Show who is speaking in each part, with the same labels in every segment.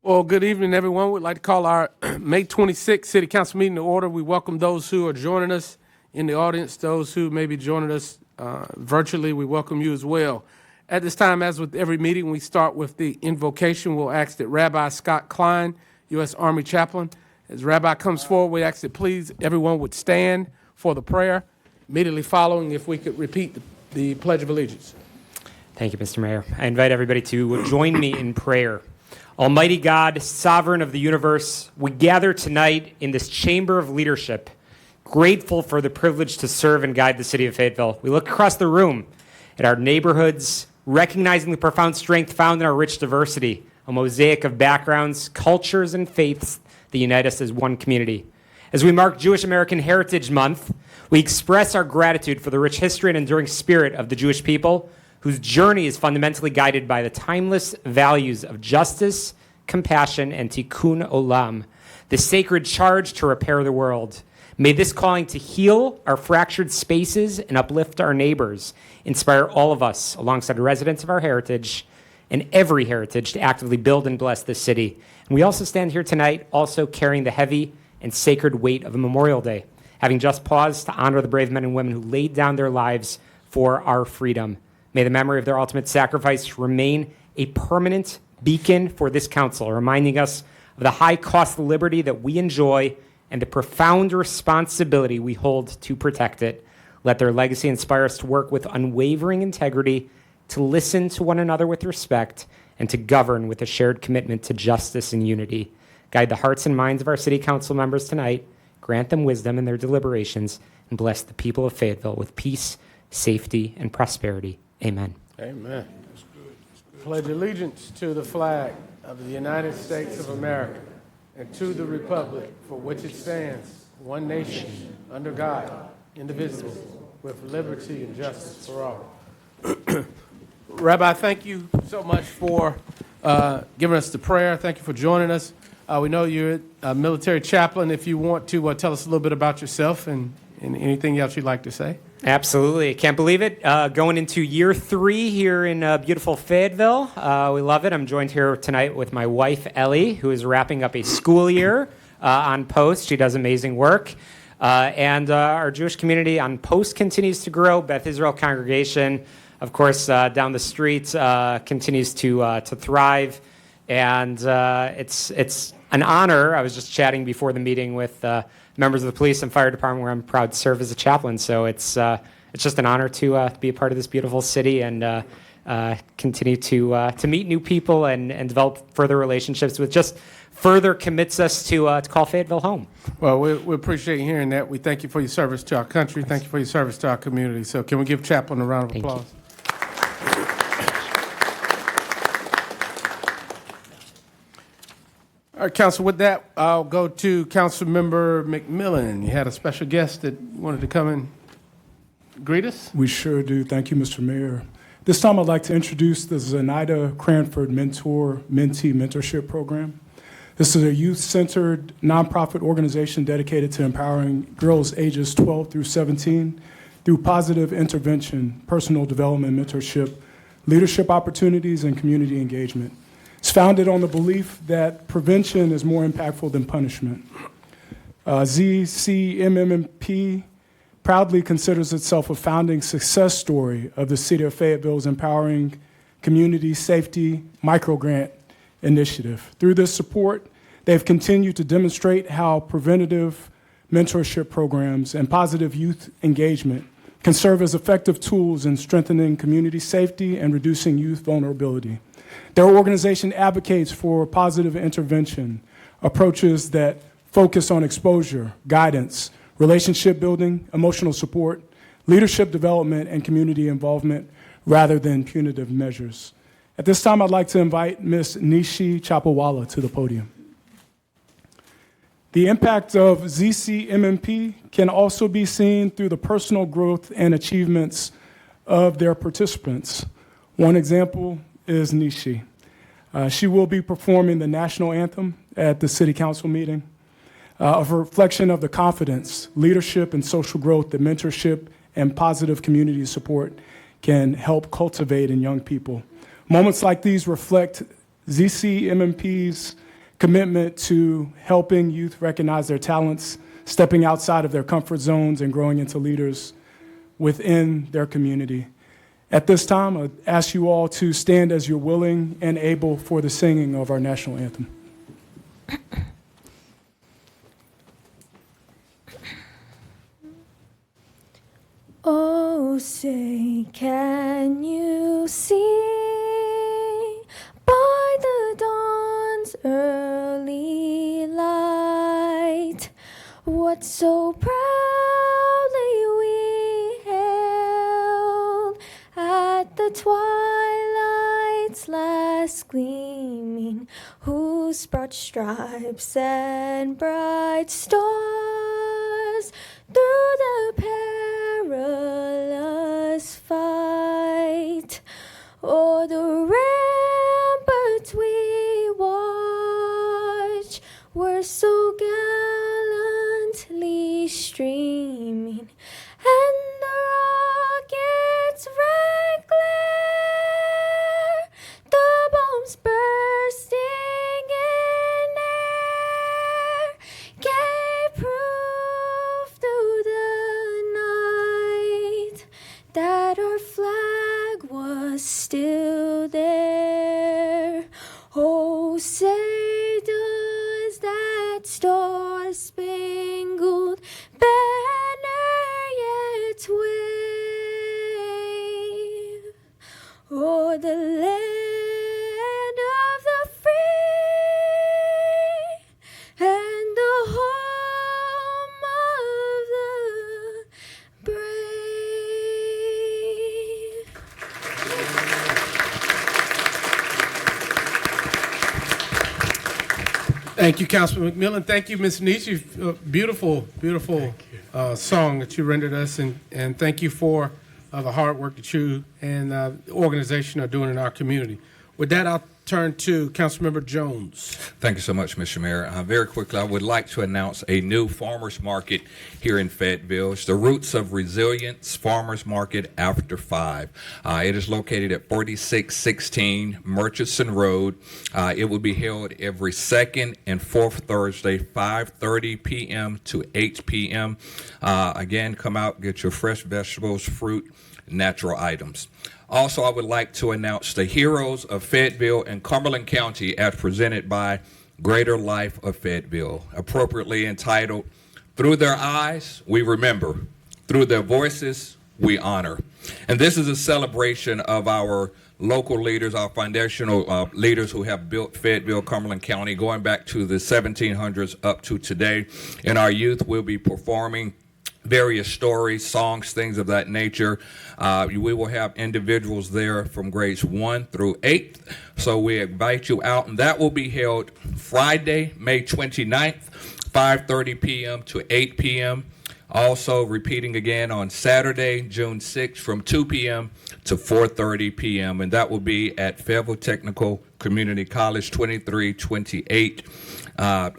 Speaker 1: Well, good evening, everyone. We'd like to call our May 26th City Council meeting to order. We welcome those who are joining us in the audience, those who may be joining us virtually. We welcome you as well. At this time, as with every meeting, we start with the invocation. We'll ask that Rabbi Scott Klein, U.S. Army Chaplain, as Rabbi comes forward, we ask that please everyone would stand for the prayer. Immediately following, if we could repeat the Pledge of Allegiance.
Speaker 2: Thank you, Mr. Mayor. I invite everybody to join me in prayer. Almighty God, sovereign of the universe, we gather tonight in this chamber of leadership, grateful for the privilege to serve and guide the city of Fayetteville. We look across the room at our neighborhoods, recognizing the profound strength found in our rich diversity, a mosaic of backgrounds, cultures, and faiths that unite us as one community. As we mark Jewish American Heritage Month, we express our gratitude for the rich history and enduring spirit of the Jewish people, whose journey is fundamentally guided by the timeless values of justice, compassion, and tikkun olam, the sacred charge to repair the world. May this calling to heal our fractured spaces and uplift our neighbors inspire all of us, alongside residents of our heritage and every heritage, to actively build and bless this city. And we also stand here tonight also carrying the heavy and sacred weight of a Memorial Day, having just paused to honor the brave men and women who laid down their lives for our freedom. May the memory of their ultimate sacrifice remain a permanent beacon for this council, reminding us of the high cost of liberty that we enjoy and the profound responsibility we hold to protect it. Let their legacy inspire us to work with unwavering integrity, to listen to one another with respect, and to govern with a shared commitment to justice and unity. Guide the hearts and minds of our city council members tonight, grant them wisdom in their deliberations, and bless the people of Fayetteville with peace, safety, and prosperity. Amen.
Speaker 1: Amen. That's good. Pledge allegiance to the flag of the United States of America and to the republic for which it stands, one nation, under God, indivisible, with liberty and justice for all. Rabbi, thank you so much for giving us the prayer. Thank you for joining us. We know you're a military chaplain. If you want to tell us a little bit about yourself and anything else you'd like to say.
Speaker 2: Absolutely. Can't believe it. Going into year 3 here in beautiful Fayetteville. We love it. I'm joined here tonight with my wife, Ellie, who is wrapping up a school year on post. She does amazing work. And our Jewish community on post continues to grow. Beth Israel congregation, of course, down the street continues to thrive. And it's an honor. I was just chatting before the meeting with members of the police and fire department, where I'm proud to serve as a chaplain. So it's just an honor to be a part of this beautiful city and continue to meet new people and develop further relationships, which just further commits us to call Fayetteville home.
Speaker 1: Well, we appreciate hearing that. We thank you for your service to our country. Thank you for your service to our community. So can we give Chaplain a round of applause? All right, Council, with that, I'll go to Councilmember McMillan. You had a special guest that wanted to come and greet us?
Speaker 3: We sure do. Thank you, Mr. Mayor. This time I'd like to introduce the Zenaida Cranford Mentee Mentorship Program. This is a youth-centered nonprofit organization dedicated to empowering girls ages 12 through 17 through positive intervention, personal development, mentorship, leadership opportunities, and community engagement. It's founded on the belief that prevention is more impactful than punishment. ZCMMP proudly considers itself a founding success story of the City of Fayetteville's Empowering Community Safety Microgrant Initiative. Through this support, they've continued to demonstrate how preventative mentorship programs and positive youth engagement can serve as effective tools in strengthening community safety and reducing youth vulnerability. Their organization advocates for positive intervention, approaches that focus on exposure, guidance, relationship building, emotional support, leadership development, and community involvement rather than punitive measures. At this time, I'd like to invite Ms. Nishi Chapawala to the podium. The impact of ZCMMP can also be seen through the personal growth and achievements of their participants. One example is Nishi. She will be performing the national anthem at the City Council meeting, a reflection of the confidence, leadership, and social growth that mentorship and positive community support can help cultivate in young people. Moments like these reflect ZCMMP's commitment to helping youth recognize their talents, stepping outside of their comfort zones, and growing into leaders within their community. At this time, I ask you all to stand as you're willing and able for the singing of our national anthem.
Speaker 4: Oh, say, can you see by the dawn's early light what so proudly we hailed at the twilight's last gleaming, whose broad stripes and bright stars through the perilous fight o'er the ramparts we watch were so gallantly streaming, and the rockets' red glare, the bombs bursting in air, gave proof through the night that our flag was still there. Oh, say does that star-spangled banner yet wave o'er the land of the free and the home of the brave?
Speaker 1: Thank you, Councilman McMillan. Thank you, Ms. Nietzsche. Beautiful, beautiful song that you rendered us, and thank you for the hard work that you and the organization are doing in our community. With that, I'll turn to Councilmember Jones.
Speaker 5: Thank you so much, Mr. Mayor. Very quickly, I would like to announce a new farmers market here in Fayetteville. It's the Roots of Resilience Farmers Market After 5. It is located at 4616 Murchison Road. It will be held every second and fourth Thursday, 5:30 p.m. to 8 p.m. Again, come out, get your fresh vegetables, fruit, natural items. Also, I would like to announce the Heroes of Fayetteville and Cumberland County as presented by Greater Life of Fayetteville, appropriately entitled, Through Their Eyes, We Remember. Through Their Voices, We Honor. And this is a celebration of our local leaders, our foundational leaders who have built Fayetteville, Cumberland County, going back to the 1700s up to today. And our youth will be performing various stories, songs, things of that nature. We will have individuals there from grades 1 through 8. So we invite you out, and that will be held Friday, May 29th, 5:30 p.m. to 8 p.m. Also repeating again on Saturday, June 6th from 2 p.m. to 4:30 p.m. And that will be at Fayetteville Technical Community College, 2328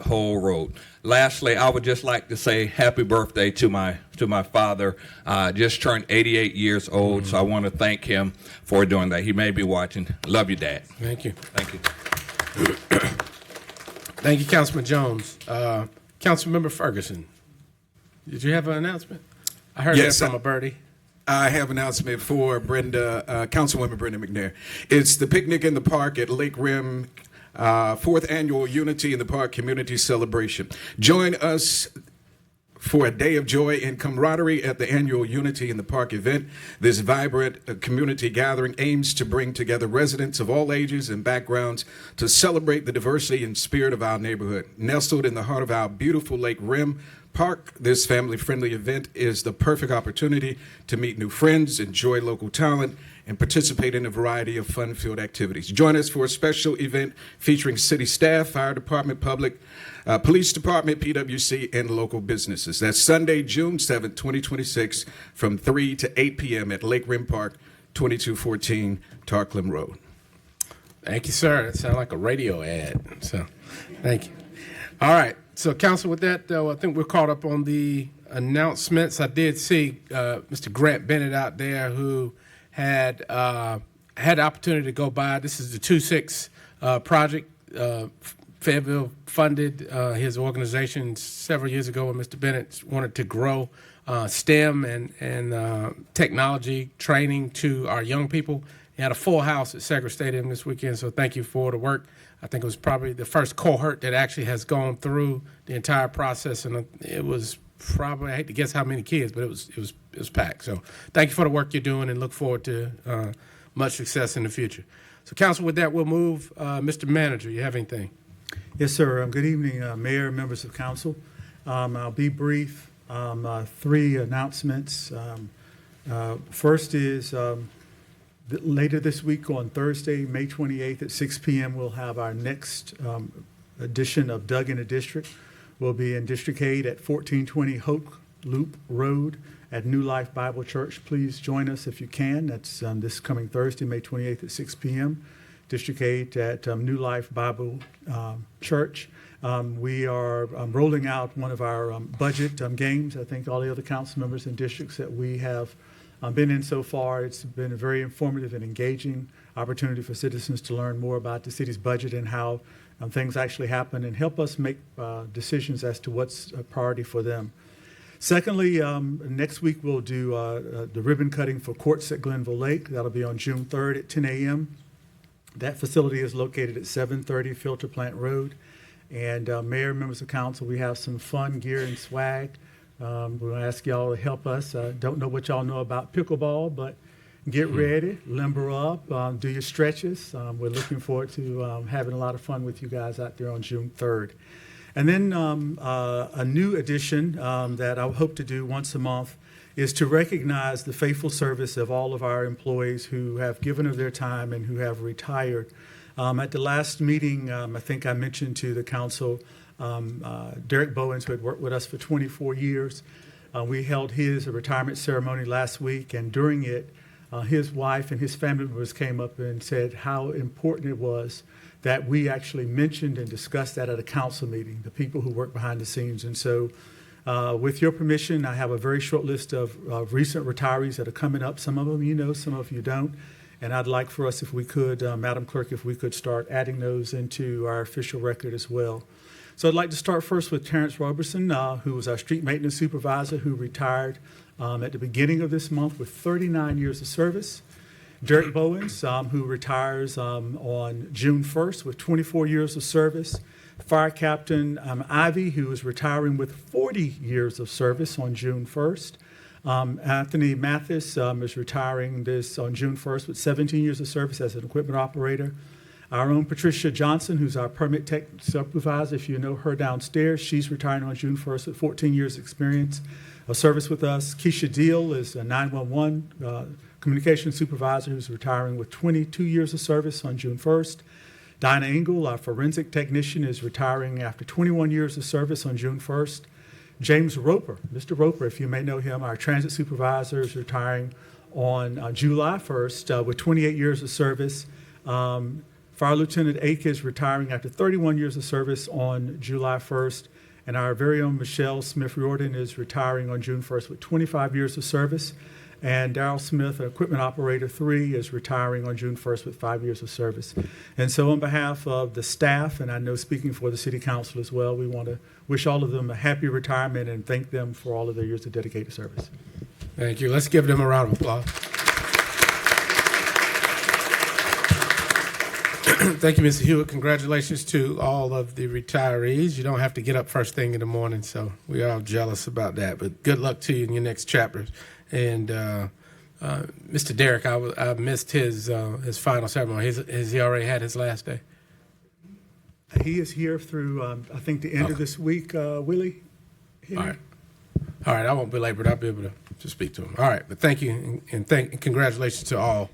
Speaker 5: Hole Road. Lastly, I would just like to say happy birthday to my father. Just turned 88 years old, so I want to thank him for doing that. He may be watching. Love you, Dad.
Speaker 1: Thank you.
Speaker 5: Thank you.
Speaker 1: Thank you, Councilman Jones. Councilmember Ferguson, did you have an announcement? I heard
Speaker 6: Yes,
Speaker 1: that from a birdie.
Speaker 6: I have an announcement for Councilwoman Brenda McNair. It's the picnic in the park at Lake Rim, 4th Annual Unity in the Park Community Celebration. Join us for a day of joy and camaraderie at the annual Unity in the Park event. This vibrant community gathering aims to bring together residents of all ages and backgrounds to celebrate the diversity and spirit of our neighborhood. Nestled in the heart of our beautiful Lake Rim Park. This family-friendly event is the perfect opportunity to meet new friends, enjoy local talent, and participate in a variety of fun-filled activities. Join us for a special event featuring city staff, fire department, police department, PWC, and local businesses. That's Sunday, June 7th, 2026, from 3 to 8 p.m. at Lake Rim Park, 2214 Tarklam Road.
Speaker 1: Thank you, sir. That sounds like a radio ad. So, thank you. All right. So, council, with that, I think we're caught up on the announcements. I did see Mr. Grant Bennett out there who had the opportunity to go by. This is the 2-6 project. Fayetteville funded his organization several years ago when Mr. Bennett wanted to grow STEM and technology training to our young people. He had a full house at Segra Stadium this weekend, so thank you for the work. I think it was probably the first cohort that actually has gone through the entire process, and it was probably, I hate to guess how many kids, but it was packed. So thank you for the work you're doing, and look forward to much success in the future. So, council, with that, we'll move. Mr. Manager, you have anything?
Speaker 7: Yes, sir. Good evening, Mayor, members of council. I'll be brief. 3 announcements. First is later this week on Thursday, May 28th at 6 p.m., we'll have our next edition of Doug in the District. We'll be in District 8 at 1420 Hoke Loop Road at New Life Bible Church. Please join us if you can. That's this coming Thursday, May 28th at 6 p.m. District 8 at New Life Bible Church. We are rolling out one of our budget games. I think all the other council members and districts that we have been in so far, it's been a very informative and engaging opportunity for citizens to learn more about the city's budget and how things actually happen and help us make decisions as to what's a priority for them. Secondly, next week we'll do the ribbon cutting for courts at Glenville Lake. That'll be on June 3rd at 10 a.m. That facility is located at 730 Filter Plant Road. And Mayor, members of council, we have some fun gear and swag. We're going to ask y'all to help us. I don't know what y'all know about pickleball, but get ready, limber up, do your stretches. We're looking forward to having a lot of fun with you guys out there on June 3rd. And then a new addition that I hope to do once a month is to recognize the faithful service of all of our employees who have given of their time and who have retired. At the last meeting, I think I mentioned to the council, Derek Bowens, who had worked with us for 24 years. We held his retirement ceremony last week, and during it, his wife and his family members came up and said how important it was that we actually mentioned and discussed that at a council meeting, the people who work behind the scenes. And so with your permission, I have a very short list of recent retirees that are coming up. Some of them you know, some of you don't. And I'd like for us, if we could, Madam Clerk, if we could start adding those into our official record as well. So I'd like to start first with Terrence Roberson, who was our street maintenance supervisor, who retired at the beginning of this month with 39 years of service. Derek Bowens, who retires on June 1st with 24 years of service. Fire Captain Ivy, who is retiring with 40 years of service on June 1st. Anthony Mathis is retiring on June 1st with 17 years of service as an equipment operator. Our own Patricia Johnson, who's our permit tech supervisor, if you know her downstairs, she's retiring on June 1st with 14 years experience of service with us. Keisha Deal is a 911 communications supervisor who's retiring with 22 years of service on June 1st. Dinah Engel, our forensic technician, is retiring after 21 years of service on June 1st. James Roper, Mr. Roper, if you may know him, our transit supervisor, is retiring on July 1st with 28 years of service. Fire Lieutenant Ake is retiring after 31 years of service on July 1st. And our very own Michelle Smith-Riordan is retiring on June 1st with 25 years of service. And Darrell Smith, Equipment Operator 3, is retiring on June 1st with 5 years of service. And so on behalf of the staff, and I know speaking for the City Council as well, we want to wish all of them a happy retirement and thank them for all of their years of dedicated service.
Speaker 1: Thank you. Let's give them a round of applause. Thank you, Mr. Hewitt. Congratulations to all of the retirees. You don't have to get up first thing in the morning, so we're all jealous about that. But good luck to you in your next chapters. And Mr. Derek, I missed his final ceremony. Has he already had his last day?
Speaker 7: He is here through, I think, the end of this week, Willie?
Speaker 1: All right. All right, I won't belabor it. I'll be able to speak to him. All right, but thank you and congratulations to all.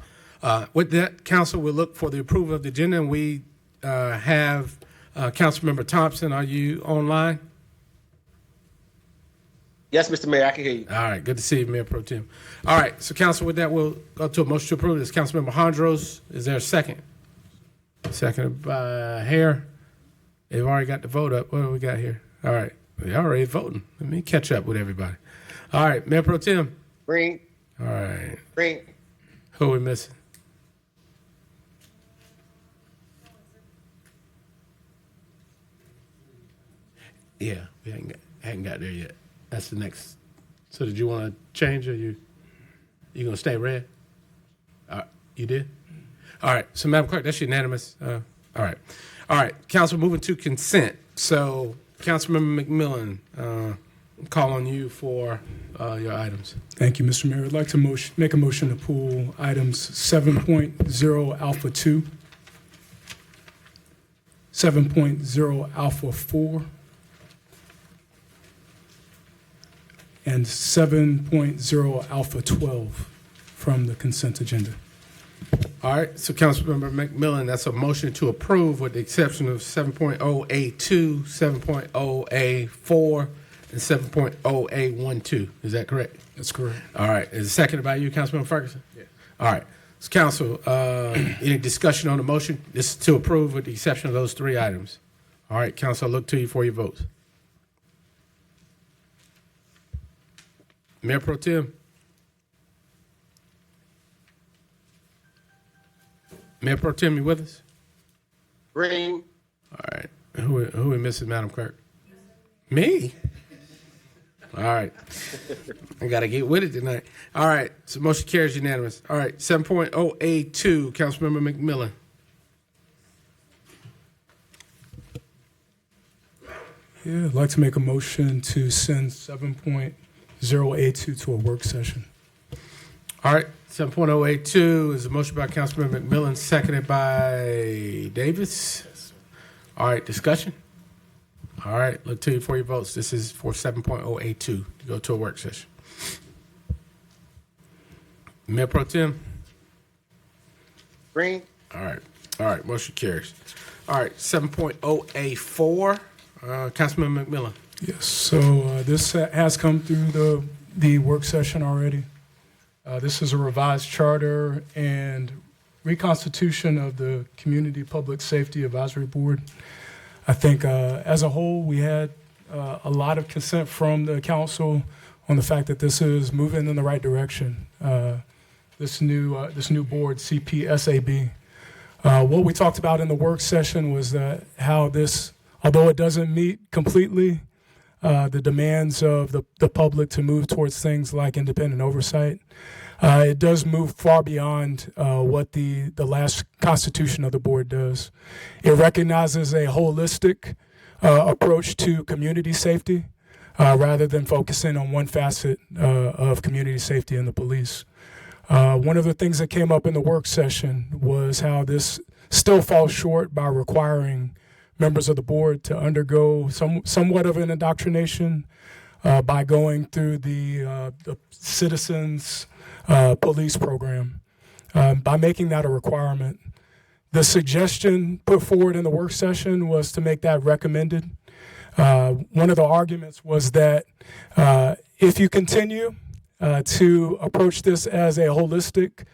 Speaker 1: With that, council will look for the approval of the agenda, and we have Councilmember Thompson. Are you online?
Speaker 8: Yes, Mr. Mayor, I can hear you.
Speaker 1: All right, good to see you, Mayor Pro Tem. All right, so council, with that, we'll go to a motion to approve. This Councilmember Hondros. Is there a second? Seconded by Hare. They've already got the vote up. What do we got here? All right, they're already voting. Let me catch up with everybody. All right, Mayor Pro Tem.
Speaker 8: Green.
Speaker 1: All right,
Speaker 8: Green.
Speaker 1: who are we missing? Yeah, we hadn't got there yet. That's the next. So did you want to change, or you gonna stay red? You did? All right. So Madam Clerk, that's unanimous. All right. Council, moving to consent. So Councilmember McMillan, call on you for your items.
Speaker 3: Thank you, Mr. Mayor. I'd like to make a motion to pull items 7.0 Alpha 2, 7.0 Alpha 4, and 7.0 Alpha 12 from the consent agenda.
Speaker 1: All right. So Councilmember McMillan, that's a motion to approve with the exception of 7.0A2, 7.0A4, and 7.0A12. Is that correct?
Speaker 3: That's correct.
Speaker 1: All right. Is it seconded by you, Councilmember Ferguson? Yes. All right. So, Council, any discussion on the motion? This is to approve with the exception of those three items. All right, Council, I look to you for your votes. Mayor Pro Tem. Mayor Pro Tem, you with us?
Speaker 8: Green.
Speaker 1: All right. Who are we missing, Madam Clerk? Me? All right. I got to get with it tonight. All right. So motion carries unanimous. All right. 7.0A2, Councilmember McMillan.
Speaker 3: Yeah, I'd like to make a motion to send 7.0A2 to a work session.
Speaker 1: All right. 7.082 is a motion by Councilmember McMillan, seconded by Davis. All right, discussion. All right, look to you for your votes. This is for 7.082 to go to a work session. Mayor Pro Tem.
Speaker 8: Green.
Speaker 1: All right, motion carries. All right, 7.0A4, Councilmember McMillan.
Speaker 3: Yes, so this has come through the work session already. This is a revised charter and reconstitution of the Community Public Safety Advisory Board. I think as a whole, we had a lot of consent from the council on the fact that this is moving in the right direction. This new board, CPSAB. What we talked about in the work session was that how this, although it doesn't meet completely the demands of the public to move towards things like independent oversight, it does move far beyond what the last constitution of the board does. It recognizes a holistic approach to community safety rather than focusing on one facet of community safety and the police. One of the things that came up in the work session was how this still falls short by requiring members of the board to undergo somewhat of an indoctrination by going through the citizens police program. By making that a requirement, the suggestion put forward in the work session was to make that recommended. One of the arguments was that if you continue to approach this as a holistic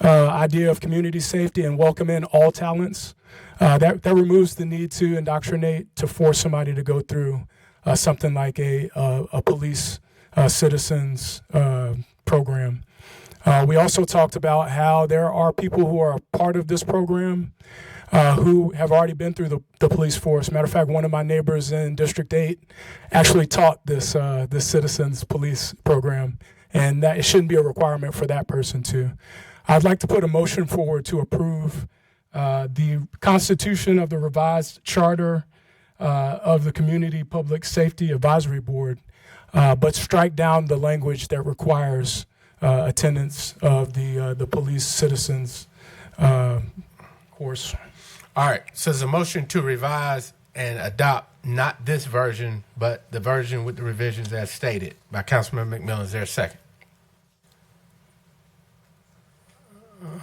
Speaker 3: idea of community safety and welcome in all talents, that removes the need to indoctrinate, to force somebody to go through something like a police citizens program. We also talked about how there are people who are a part of this program who have already been through the police force. Matter of fact, one of my neighbors in District 8 actually taught this citizens police program, and that it shouldn't be a requirement for that person too. I'd like to put a motion forward to approve the constitution of the revised charter of the Community Public Safety Advisory Board, but strike down the language that requires attendance of the police citizens course.
Speaker 1: All right, so there's a motion to revise and adopt not this version, but the version with the revisions as stated by Councilmember McMillan. Is there a second?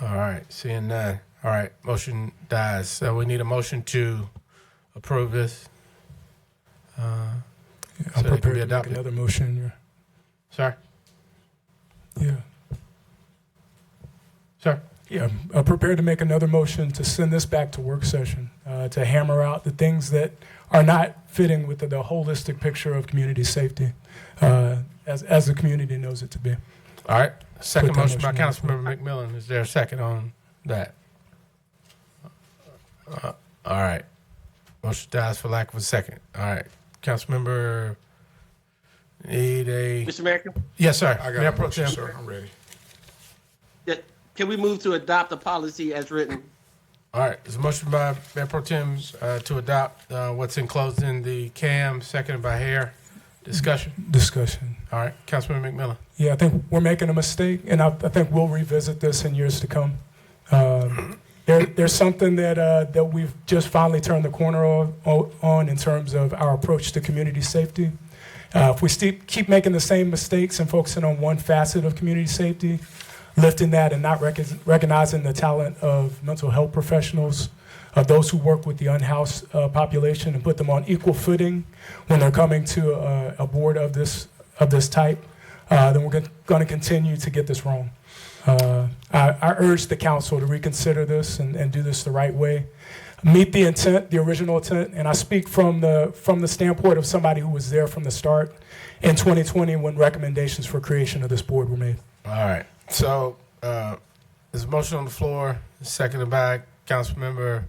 Speaker 1: All right, seeing none. All right, motion dies. So we need a motion to approve this.
Speaker 3: I'm
Speaker 1: So it can
Speaker 3: prepared
Speaker 1: be
Speaker 3: to make
Speaker 1: adopted.
Speaker 3: another motion.
Speaker 1: Sir?
Speaker 3: Yeah.
Speaker 1: Sir?
Speaker 3: Yeah, I'm prepared to make another motion to send this back to work session, to hammer out the things that are not fitting with the holistic picture of community safety, as the community knows it to be.
Speaker 1: All right, second
Speaker 3: Put that
Speaker 1: motion by
Speaker 3: motion
Speaker 1: Councilmember McMillan. Is there a second on that? All right. Motion dies for lack of a second. All right. Councilmember need a...
Speaker 8: Mr. Mayor,
Speaker 1: Yes, sir.
Speaker 9: I
Speaker 1: Mayor
Speaker 9: got a
Speaker 1: Pro
Speaker 9: motion,
Speaker 1: Tem.
Speaker 9: sir. I'm ready.
Speaker 8: can we move to adopt the policy as written?
Speaker 1: All right, there's a motion by Mayor Pro Tem to adopt what's enclosed in the CAM, seconded by Hare. Discussion.
Speaker 3: Discussion.
Speaker 1: All right, Councilman McMillan.
Speaker 3: Yeah, I think we're making a mistake, and I think we'll revisit this in years to come. There's something that we've just finally turned the corner on in terms of our approach to community safety. If we keep making the same mistakes and focusing on one facet of community safety, lifting that and not recognizing the talent of mental health professionals, of those who work with the unhoused population, and put them on equal footing when they're coming to a board of this type, then we're going to continue to get this wrong. I urge the council to reconsider this and do this the right way. Meet the intent, the original intent, and I speak from the standpoint of somebody who was there from the start in 2020 when recommendations for creation of this board were made.
Speaker 1: All right, so there's a motion on the floor, seconded by Councilmember,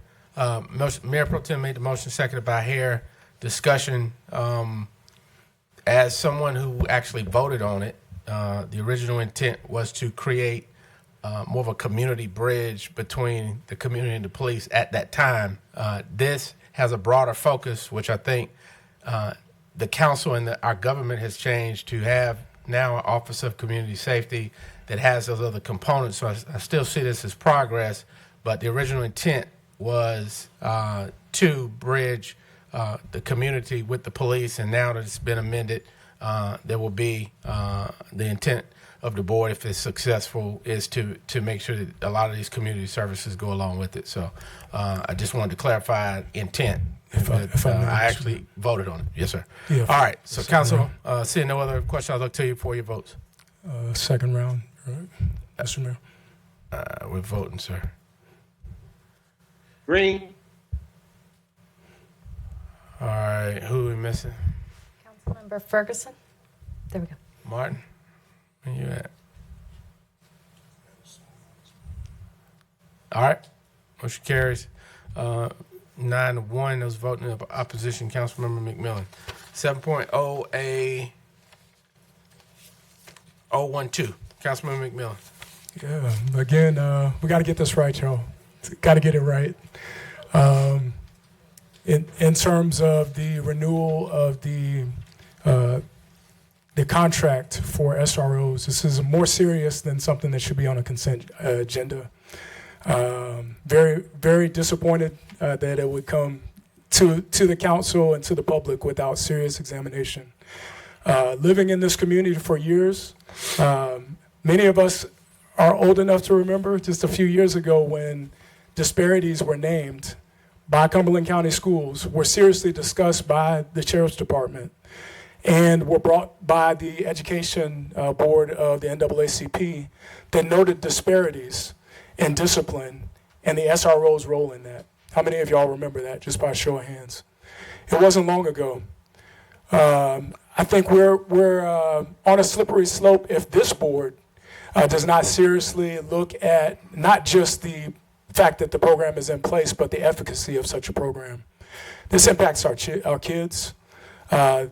Speaker 1: Mayor Pro Tem made the motion, seconded by Hare. Discussion, as someone who actually voted on it, the original intent was to create more of a community bridge between the community and the police at that time. This has a broader focus, which I think the council and our government has changed to have now an Office of Community Safety that has those other components. So I still see this as progress, but the original intent was to bridge the community with the police, and now that it's been amended, there will be the intent of the board, if it's successful, is to make sure that a lot of these community services go along with it. So I just wanted to clarify intent.
Speaker 3: If I may,
Speaker 1: I actually voted on it. Yes, sir.
Speaker 3: Yeah,
Speaker 1: All right. So,
Speaker 3: yes,
Speaker 1: council, seeing no other questions, I'll look to you for your votes.
Speaker 3: Second round, right, Mr. Mayor?
Speaker 1: We're voting, sir.
Speaker 8: Green,
Speaker 1: All right. Who are we missing?
Speaker 10: Councilmember Ferguson. There we go.
Speaker 1: Martin? Where you at? All right. Motion carries. 9-1. Those voting in opposition, Councilmember McMillan. 7.0A 012. Councilmember McMillan.
Speaker 3: Yeah, again, we got to get this right, y'all. Got to get it right. In terms of the renewal of the contract for SROs, this is more serious than something that should be on a consent agenda. Very, very disappointed that it would come to the council and to the public without serious examination. Living in this community for years, many of us are old enough to remember just a few years ago when disparities were named by Cumberland County Schools, were seriously discussed by the Sheriff's Department, and were brought by the Education Board of the NAACP that noted disparities in discipline and the SRO's role in that. How many of y'all remember that, just by a show of hands? It wasn't long ago. I think we're on a slippery slope if this board does not seriously look at not just the fact that the program is in place, but the efficacy of such a program. This impacts our kids. Rubber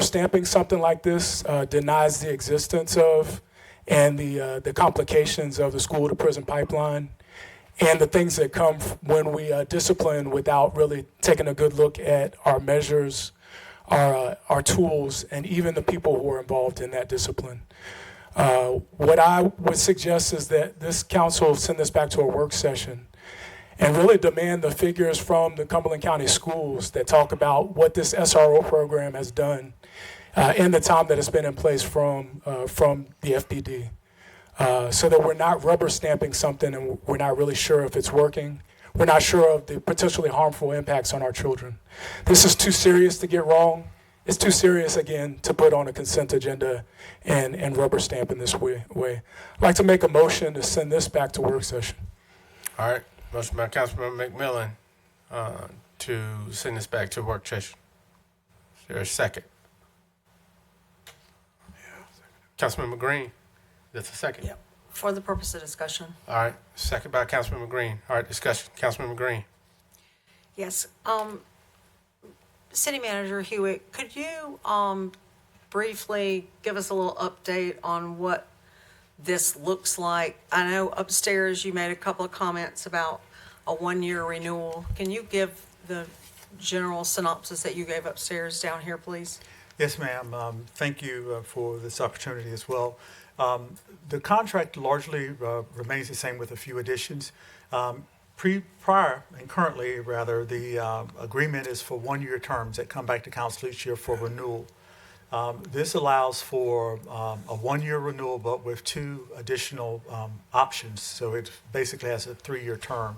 Speaker 3: stamping something like this denies the existence of and the complications of the school to prison pipeline and the things that come when we discipline without really taking a good look at our measures, our tools, and even the people who are involved in that discipline. What I would suggest is that this council send this back to a work session and really demand the figures from the Cumberland County schools that talk about what this SRO program has done in the time that it's been in place from the FPD, so that we're not rubber stamping something and we're not really sure if it's working. We're not sure of the potentially harmful impacts on our children. This is too serious to get wrong. It's too serious, again, to put on a consent agenda and rubber stamp in this way. I'd like to make a motion to send this back to work session.
Speaker 1: All right, motion by Councilmember McMillan to send this back to work session. Is there a second? Councilmember Green, that's a second.
Speaker 9: Yep. For the purpose of discussion.
Speaker 1: All right, second by Councilmember Green. All right, discussion. Councilmember Green.
Speaker 9: Yes. City Manager Hewitt, could you briefly give us a little update on what this looks like? I know upstairs you made a couple of comments about a one-year renewal. Can you give the general synopsis that you gave upstairs down here, please?
Speaker 7: Yes, ma'am. Thank you for this opportunity as well. The contract largely remains the same with a few additions. Prior and currently, rather, the agreement is for one-year terms that come back to council each year for renewal. This allows for a one-year renewal, but with two additional options. So it basically has a 3-year term.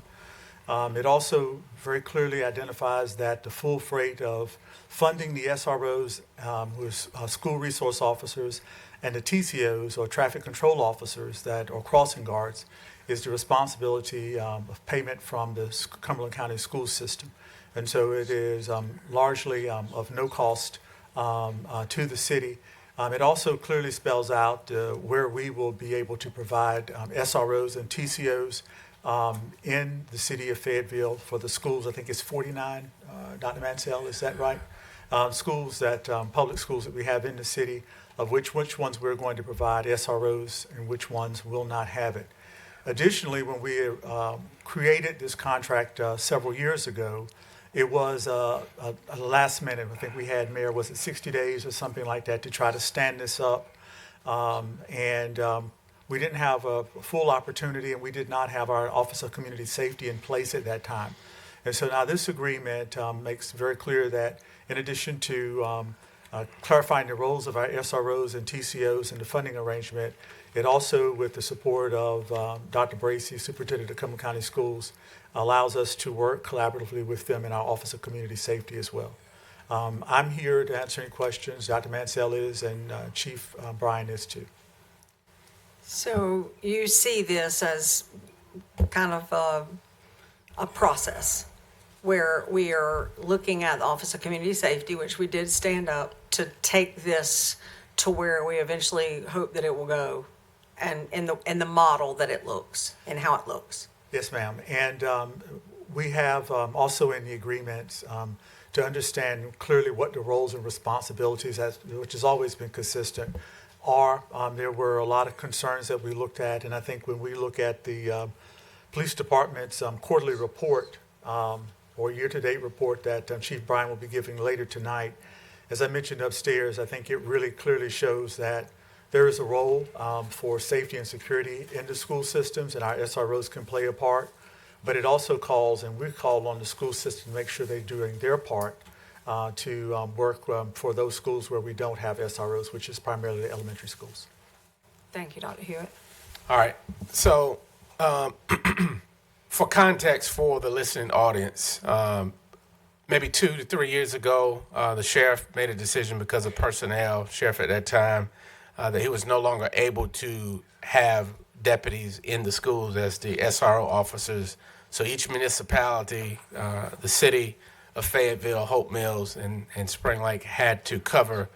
Speaker 7: It also very clearly identifies that the full freight of funding the SROs, who are school resource officers, and the TCOs, or traffic control officers, or crossing guards, is the responsibility of payment from the Cumberland County school system. And so it is largely of no cost to the city. It also clearly spells out where we will be able to provide SROs and TCOs in the city of Fayetteville for the schools. I think it's 49, Dr. Mansell, is that right? Schools that, public schools that we have in the city, of which ones we're going to provide SROs and which ones will not have it. Additionally, when we created this contract several years ago, it was a last minute. I think we had, Mayor, was it 60 days or something like that to try to stand this up. We didn't have a full opportunity, and we did not have our Office of Community Safety in place at that time. And so now this agreement makes very clear that in addition to clarifying the roles of our SROs and TCOs and the funding arrangement, it also, with the support of Dr. Bracey, Superintendent of Cumberland County Schools, allows us to work collaboratively with them in our Office of Community Safety as well. I'm here to answer any questions. Dr. Mansell is, and Chief Bryan is too.
Speaker 9: So you see this as kind of a process where we are looking at the Office of Community Safety, which we did stand up, to take this to where we eventually hope that it will go, and in the model that it looks and how it looks.
Speaker 7: Yes, ma'am. And we have also in the agreements to understand clearly what the roles and responsibilities, which has always been consistent, are. There were a lot of concerns that we looked at, and I think when we look at the police department's quarterly report or year-to-date report that Chief Bryan will be giving later tonight, as I mentioned upstairs, I think it really clearly shows that there is a role for safety and security in the school systems, and our SROs can play a part. But it also calls, and we call on the school system to make sure they're doing their part to work for those schools where we don't have SROs, which is primarily the elementary schools.
Speaker 9: Thank you, Dr. Hewitt.
Speaker 1: All right. So, for context for the listening audience, maybe 2 to 3 years ago, the sheriff made a decision because of personnel, sheriff at that time, that he was no longer able to have deputies in the schools as the SRO officers. So each municipality, the city of Fayetteville, Hope Mills, and Spring Lake had to cover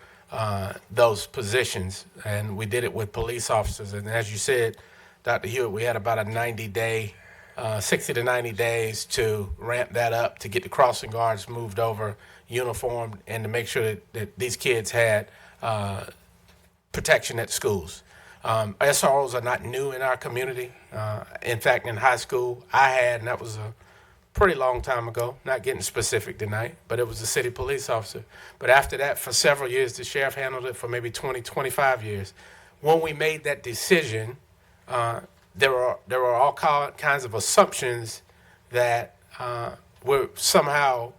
Speaker 1: those positions. And we did it with police officers. And as you said, Dr. Hewitt, we had about a 90-day 60 to 90 days to ramp that up, to get the crossing guards moved over, uniformed, and to make sure that these kids had protection at schools. SROs are not new in our community. In fact, in high school, I had, and that was a pretty long time ago, not getting specific tonight, but it was a city police officer. But after that, for several years, the sheriff handled it for maybe 20, 25 years. When we made that decision, there were all kinds of assumptions that we're somehow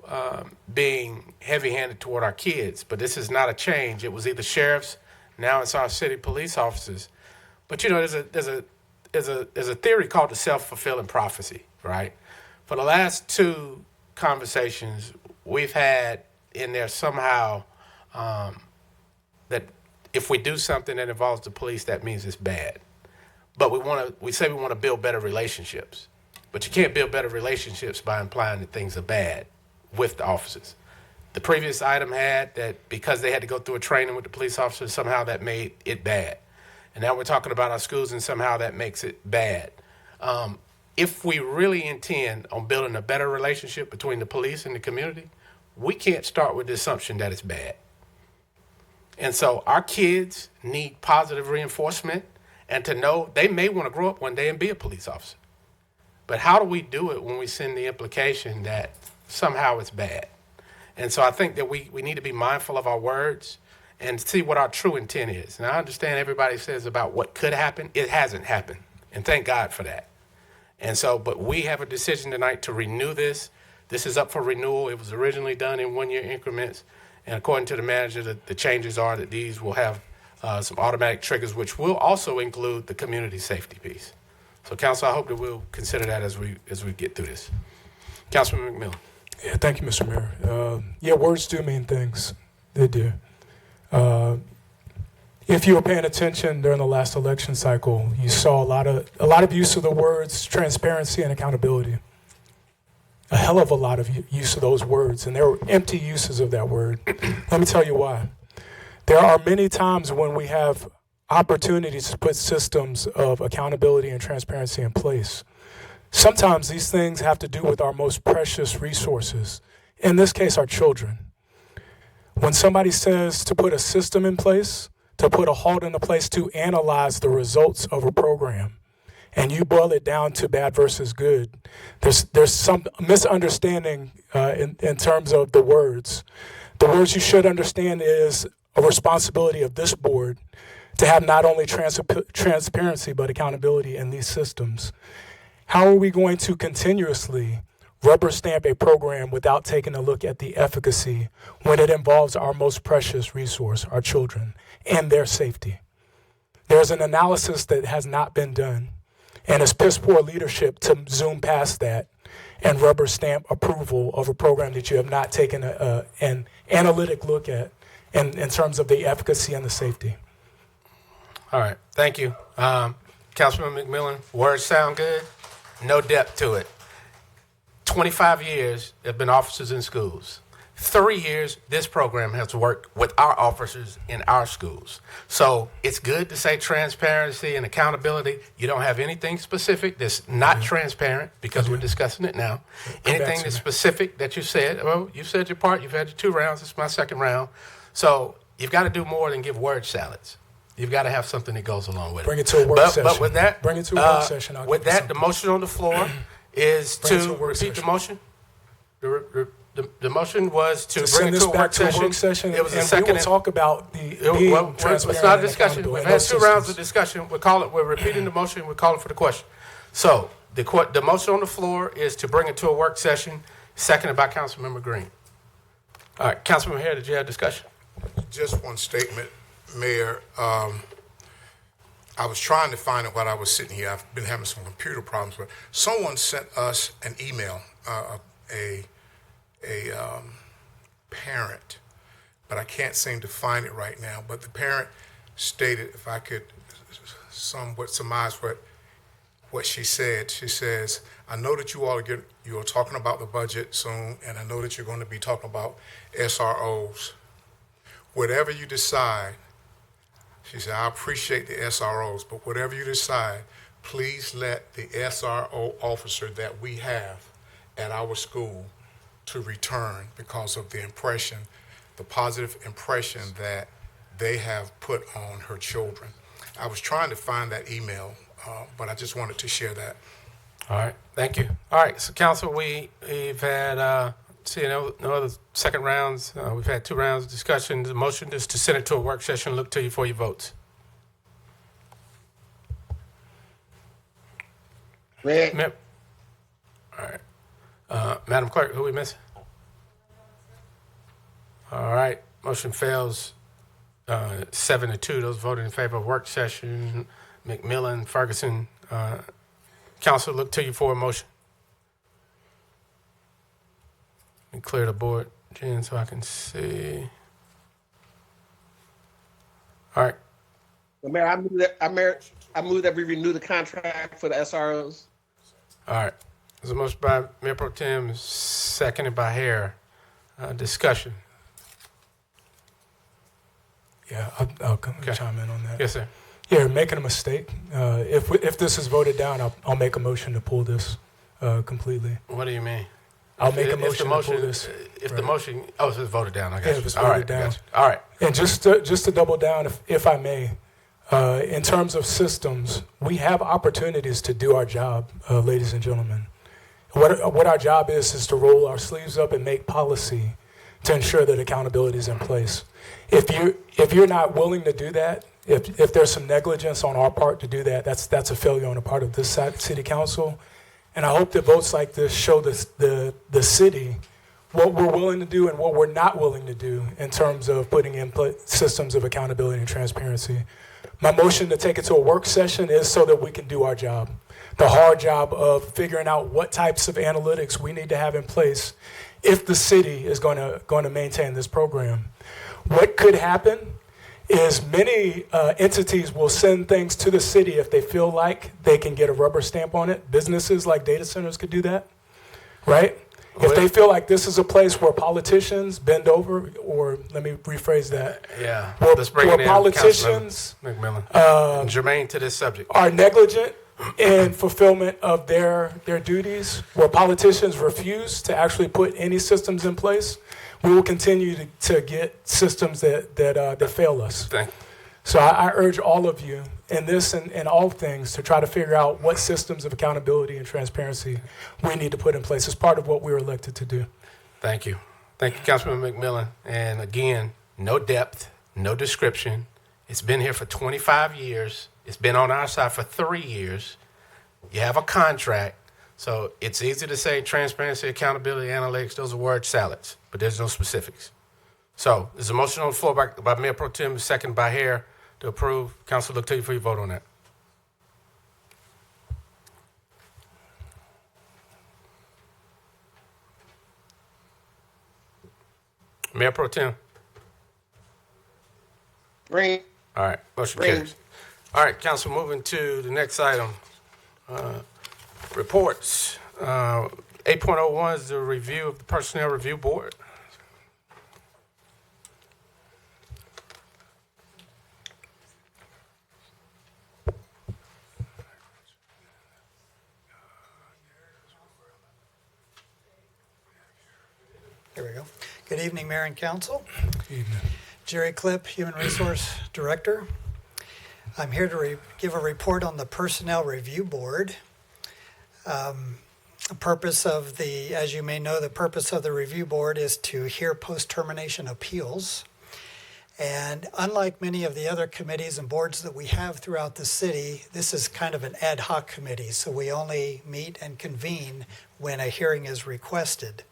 Speaker 1: being heavy-handed toward our kids. But this is not a change. It was either sheriffs, now it's our city police officers. But you know, there's a theory called the self-fulfilling prophecy, right? For the last two conversations we've had in there somehow that if we do something that involves the police, that means it's bad. But we say we want to build better relationships. But you can't build better relationships by implying that things are bad with the officers. The previous item had that because they had to go through a training with the police officers, somehow that made it bad. And now we're talking about our schools and somehow that makes it bad. If we really intend on building a better relationship between the police and the community, we can't start with the assumption that it's bad. And so our kids need positive reinforcement and to know they may want to grow up one day and be a police officer. But how do we do it when we send the implication that somehow it's bad? And so I think that we need to be mindful of our words and see what our true intent is. And I understand everybody says about what could happen. It hasn't happened. And thank God for that. And so, but we have a decision tonight to renew this. This is up for renewal. It was originally done in 1 year increments. And according to the manager, the changes are that these will have some automatic triggers, which will also include the community safety piece. So, Council, I hope that we'll consider that as we get through this. Councilman McMillan.
Speaker 3: Yeah, thank you, Mr. Mayor. Yeah, words do mean things. They do. If you were paying attention during the last election cycle, you saw a lot of use of the words transparency and accountability. A hell of a lot of use of those words, and there were empty uses of that word. Let me tell you why. There are many times when we have opportunities to put systems of accountability and transparency in place. Sometimes these things have to do with our most precious resources, in this case, our children. When somebody says to put a system in place, to put a halt into place to analyze the results of a program, and you boil it down to bad versus good, there's some misunderstanding in terms of the words. The words you should understand is a responsibility of this board to have not only transparency but accountability in these systems. How are we going to continuously rubber stamp a program without taking a look at the efficacy when it involves our most precious resource, our children, and their safety? There's an analysis that has not been done, and it's piss poor leadership to zoom past that and rubber stamp approval of a program that you have not taken an analytic look at in terms of the efficacy and the safety.
Speaker 1: All right, thank you. Councilman McMillan, words sound good, no depth to it. 25 years have been officers in schools. 3 years, this program has worked with our officers in our schools. So it's good to say transparency and accountability. You don't have anything specific that's not transparent because we're discussing it now. Anything that's specific that you said, well, you said your part. You've had your 2 rounds. It's my 2nd round. So you've got to do more than give word salads. You've got to have something that goes along with it.
Speaker 3: Bring it to a work session.
Speaker 1: But with that,
Speaker 3: bring it to a work session.
Speaker 1: With that, the motion on the floor is to repeat the motion. The motion was to bring it to a work session. It was a second.
Speaker 3: We will talk about
Speaker 1: it's not a discussion. We've had 2 rounds of discussion. We're repeating the motion. We're calling for the question. So the motion on the floor is to bring it to a work session, seconded by Councilmember Green. All right, Councilmember Hare, did you have discussion?
Speaker 11: Just one statement, Mayor. I was trying to find it while I was sitting here. I've been having some computer problems, but someone sent us an email, a parent, but I can't seem to find it right now. But the parent stated, if I could somewhat surmise what she said, she says, I know that you are talking about the budget soon, and I know that you're going to be talking about SROs. Whatever you decide, she said, I appreciate the SROs, but whatever you decide, please let the SRO officer that we have at our school to return because of the impression, the positive impression that they have put on her children. I was trying to find that email, but I just wanted to share that.
Speaker 1: All right, thank you. All right, so council, we've had no other second rounds. We've had 2 rounds of discussion. The motion is to send it to a work session. Look to you for your votes.
Speaker 8: Red.
Speaker 1: All right.
Speaker 12: Madam Clerk, who we missing? All right, motion fails 7-2. Those voting in favor of work session, McMillan, Ferguson. Council, look to you for a motion. And clear the board, Jen, so I can see. All right.
Speaker 8: Well, Mayor, I move that we renew the contract for the SROs.
Speaker 12: All right. There's a motion by Mayor Pro Tem, seconded by Hare. Discussion.
Speaker 3: Yeah, I'll chime in on that.
Speaker 12: Yes, sir.
Speaker 3: Yeah, you're making a mistake. If this is voted down, I'll make a motion to pull this completely.
Speaker 12: What do you mean?
Speaker 3: I'll make a motion to pull this.
Speaker 12: If the motion, oh, so it's voted down. I got you.
Speaker 3: If it's
Speaker 12: All
Speaker 3: voted
Speaker 12: right,
Speaker 3: down.
Speaker 12: I got you. All right.
Speaker 3: And just to double down, if I may, in terms of systems, we have opportunities to do our job, ladies and gentlemen. What our job is to roll our sleeves up and make policy to ensure that accountability is in place. If you're not willing to do that, if there's some negligence on our part to do that, that's a failure on the part of this city council. And I hope that votes like this show the city what we're willing to do and what we're not willing to do in terms of putting in systems of accountability and transparency. My motion to take it to a work session is so that we can do our job, the hard job of figuring out what types of analytics we need to have in place if the city is going to maintain this program. What could happen is many entities will send things to the city if they feel like they can get a rubber stamp on it. Businesses like data centers could do that, right? If they feel like this is a place where politicians bend over, or let me rephrase that.
Speaker 12: Yeah.
Speaker 3: Where,
Speaker 12: Let's bring
Speaker 3: where
Speaker 12: it in,
Speaker 3: politicians
Speaker 12: McMillan. Germaine to this subject.
Speaker 3: are negligent in fulfillment of their duties, where politicians refuse to actually put any systems in place, we will continue to get systems that fail us.
Speaker 12: Thank you.
Speaker 3: So I urge all of you in this and all things to try to figure out what systems of accountability and transparency we need to put in place as part of what we were elected to do.
Speaker 12: Thank you. Thank you, Councilman McMillan. And again, no depth, no description. It's been here for 25 years. It's been on our side for 3 years. You have a contract. So it's easy to say transparency, accountability, analytics. Those are word salads, but there's no specifics. So there's a motion on the floor by Mayor Pro Tem, second by Hare, to approve. Council, look to you for your vote on that. Mayor Pro Tem.
Speaker 8: Green.
Speaker 12: All right, motion
Speaker 8: Green.
Speaker 12: carries. All right, council, moving to the next item. Reports. 8.01 is the review of the Personnel Review Board.
Speaker 13: Here we go. Good evening, Mayor and Council.
Speaker 3: Evening.
Speaker 13: Jerry Clipp, Human Resource Director. I'm here to give a report on the Personnel Review Board. The purpose of as you may know, the purpose of the review board is to hear post-termination appeals. And unlike many of the other committees and boards that we have throughout the city, this is kind of an ad hoc committee, so we only meet and convene when a hearing is requested.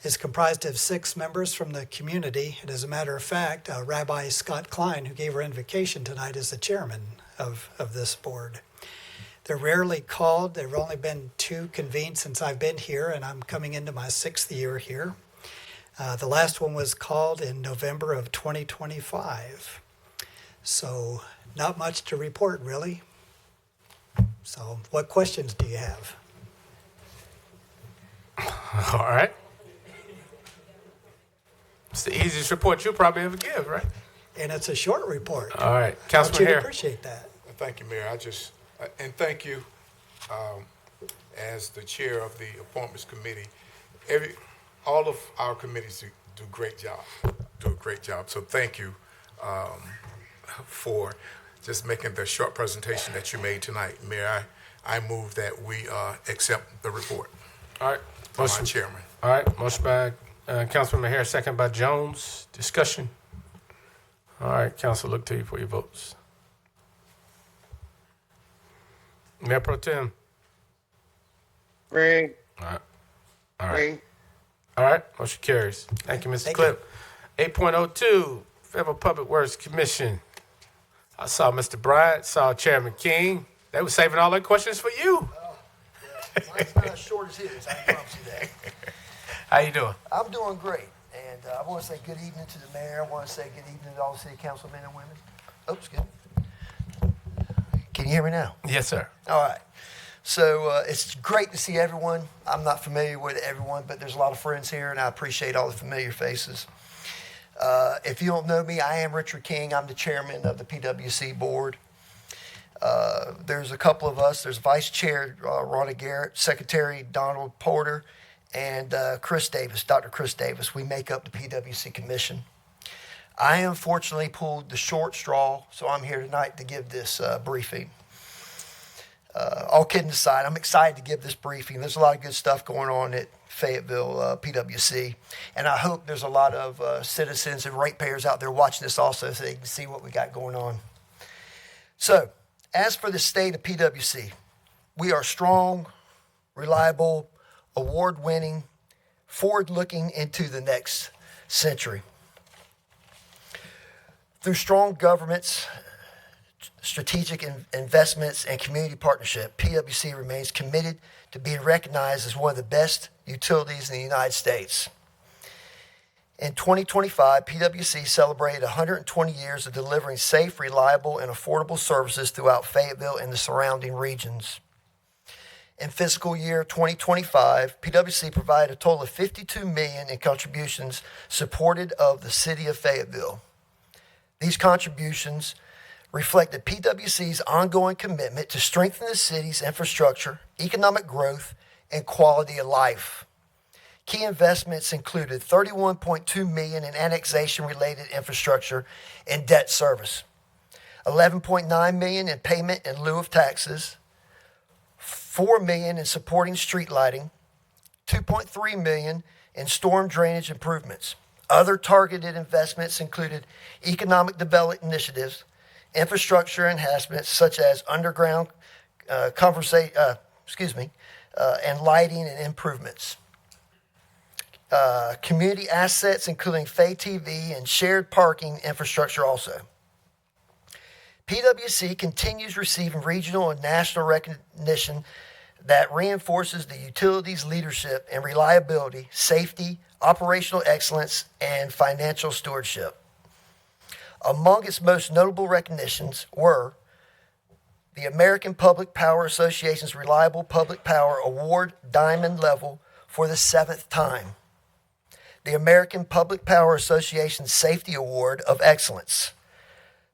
Speaker 13: It's comprised of 6 members from the community, and as a matter of fact, Rabbi Scott Klein, who gave our invocation tonight, is the chairman of this board. They're rarely called. There have only been 2 convened since I've been here, and I'm coming into my 6th year here. The last one was called in November of 2025. So not much to report, really. So what questions do you have?
Speaker 12: All right. It's the easiest report you'll probably ever give, right?
Speaker 13: And it's a short report.
Speaker 12: All right.
Speaker 13: I want
Speaker 12: Councilman
Speaker 13: you to
Speaker 12: Hare.
Speaker 13: appreciate that.
Speaker 11: Thank you, Mayor. And thank you, as the chair of the Appointments Committee. All of our committees do a great job. So thank you for just making the short presentation that you made tonight. Mayor, I move that we accept the report.
Speaker 12: All right.
Speaker 11: From our chairman.
Speaker 12: All right. Motion by Councilman Hare, second by Jones. Discussion. All right. Council, look to you for your votes. Mayor Pro Tem.
Speaker 8: Green.
Speaker 12: All right. All right.
Speaker 8: Rain.
Speaker 12: All right. Motion carries. Thank you, Mr. Clip. 8.02, Fayetteville Public Works Commission. I saw Mr. Bryant, saw Chairman King. They were saving all their questions for you.
Speaker 14: Mine's not as short as his, I promise you that.
Speaker 12: How you doing?
Speaker 14: I'm doing great, and I want to say good evening to the mayor. I want to say good evening to all the city council men and women. Oops, good. Can you hear me now?
Speaker 12: Yes, sir.
Speaker 14: All right. So it's great to see everyone. I'm not familiar with everyone, but there's a lot of friends here, and I appreciate all the familiar faces. If you don't know me, I am Richard King. I'm the chairman of the PWC board. There's a couple of us. There's Vice Chair Ronnie Garrett, Secretary Donald Porter, and Chris Davis, Dr. Chris Davis. We make up the PWC Commission. I unfortunately pulled the short straw, so I'm here tonight to give this briefing. All kidding aside, I'm excited to give this briefing. There's a lot of good stuff going on at Fayetteville PWC, and I hope there's a lot of citizens and ratepayers out there watching this also so they can see what we got going on. So, as for the state of PWC, we are strong, reliable, award-winning, forward-looking into the next century. Through strong governments, strategic investments, and community partnership, PWC remains committed to being recognized as one of the best utilities in the United States. In 2025, PWC celebrated 120 years of delivering safe, reliable, and affordable services throughout Fayetteville and the surrounding regions. In fiscal year 2025, PWC provided a total of $52 million in contributions supported of the city of Fayetteville. These contributions reflected PWC's ongoing commitment to strengthen the city's infrastructure, economic growth, and quality of life. Key investments included $31.2 million in annexation-related infrastructure and debt service, $11.9 million in payment in lieu of taxes, $4 million in supporting street lighting, $2.3 million in storm drainage improvements. Other targeted investments included economic development initiatives, infrastructure enhancements such as underground and lighting and improvements. Community assets including Fay TV and shared parking infrastructure also. PWC continues receiving regional and national recognition that reinforces the utility's leadership and reliability, safety, operational excellence, and financial stewardship. Among its most notable recognitions were the American Public Power Association's Reliable Public Power Award Diamond Level for the 7th time, the American Public Power Association Safety Award of Excellence,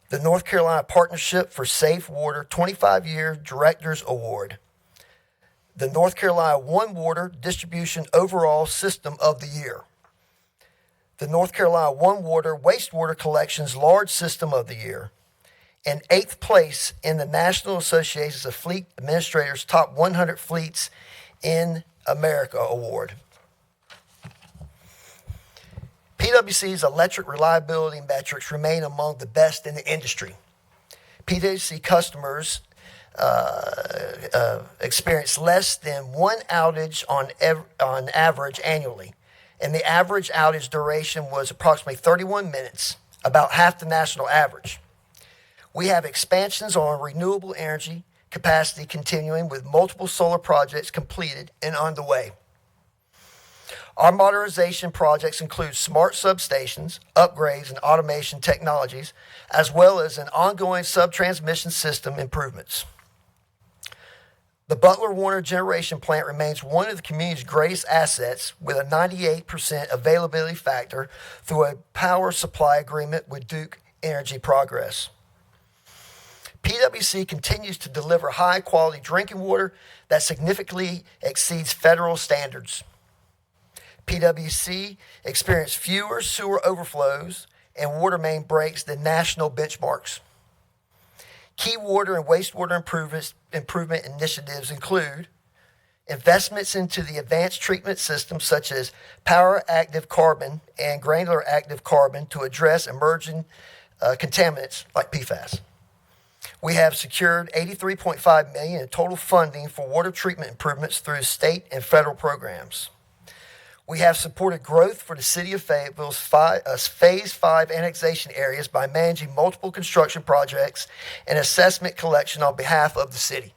Speaker 14: the North Carolina Partnership for Safe Water 25-Year Directors Award, the North Carolina One Water Distribution Overall System of the Year, the North Carolina One Water Wastewater Collections Large System of the Year, and 8th place in the National Association of Fleet Administrators Top 100 Fleets in America Award. PWC's electric reliability metrics remain among the best in the industry. PWC customers experience less than one outage on average annually, and the average outage duration was approximately 31 minutes, about half the national average. We have expansions on renewable energy capacity continuing with multiple solar projects completed and underway. Our modernization projects include smart substations, upgrades, and automation technologies, as well as an ongoing sub-transmission system improvements. The Butler Warner Generation Plant remains one of the community's greatest assets with a 98% availability factor through a power supply agreement with Duke Energy Progress. PWC continues to deliver high-quality drinking water that significantly exceeds federal standards. PWC experienced fewer sewer overflows and water main breaks than national benchmarks. Key water and wastewater improvement initiatives include investments into the advanced treatment systems such as power active carbon and granular active carbon to address emerging contaminants like PFAS. We have secured $83.5 million in total funding for water treatment improvements through state and federal programs. We have supported growth for the city of Fayetteville's Phase 5 annexation areas by managing multiple construction projects and assessment collection on behalf of the city.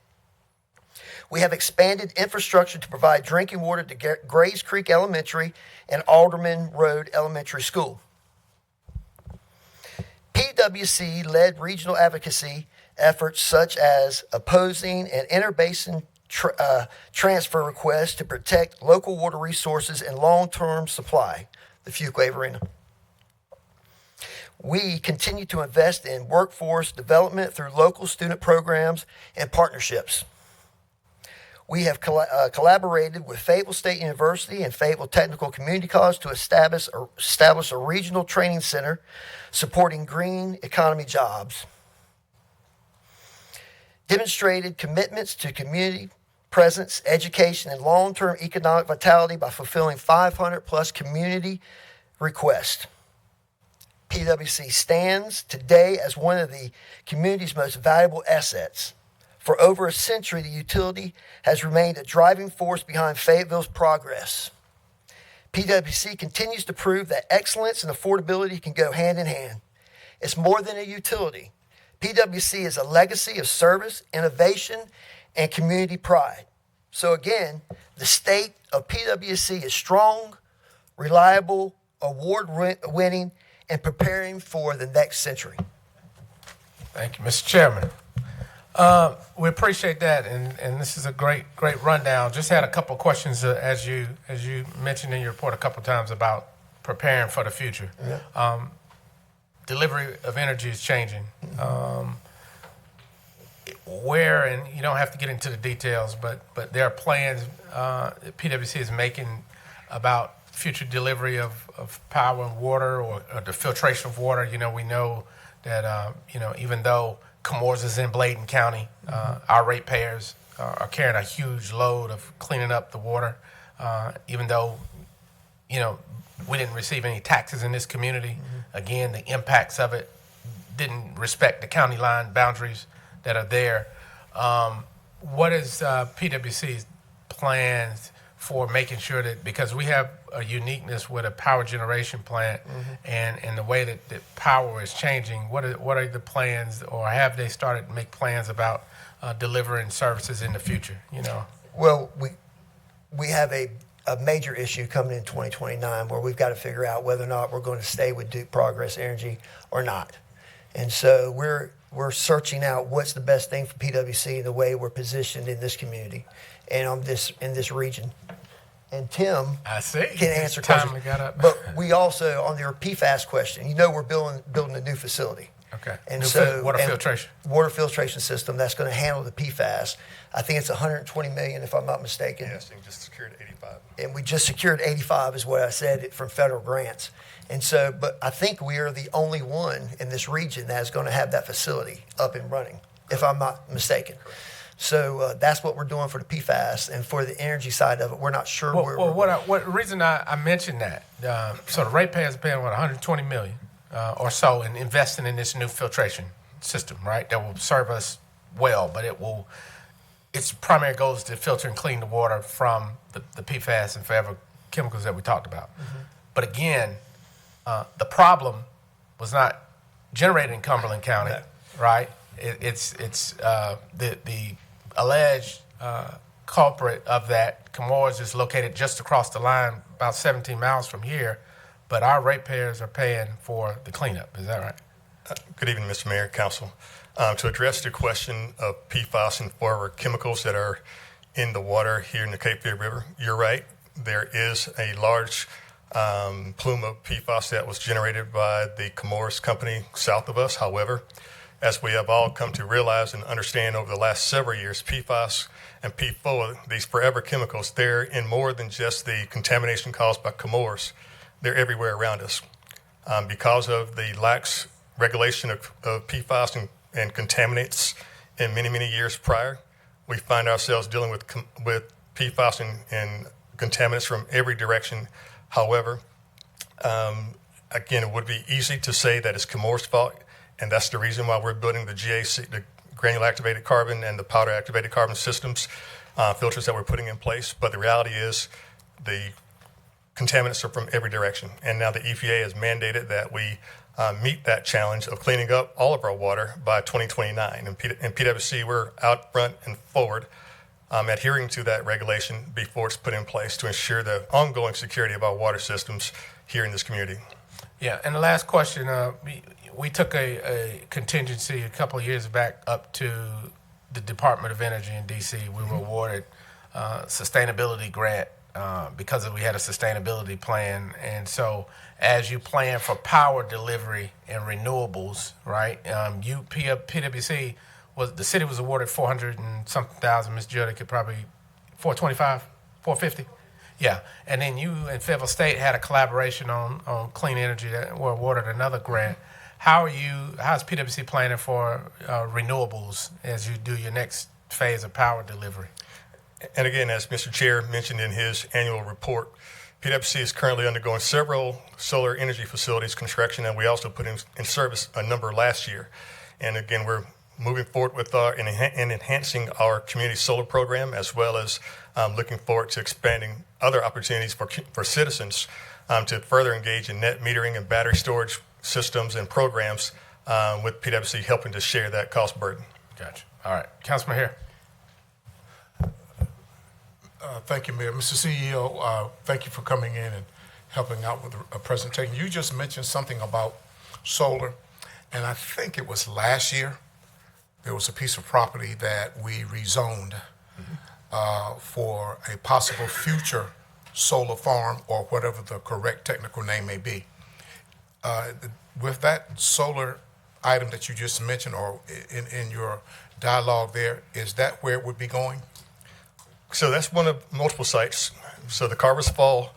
Speaker 14: We have expanded infrastructure to provide drinking water to Grays Creek Elementary and Alderman Road Elementary School. PWC led regional advocacy efforts such as opposing an interbasin transfer request to protect local water resources and long-term supply, the Fuquay Arena. We continue to invest in workforce development through local student programs and partnerships. We have collaborated with Fayetteville State University and Fayetteville Technical Community College to establish a regional training center supporting green economy jobs. Demonstrated commitments to community presence, education, and long-term economic vitality by fulfilling 500 plus community requests. PWC stands today as one of the community's most valuable assets. For over a century, the utility has remained a driving force behind Fayetteville's progress. PWC continues to prove that excellence and affordability can go hand in hand. It's more than a utility. PWC is a legacy of service, innovation, and community pride. So again, the state of PWC is strong, reliable, award-winning, and preparing for the next century.
Speaker 12: Thank you, Mr. Chairman. We appreciate that, and this is a great rundown. Just had a couple of questions as you mentioned in your report a couple of times about preparing for the future. Yeah. Delivery of energy is changing. Where, and you don't have to get into the details, but there are plans that PwC is making about future delivery of power and water or the filtration of water. You know, we know that, even though Comores is in Bladen County, our ratepayers are carrying a huge load of cleaning up the water, even though, we didn't receive any taxes in this community. Mm-hmm. Again, the impacts of it didn't respect the county line boundaries that are there. What is PwC's plans for making sure that, because we have a uniqueness with a power generation plant, mm-hmm. and the way that power is changing, what are the plans, or have they started to make plans about delivering services in the future?
Speaker 14: Well, we have a major issue coming in 2029 where we've got to figure out whether or not we're going to stay with Duke Progress Energy or not. And so we're searching out what's the best thing for PwC and the way we're positioned in this community and in this region. And Tim can answer questions. But we also, on your PFAS question, we're building a new facility.
Speaker 12: Okay.
Speaker 14: And
Speaker 12: water
Speaker 14: filtration system that's going to handle the PFAS. I think it's $120 million, if I'm not mistaken.
Speaker 15: Yes, and just secured 85.
Speaker 14: And we just secured 85, is what I said, from federal grants. And so, but I think we are the only one in this region that's going to have that facility up and running, if I'm not mistaken. So that's what we're doing for the PFAS, and for the energy side of it, we're not sure where.
Speaker 12: Well, what reason I mentioned that? So the ratepayers are paying $120 million or so in investing in this new filtration system, right? That will serve us well, but its primary goal is to filter and clean the water from the PFAS and forever chemicals that we talked about. Mm-hmm. But again, the problem was not generated in Cumberland County, right? It's the alleged culprit of that. Comores is located just across the line, about 17 miles from here, but our ratepayers are paying for the cleanup. Is that right?
Speaker 15: Good evening, Mr. Mayor, Council. To address the question of PFAS and forever chemicals that are in the water here in the Cape Fear River, you're right. There is a large plume of PFAS that was generated by the Comores company south of us. However, as we have all come to realize and understand over the last several years, PFAS and PFOA, these forever chemicals, they're in more than just the contamination caused by Comores. They're everywhere around us. Because of the lax regulation of PFAS and contaminants in many, many years prior, we find ourselves dealing with PFAS and contaminants from every direction. However, again, it would be easy to say that it's Comores' fault, and that's the reason why we're building the GAC, the granular activated carbon and the powder activated carbon systems, filters that we're putting in place. But the reality is the contaminants are from every direction. And now the EPA has mandated that we meet that challenge of cleaning up all of our water by 2029. And PwC, we're out front and forward adhering to that regulation before it's put in place to ensure the ongoing security of our water systems here in this community.
Speaker 12: Yeah, and the last question, we took a contingency a couple of years back up to the Department of Energy in D.C. We were awarded a sustainability grant because we had a sustainability plan. And so as you plan for power delivery and renewables, right, PwC, the city was awarded 400 and something thousand. Ms. Juddy could probably, 425, 450? Yeah, and then you and Fayetteville State had a collaboration on clean energy that were awarded another grant. How's PwC planning for renewables as you do your next phase of power delivery?
Speaker 15: And again, as Mr. Chair mentioned in his annual report, PwC is currently undergoing several solar energy facilities construction, and we also put in service a number last year. And again, we're moving forward with and enhancing our community solar program, as well as looking forward to expanding other opportunities for citizens to further engage in net metering and battery storage systems and programs with PwC helping to share that cost burden.
Speaker 12: Gotcha. All right. Councilman Hare.
Speaker 11: Thank you, Mayor. Mr. CEO, thank you for coming in and helping out with a presentation. You just mentioned something about solar, and I think it was last year, there was a piece of property that we rezoned for a possible future solar farm, or whatever the correct technical name may be. With that solar item that you just mentioned, or in your dialogue there, is that where it would be going?
Speaker 15: So that's one of multiple sites. So the Carver's Fall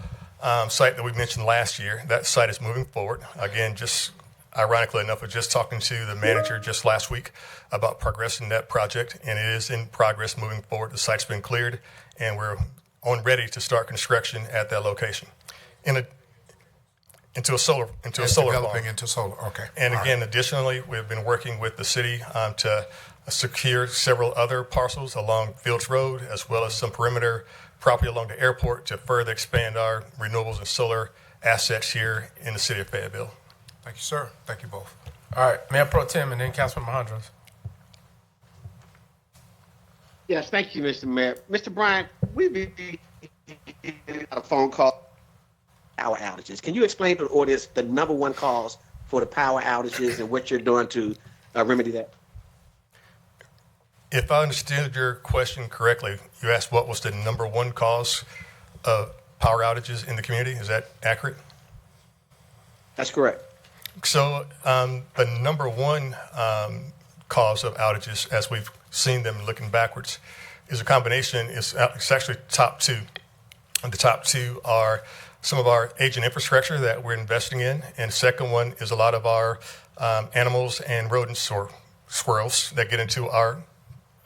Speaker 15: site that we mentioned last year, that site is moving forward. Again, just ironically enough, I was just talking to the manager just last week about progressing that project, and it is in progress moving forward. The site's been cleared, and we're ready to start construction at that location. Into a solar
Speaker 11: developing
Speaker 15: farm.
Speaker 11: into solar. Okay.
Speaker 15: And again, additionally, we've been working with the city to secure several other parcels along Fields Road, as well as some perimeter property along the airport to further expand our renewables and solar assets here in the city of Fayetteville.
Speaker 11: Thank you, sir. Thank you both.
Speaker 12: All right, Mayor Pro Tem and then Councilman Mahandros.
Speaker 8: Yes, thank you, Mr. Mayor. Mr. Bryant, we've been a phone call. Power outages. Can you explain to the audience the number one cause for the power outages and what you're doing to remedy that?
Speaker 15: If I understood your question correctly, you asked what was the number one cause of power outages in the community. Is that accurate?
Speaker 8: That's correct.
Speaker 15: So the number one cause of outages, as we've seen them looking backwards, is a combination. It's actually top two. And the top two are some of our aging infrastructure that we're investing in, and the second one is a lot of our animals and rodents or squirrels that get into our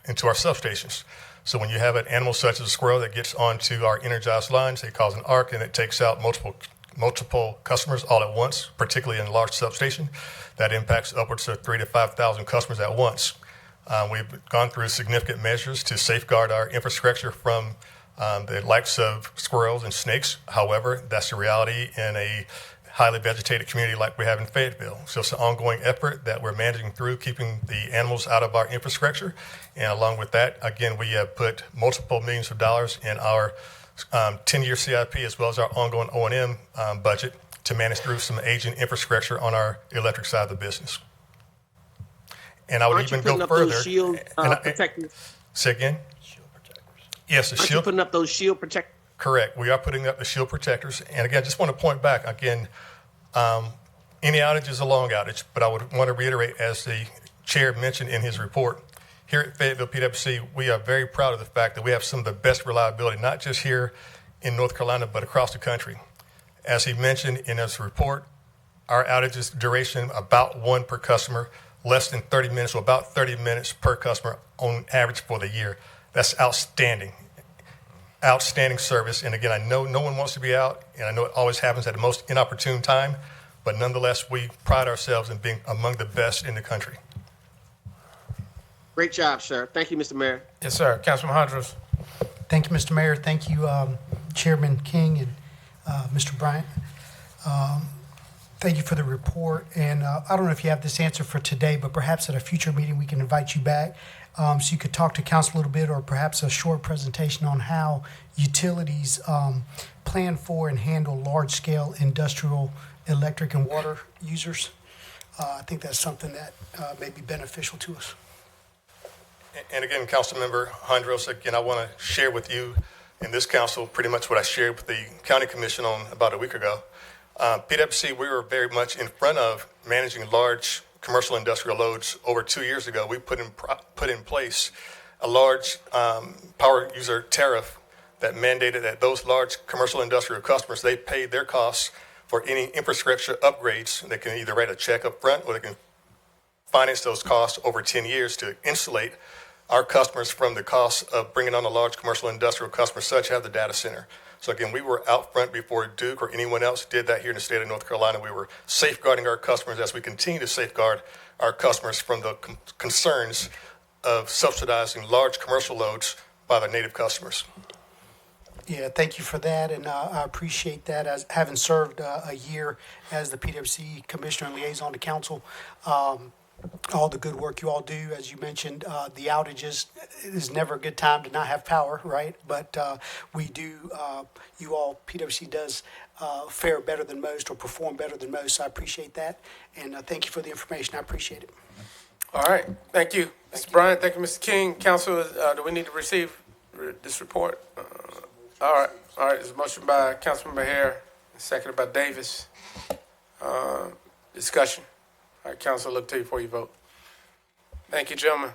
Speaker 15: substations. So when you have an animal such as a squirrel that gets onto our energized lines, they cause an arc and it takes out multiple customers all at once, particularly in a large substation. That impacts upwards of 3,000 to 5,000 customers at once. We've gone through significant measures to safeguard our infrastructure from the likes of squirrels and snakes. However, that's the reality in a highly vegetated community like we have in Fayetteville. So it's an ongoing effort that we're managing through, keeping the animals out of our infrastructure. And along with that, again, we have put multiple millions of dollars in our 10-year CIP, as well as our ongoing O&M budget to manage through some aging infrastructure on our electric side of the business. And I would even go further. Say again? Yes, the
Speaker 8: shield. Aren't you putting up those shield protectors?
Speaker 15: Correct. We are putting up the shield protectors. And again, I just want to point back, again, any outage is a long outage, but I would want to reiterate, as the chair mentioned in his report, here at Fayetteville PwC, we are very proud of the fact that we have some of the best reliability, not just here in North Carolina, but across the country. As he mentioned in his report, our outages duration about one per customer, less than 30 minutes, or about 30 minutes per customer on average for the year. That's outstanding. Outstanding service. And again, I know no one wants to be out, and I know it always happens at the most inopportune time, but nonetheless, we pride ourselves in being among the best in the country.
Speaker 8: Great job, sir. Thank you, Mr. Mayor.
Speaker 12: Yes, sir. Councilman Mahandros.
Speaker 16: Thank you, Mr. Mayor. Thank you, Chairman King and Mr. Bryant. Thank you for the report. And I don't know if you have this answer for today, but perhaps at a future meeting we can invite you back so you could talk to council a little bit, or perhaps a short presentation on how utilities plan for and handle large-scale industrial electric and water users. I think that's something that may be beneficial to us.
Speaker 15: And again, Councilmember Hondros, again, I want to share with you in this council pretty much what I shared with the County Commission on about a week ago. PwC, we were very much in front of managing large commercial industrial loads over 2 years ago. We put in place a large power user tariff that mandated that those large commercial industrial customers, they paid their costs for any infrastructure upgrades. They can either write a check up front, or they can finance those costs over 10 years to insulate our customers from the cost of bringing on a large commercial industrial customer, such as the data center. So again, we were out front before Duke or anyone else did that here in the state of North Carolina. We were safeguarding our customers as we continue to safeguard our customers from the concerns of subsidizing large commercial loads by their native customers.
Speaker 16: Yeah, thank you for that, and I appreciate that. As having served a year as the PwC Commissioner and Liaison to Council, all the good work you all do. As you mentioned, the outages is never a good time to not have power, right? But we do, you all, PwC does fare better than most or perform better than most, so I appreciate that. And thank you for the information. I appreciate it.
Speaker 1: All right, thank you. Mr. Bryant, thank you, Mr. King. Council, do we need to receive this report? All right, there's a motion by Councilmember Hare, seconded by Davis. Discussion. All right, Council, look to you before you vote. Thank you, gentlemen.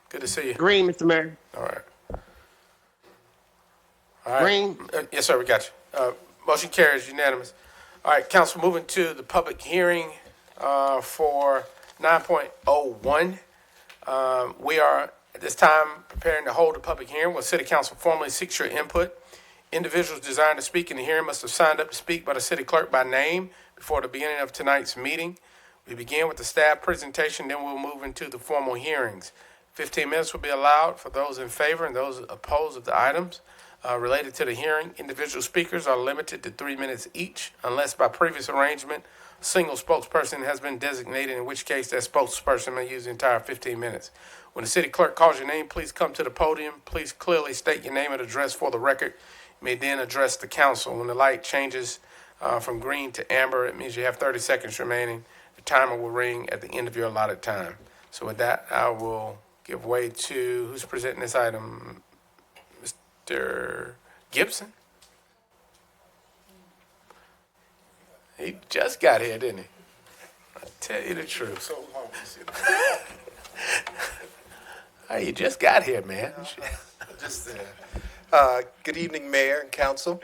Speaker 1: Good to see you.
Speaker 8: Green, Mr. Mayor.
Speaker 1: All right. All right.
Speaker 8: Green.
Speaker 1: Yes, sir, we got you. Motion carries unanimous. All right, Council, moving to the public hearing for 9.01. We are, at this time, preparing to hold a public hearing where City Council formally seeks your input. Individuals desiring to speak in the hearing must have signed up to speak by the city clerk by name before the beginning of tonight's meeting. We begin with the staff presentation, then we'll move into the formal hearings. 15 minutes will be allowed for those in favor and those opposed of the items related to the hearing. Individual speakers are limited to 3 minutes each, unless by previous arrangement, a single spokesperson has been designated, in which case that spokesperson may use the entire 15 minutes. When the city clerk calls your name, please come to the podium. Please clearly state your name and address for the record. You may then address the council. When the light changes from green to amber, it means you have 30 seconds remaining. The timer will ring at the end of your allotted time. So with that, I will give way to, who's presenting this item? Mr. Gibson? He just got here, didn't he? I tell you the truth. Hey, you just got here, man.
Speaker 17: Good evening, Mayor and Council.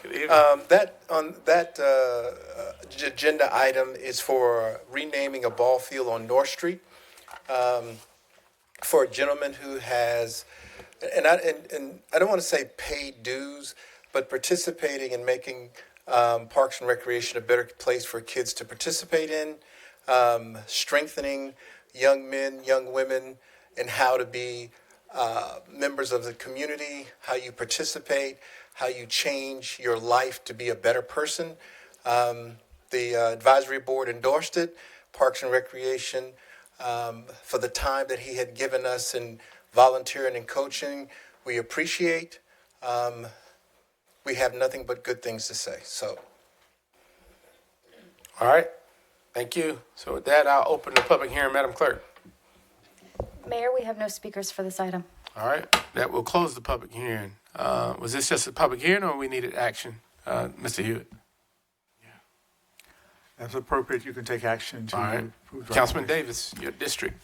Speaker 1: Good evening.
Speaker 17: That agenda item is for renaming a ball field on North Street for a gentleman who has, and I don't want to say paid dues, but participating in making Parks and Recreation a better place for kids to participate in, strengthening young men, young women, and how to be members of the community, how you participate, how you change your life to be a better person. The advisory board endorsed it, Parks and Recreation, for the time that he had given us in volunteering and coaching. We appreciate. We have nothing but good things to say. So,
Speaker 1: all right. Thank you. So with that, I'll open the public hearing, Madam Clerk.
Speaker 10: Mayor, we have no speakers for this item.
Speaker 1: All right. That will close the public hearing. Was this just a public hearing or we needed action? Mr. Hewitt.
Speaker 18: As appropriate, you can take action to
Speaker 1: All right.
Speaker 18: approve.
Speaker 1: Councilman Davis, your district.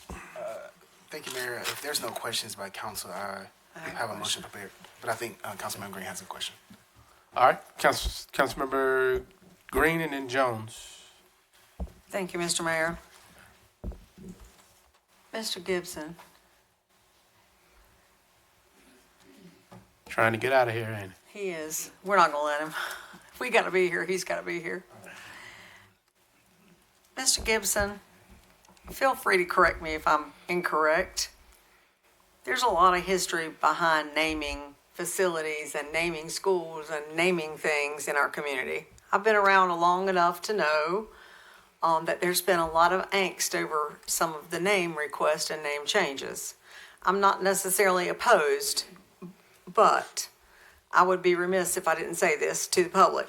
Speaker 19: Thank you, Mayor. If there's no questions by council, I have a motion prepared. But I think Councilmember Green has a question.
Speaker 1: All right. Councilmember Green and then Jones.
Speaker 9: Thank you, Mr. Mayor. Mr. Gibson.
Speaker 1: Trying to get out of here, ain't
Speaker 9: He is. We're not going to let him. If we got to be here, he's got to be here. Mr. Gibson, feel free to correct me if I'm incorrect. There's a lot of history behind naming facilities and naming schools and naming things in our community. I've been around long enough to know that there's been a lot of angst over some of the name requests and name changes. I'm not necessarily opposed, but I would be remiss if I didn't say this to the public.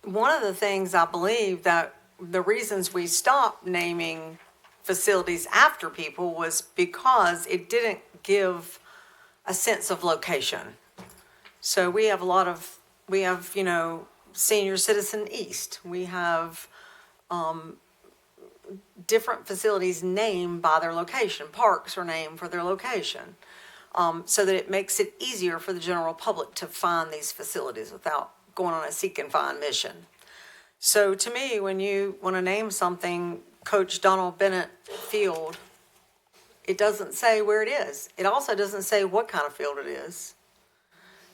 Speaker 9: One of the things I believe that the reasons we stopped naming facilities after people was because it didn't give a sense of location. So we have Senior Citizen East. We have different facilities named by their location. Parks are named for their location. So that it makes it easier for the general public to find these facilities without going on a seek and find mission. So to me, when you want to name something Coach Donald Bennett Field, it doesn't say where it is. It also doesn't say what kind of field it is.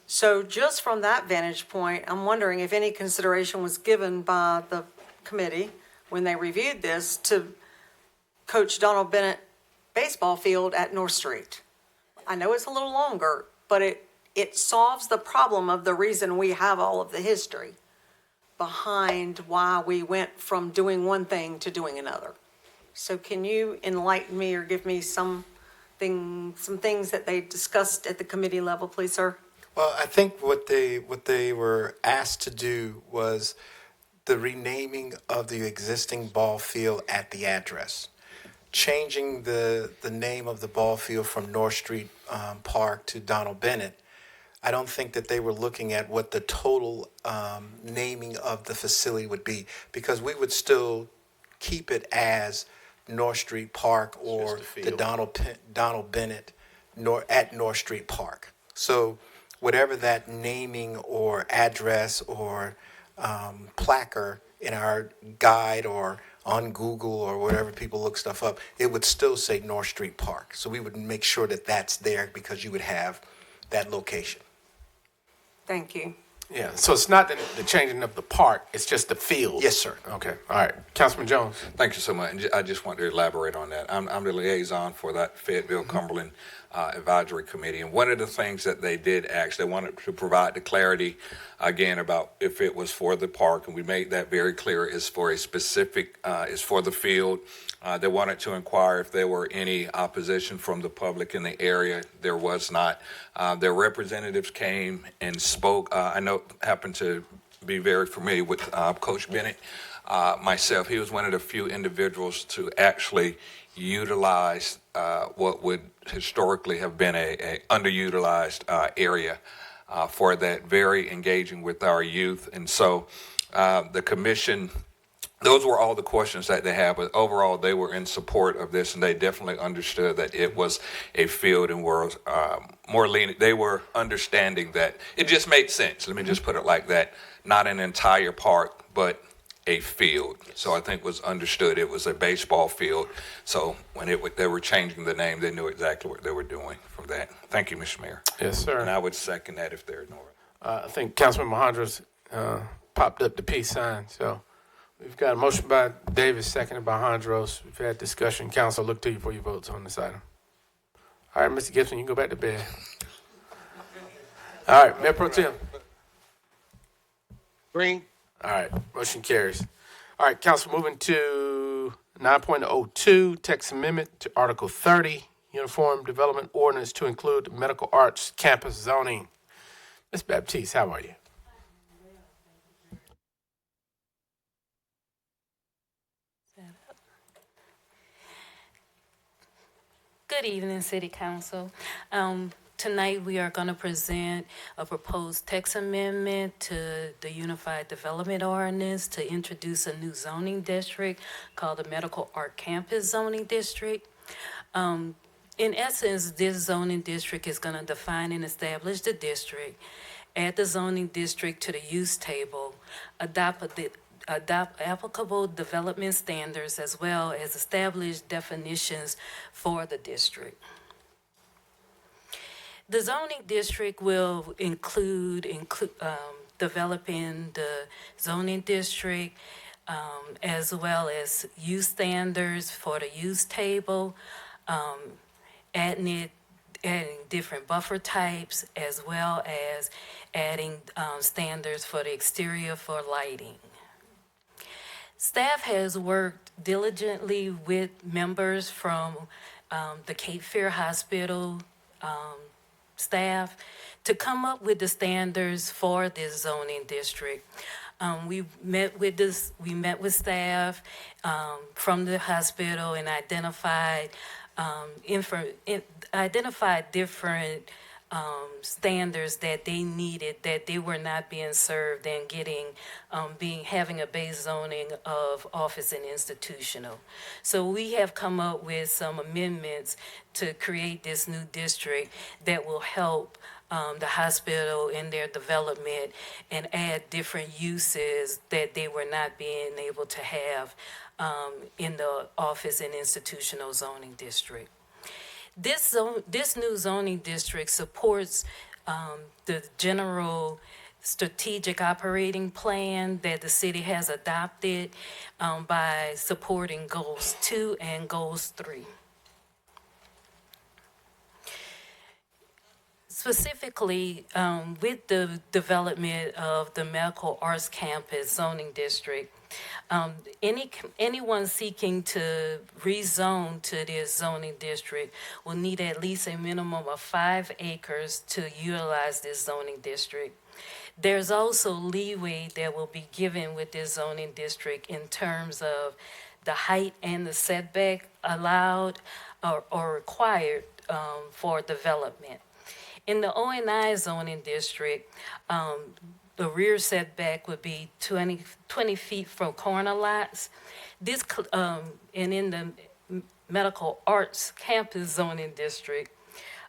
Speaker 9: So just from that vantage point, I'm wondering if any consideration was given by the committee when they reviewed this to Coach Donald Bennett baseball field at North Street. I know it's a little longer, but it solves the problem of the reason we have all of the history behind why we went from doing one thing to doing another. So can you enlighten me or give me some things that they discussed at the committee level, please, sir?
Speaker 20: Well, I think what they were asked to do was the renaming of the existing ball field at the address, changing the name of the ball field from North Street Park to Donald Bennett. I don't think that they were looking at what the total naming of the facility would be, because we would still keep it as North Street Park or the Donald Bennett at North Street Park. So whatever that naming or address or placard in our guide or on Google or wherever people look stuff up, it would still say North Street Park. So we would make sure that that's there because you would have that location.
Speaker 9: Thank you.
Speaker 12: Yeah, so it's not the changing of the park, it's just the field.
Speaker 20: Yes, sir.
Speaker 12: Okay, all right. Councilman Jones.
Speaker 5: Thank you so much. And I just want to elaborate on that. I'm the liaison for that Fayetteville Cumberland Advisory Committee. And one of the things that they did ask, they wanted to provide the clarity again about if it was for the park. And we made that very clear. It's for a specific, it's for the field. They wanted to inquire if there were any opposition from the public in the area. There was not. Their representatives came and spoke. I know happened to be very familiar with Coach Bennett. Myself, he was one of the few individuals to actually utilize what would historically have been a underutilized area for that, very engaging with our youth. And so the commission, those were all the questions that they had, but overall they were in support of this, and they definitely understood that it was a field and were more lenient. They were understanding that it just made sense. Let me just put it like that. Not an entire park, but a field. So I think was understood it was a baseball field. So when they were changing the name, they knew exactly what they were doing from that. Thank you, Mr. Mayor.
Speaker 12: Yes, sir.
Speaker 5: And I would second that if there are no.
Speaker 12: I think Councilman Mahandra's popped up the peace sign. So we've got a motion by Davis, seconded by Hondros. We've had discussion. Council, look to you for your votes on this item. All right, Mr. Gibson, you can go back to bed. All right, Mayor Pro Tem.
Speaker 8: Green.
Speaker 12: All right, motion carries. All right, Council, moving to 9.02, text amendment to Article 30, Uniform Development Ordinance to include medical arts campus zoning. Ms. Baptiste, how are you?
Speaker 19: Good evening, City Council. Tonight we are going to present a proposed text amendment to the Unified Development Ordinance to introduce a new zoning district called the Medical Art Campus Zoning District. In essence, this zoning district is going to define and establish the district, add the zoning district to the use table, adopt applicable development standards, as well as establish definitions for the district. The zoning district will include developing the zoning district, as well as use standards for the use table, adding it adding different buffer types, as well as adding standards for the exterior for lighting. Staff has worked diligently with members from the Cape Fear Hospital staff to come up with the standards for this zoning district. We met with staff from the hospital and identified different standards that they needed, that they were not being served and having a base zoning of office and institutional. So we have come up with some amendments to create this new district that will help the hospital in their development and add different uses that they were not being able to have in the office and institutional zoning district. This new zoning district supports the general strategic operating plan that the city has adopted by supporting goals 2 and goals 3. Specifically, with the development of the medical arts campus zoning district, anyone seeking to rezone to this zoning district will need at least a minimum of 5 acres to utilize this zoning district. There's also leeway that will be given with this zoning district in terms of the height and the setback allowed or required for development. In the O&I zoning district, the rear setback would be 20 feet from corner lots. And in the medical arts campus zoning district,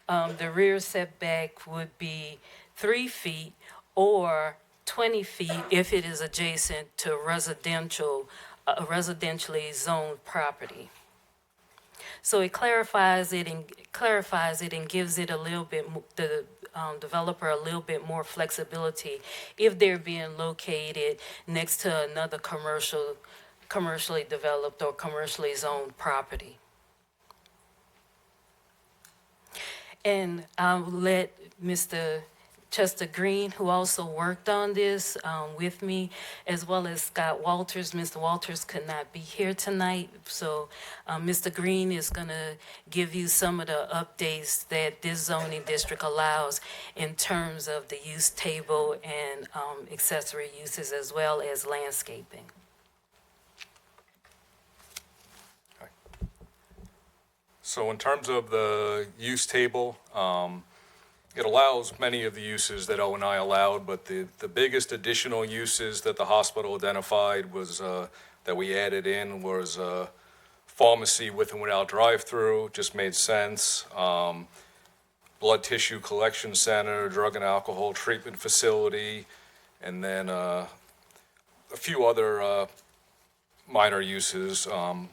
Speaker 19: the rear setback would be 3 feet or 20 feet if it is adjacent to residentially zoned property. So it clarifies it and gives it a little bit, the developer a little bit more flexibility if they're being located next to another commercially developed or commercially zoned property. And I'll let Mr. Chester Green, who also worked on this with me, as well as Scott Walters. Mr. Walters could not be here tonight, so Mr. Green is going to give you some of the updates that this zoning district allows in terms of the use table and accessory uses, as well as landscaping. So in terms of the use table, it allows many of the uses that O&I allowed, but the biggest additional uses that the hospital identified was that we added in was pharmacy with and without drive-through, just made sense. Blood tissue collection center, drug and alcohol treatment facility, and then a few other minor uses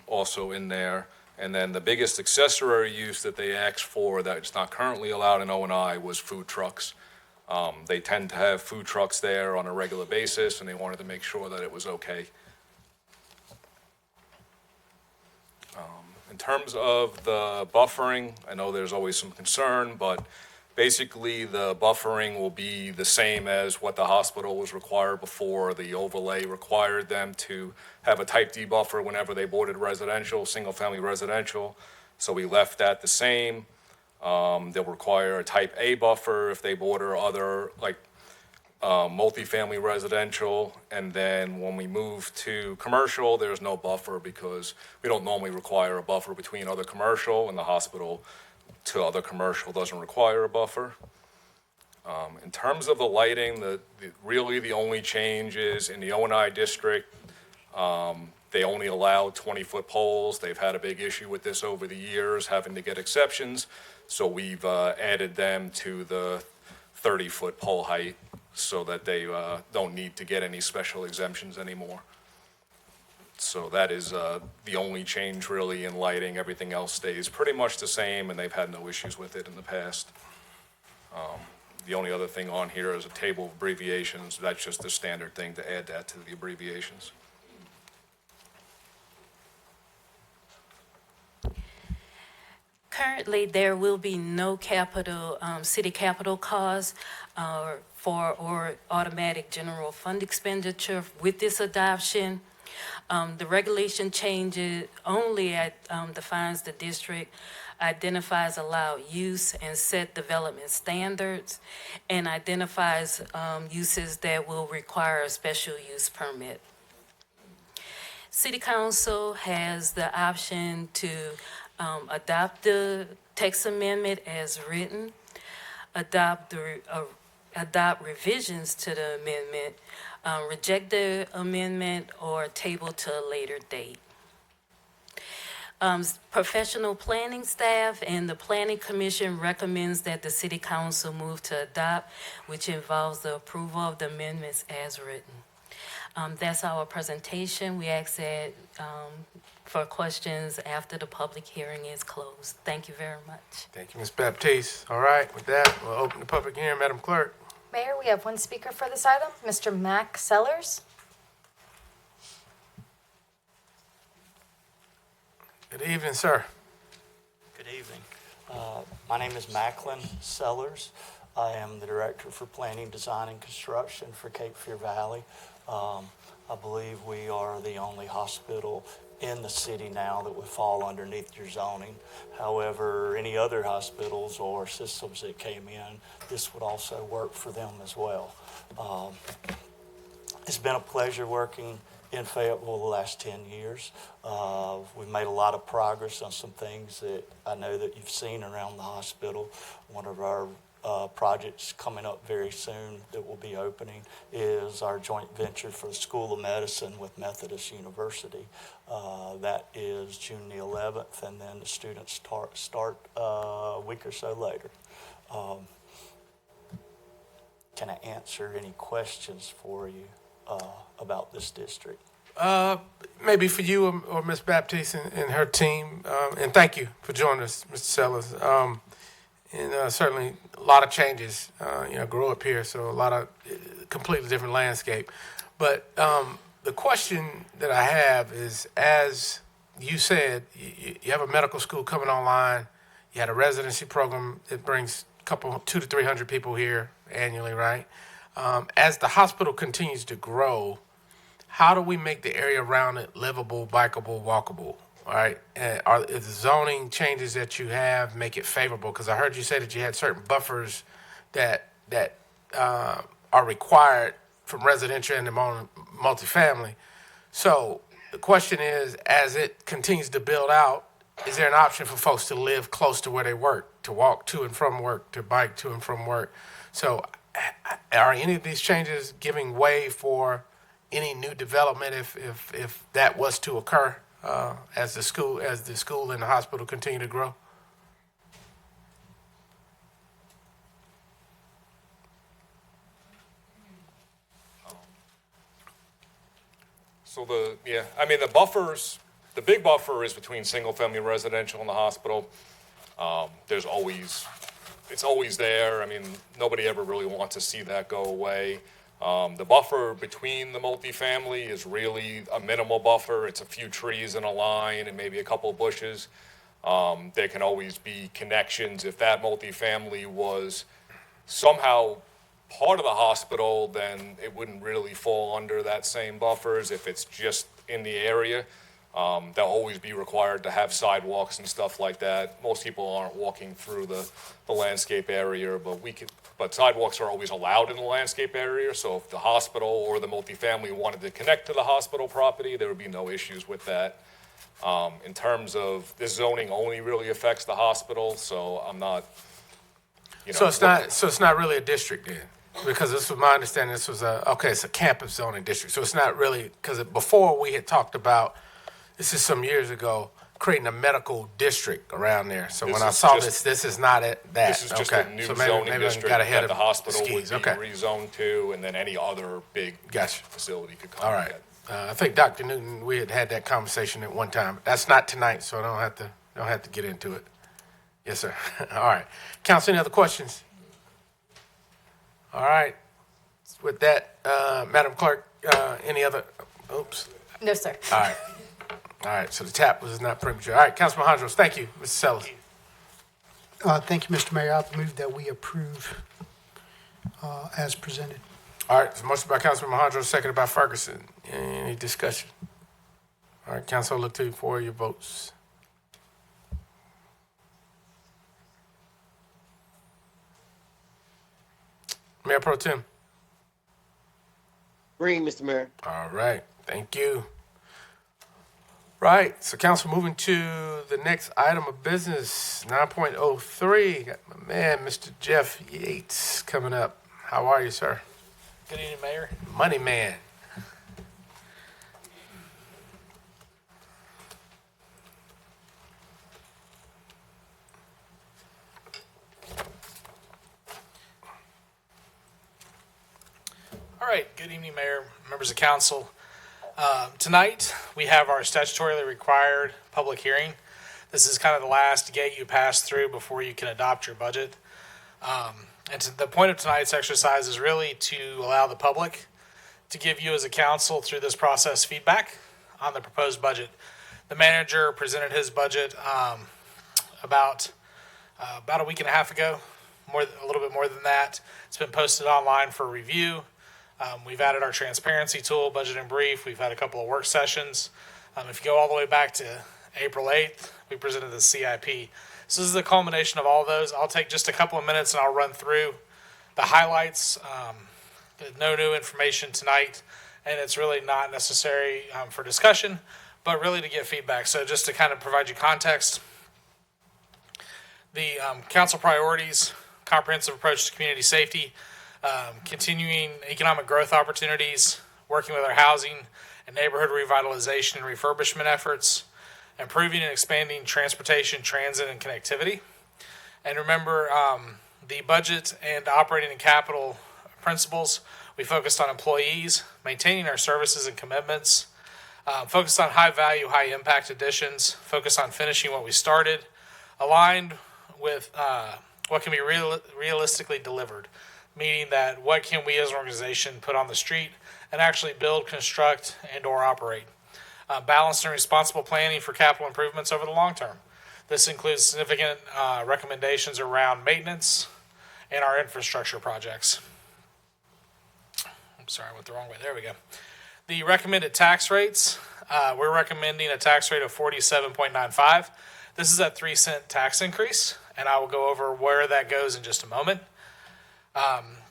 Speaker 19: also in there. And then the biggest accessory use that they asked for that is not currently allowed in O&I was food trucks. They tend to have food trucks there on a regular basis, and they wanted to make sure that it was okay. In terms of the buffering, I know there's always some concern, but basically the buffering will be the same as what the hospital was required before. The overlay required them to have a type D buffer whenever they boarded residential, single-family residential. So we left that the same. They'll require a type A buffer if they border other, like multifamily residential. And then when we move to commercial, there's no buffer because we don't normally require a buffer between other commercial, and the hospital to other commercial doesn't require a buffer. In terms of the lighting, really the only change is in the O&I district, they only allow 20-foot poles. They've had a big issue with this over the years, having to get exceptions. So we've added them to the 30-foot pole height so that they don't need to get any special exemptions anymore. So that is the only change really in lighting. Everything else stays pretty much the same, and they've had no issues with it in the past. The only other thing on here is a table of abbreviations. That's just the standard thing to add that to the abbreviations. Currently, there will be no city capital costs or automatic general fund expenditure with this adoption. The regulation changes only defines the district, identifies allowed use and set development standards, and identifies uses that will require a special use permit. City Council has the option to adopt the text amendment as written, adopt revisions to the amendment, reject the amendment, or table to a later date. Professional planning staff and the Planning Commission recommends that the City Council move to adopt, which involves the approval of the amendments as written. That's our presentation. We ask that for questions after the public hearing is closed. Thank you very much.
Speaker 12: Thank you, Ms. Baptiste. All right, with that, we'll open the public hearing. Madam Clerk.
Speaker 10: Mayor, we have one speaker for this item, Mr. Mac Sellers.
Speaker 12: Good evening, sir.
Speaker 19: Good evening. My name is Macklin Sellers. I am the Director for Planning, Design, and Construction for Cape Fear Valley. I believe we are the only hospital in the city now that would fall underneath your zoning. However, any other hospitals or systems that came in, this would also work for them as well. It's been a pleasure working in Fayetteville the last 10 years. We've made a lot of progress on some things that I know that you've seen around the hospital. One of our projects coming up very soon that will be opening is our joint venture for the School of Medicine with Methodist University. That is June the 11th, and then the students start a week or so later. Can I answer any questions for you about this district?
Speaker 12: Maybe for you or Ms. Baptiste and her team. And thank you for joining us, Mr. Sellers. And certainly a lot of changes. Grew up here, so a lot of completely different landscape. But the question that I have is, as you said, you have a medical school coming online. You had a residency program that brings 200 to 300 people here annually, right? As the hospital continues to grow, how do we make the area around it livable, bikeable, walkable? All right, is the zoning changes that you have make it favorable? Because I heard you say that you had certain buffers that are required from residential and multifamily. So the question is, as it continues to build out, is there an option for folks to live close to where they work, to walk to and from work, to bike to and from work? So are any of these changes giving way for any new development if that was to occur? As the school and the hospital continue to grow?
Speaker 21: So the buffers, the big buffer is between single-family residential and the hospital. It's always there. I mean, nobody ever really wants to see that go away. The buffer between the multifamily is really a minimal buffer. It's a few trees in a line and maybe a couple of bushes. There can always be connections. If that multifamily was somehow part of the hospital, then it wouldn't really fall under that same buffers. If it's just in the area, they'll always be required to have sidewalks and stuff like that. Most people aren't walking through the landscape area, but sidewalks are always allowed in the landscape area. So if the hospital or the multifamily wanted to connect to the hospital property, there would be no issues with that. In terms of this zoning only really affects the hospital, so I'm not.
Speaker 12: So it's not really a district then, because this was my understanding. This was it's a campus zoning district. So it's not really, because before we had talked about, this is some years ago, creating a medical district around there. So when I saw this is not that.
Speaker 21: This is just a new zoning district that the hospital would be rezoned to, and then any other big facility could come.
Speaker 12: All right. I think Dr. Newton, we had that conversation at one time. That's not tonight, so I don't have to get into it. Yes, sir. All right. Council, any other questions? All right. With that, Madam Clerk, any other? Oops.
Speaker 10: No, sir.
Speaker 12: All right. So the tap was not premature. All right, Councilman Hondros, thank you. Mr. Sellers.
Speaker 16: Thank you, Mr. Mayor. I move that we approve as presented.
Speaker 12: All right, so motion by Councilman Mahondro, seconded by Ferguson. Any discussion? All right, council, look to you for your votes. Mayor Pro Tem.
Speaker 8: Green, Mr. Mayor.
Speaker 12: All right, thank you. Right, so council, moving to the next item of business, 9.03. Got my man, Mr. Jeff Yates, coming up. How are you, sir?
Speaker 2: Good evening, Mayor.
Speaker 12: Money man.
Speaker 2: All right, good evening, Mayor, members of council. Tonight, we have our statutorily required public hearing. This is kind of the last gate you pass through before you can adopt your budget. The point of tonight's exercise is really to allow the public to give you as a council through this process feedback on the proposed budget. The manager presented his budget about a week and a half ago, a little bit more than that. It's been posted online for review. We've added our transparency tool, budget and brief. We've had a couple of work sessions. If you go all the way back to April 8th, we presented the CIP. So this is the culmination of all those. I'll take just a couple of minutes and I'll run through the highlights. No new information tonight, and it's really not necessary for discussion, but really to get feedback. So just to kind of provide you context, the council priorities, comprehensive approach to community safety, continuing economic growth opportunities, working with our housing and neighborhood revitalization and refurbishment efforts, improving and expanding transportation, transit, and connectivity. And remember, the budget and operating and capital principles, we focused on employees, maintaining our services and commitments, focused on high value, high impact additions, focused on finishing what we started, aligned with what can be realistically delivered, meaning that what can we as an organization put on the street and actually build, construct, and or operate. Balanced and responsible planning for capital improvements over the long term. This includes significant recommendations around maintenance and our infrastructure projects. I'm sorry, I went the wrong way. There we go. The recommended tax rates, we're recommending a tax rate of 47.95. This is a 3-cent tax increase, and I will go over where that goes in just a moment.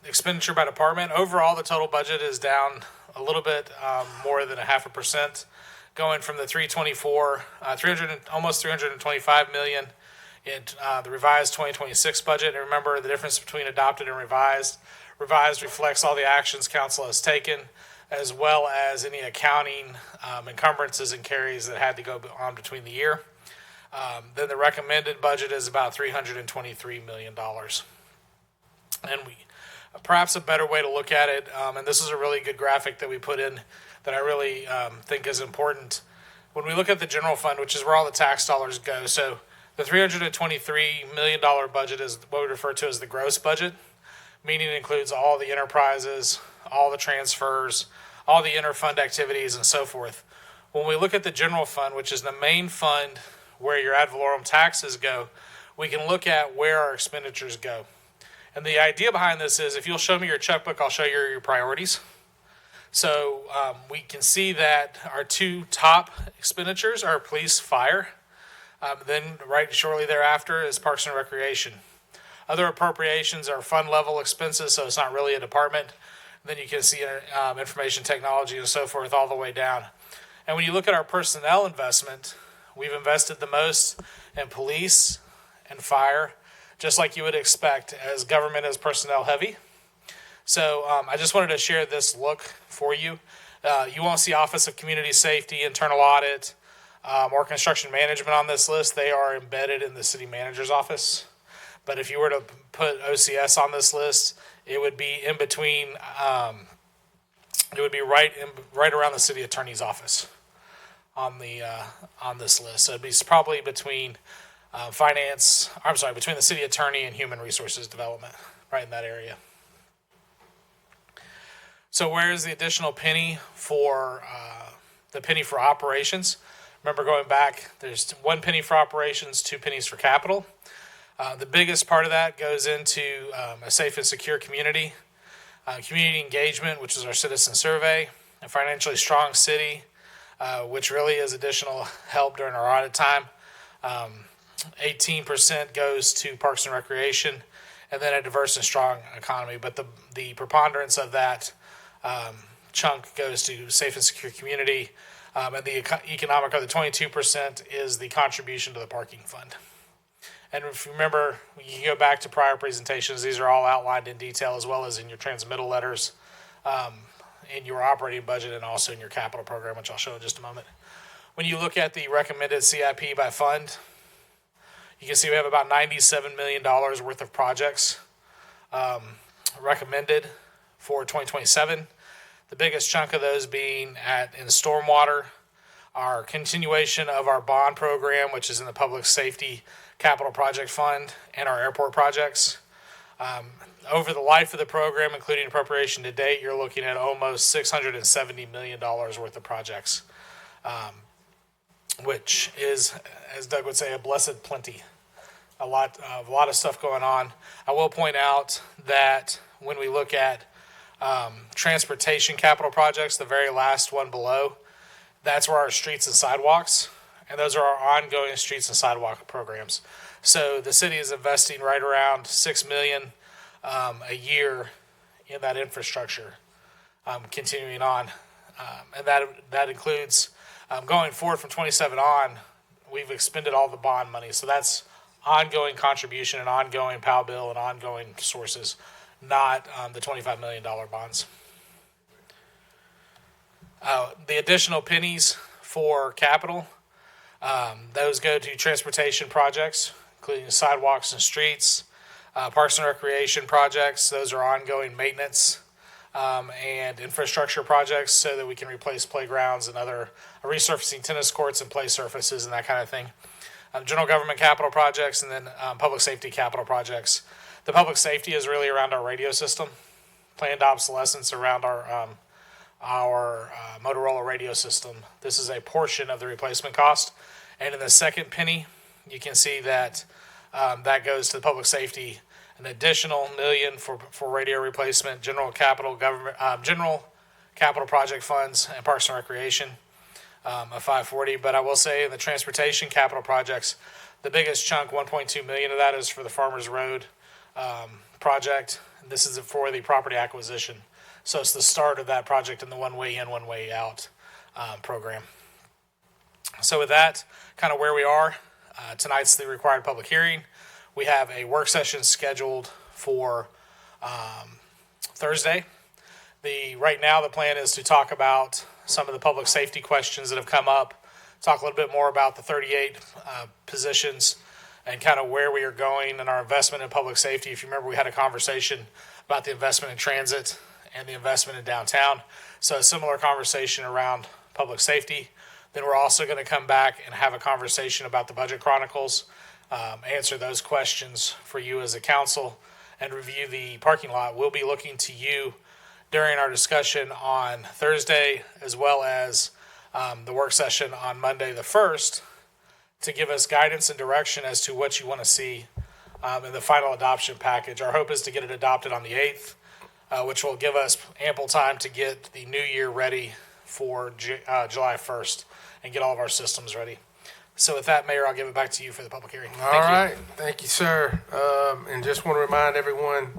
Speaker 2: Expenditure by department, overall the total budget is down a little bit more than 0.5%, going from the 325 million in the revised 2026 budget. And remember the difference between adopted and revised. Revised reflects all the actions council has taken, as well as any accounting encumbrances and carries that had to go on between the year. Then the recommended budget is about $323 million. And perhaps a better way to look at it, and this is a really good graphic that we put in that I really think is important. When we look at the general fund, which is where all the tax dollars go, so the $323 million budget is what we refer to as the gross budget, meaning it includes all the enterprises, all the transfers, all the interfund activities, and so forth. When we look at the general fund, which is the main fund where your ad valorem taxes go, we can look at where our expenditures go. And the idea behind this is if you'll show me your checkbook, I'll show you your priorities. So we can see that our two top expenditures are police, fire. Then right shortly thereafter is Parks and Recreation. Other appropriations are fund level expenses, so it's not really a department. Then you can see information technology and so forth all the way down. And when you look at our personnel investment, we've invested the most in police and fire, just like you would expect, as government is personnel heavy. So I just wanted to share this look for you. You won't see Office of Community Safety, Internal Audit, or Construction Management on this list. They are embedded in the city manager's office. But if you were to put OCS on this list, it would be in between, it would be right around the city attorney's office on this list. So it'd be probably between between the city attorney and human resources development, right in that area. So where is the additional penny for operations? Remember going back, there's 1 penny for operations, 2 pennies for capital. The biggest part of that goes into a safe and secure community, community engagement, which is our citizen survey, a financially strong city, which really is additional help during our audit time. 18% goes to Parks and Recreation, and then a diverse and strong economy. But the preponderance of that chunk goes to safe and secure community, and the economic, or the 22%, is the contribution to the parking fund. And if you remember, you can go back to prior presentations. These are all outlined in detail, as well as in your transmittal letters, in your operating budget, and also in your capital program, which I'll show in just a moment. When you look at the recommended CIP by fund, you can see we have about $97 million worth of projects recommended for 2027. The biggest chunk of those being in stormwater, our continuation of our bond program, which is in the Public Safety Capital Project Fund, and our airport projects. Over the life of the program, including appropriation to date, you're looking at almost $670 million worth of projects, which is, as Doug would say, a blessed plenty. A lot of stuff going on. I will point out that when we look at transportation capital projects, the very last one below, that's where our streets and sidewalks, and those are our ongoing streets and sidewalk programs. So the city is investing right around $6 million a year in that infrastructure, continuing on, and that includes going forward from 27 on. We've expended all the bond money, so that's ongoing contribution and ongoing POW bill and ongoing sources, not the $25 million bonds. The additional pennies for capital, those go to transportation projects, including sidewalks and streets, parks and recreation projects. Those are ongoing maintenance and infrastructure projects, so that we can replace playgrounds and other resurfacing tennis courts and play surfaces and that kind of thing. General government capital projects, and then public safety capital projects. The public safety is really around our radio system, planned obsolescence around our Motorola radio system. This is a portion of the replacement cost. And in the second penny, you can see that that goes to the public safety, an additional $1 million for radio replacement, general capital project funds, and parks and recreation. Of 540, but I will say in the transportation capital projects, the biggest chunk, 1.2 million of that, is for the Farmers Road project. This is for the property acquisition, so it's the start of that project in the one way in, one way out program. So with that, kind of where we are, tonight's the required public hearing. We have a work session scheduled for Thursday. Right now, the plan is to talk about some of the public safety questions that have come up, talk a little bit more about the 38 positions and kind of where we are going in our investment in public safety. If you remember, we had a conversation about the investment in transit and the investment in downtown. So a similar conversation around public safety. Then we're also going to come back and have a conversation about the budget chronicles, answer those questions for you as a council, and review the parking lot. We'll be looking to you during our discussion on Thursday, as well as the work session on Monday the 1st, to give us guidance and direction as to what you want to see in the final adoption package. Our hope is to get it adopted on the 8th, which will give us ample time to get the new year ready for July 1st and get all of our systems ready. So with that, Mayor, I'll give it back to you for the public hearing.
Speaker 12: All right. Thank you, sir. And just want to remind everyone,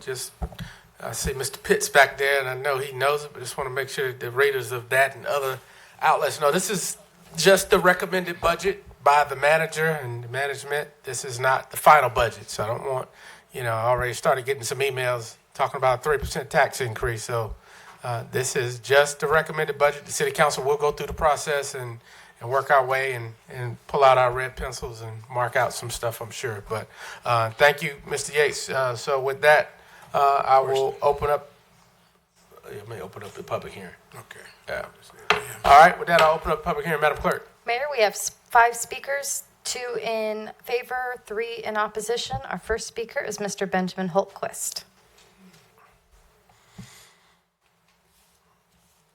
Speaker 12: I see Mr. Pitts back there, and I know he knows it, but just want to make sure the readers of that and other outlets know this is just the recommended budget by the manager and the management. This is not the final budget, so I don't want, I already started getting some emails talking about a 3% tax increase. So this is just the recommended budget. The city council will go through the process and work our way and pull out our red pencils and mark out some stuff, I'm sure. But thank you, Mr. Yates. So with that, I will open up. Let me open up the public hearing.
Speaker 11: Okay.
Speaker 12: Yeah. All right. With that, I'll open up the public hearing, Madam Clerk.
Speaker 10: Mayor, we have 5 speakers, 2 in favor, 3 in opposition. Our first speaker is Mr. Benjamin Holtquist.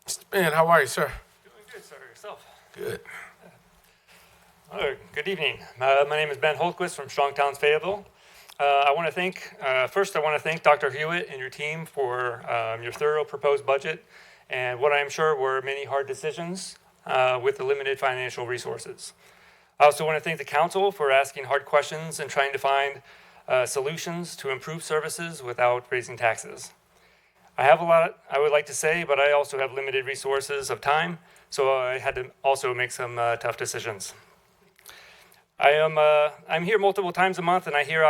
Speaker 12: Mr. Ben, how are you, sir?
Speaker 4: Doing good, sir. Yourself?
Speaker 12: Good.
Speaker 4: Good evening. My name is Ben Holtquist from Strong Towns, Fayetteville. I want to thank, first I want to thank Dr. Hewitt and your team for your thorough proposed budget and what I am sure were many hard decisions with the limited financial resources. I also want to thank the council for asking hard questions and trying to find solutions to improve services without raising taxes. I have a lot I would like to say, but I also have limited resources of time, so I had to also make some tough decisions. I'm here multiple times a month, and I hear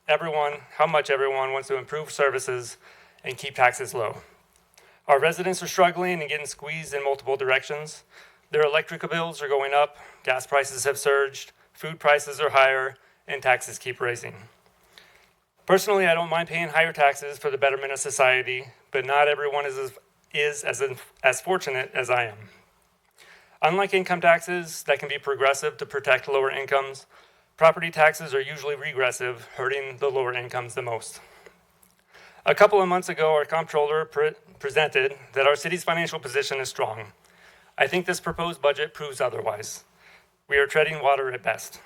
Speaker 4: how much everyone wants to improve services and keep taxes low. Our residents are struggling and getting squeezed in multiple directions. Their electric bills are going up, gas prices have surged, food prices are higher, and taxes keep raising. Personally, I don't mind paying higher taxes for the betterment of society, but not everyone is as fortunate as I am. Unlike income taxes that can be progressive to protect lower incomes, property taxes are usually regressive, hurting the lower incomes the most. A couple of months ago, our comptroller presented that our city's financial position is strong. I think this proposed budget proves otherwise. We are treading water at best.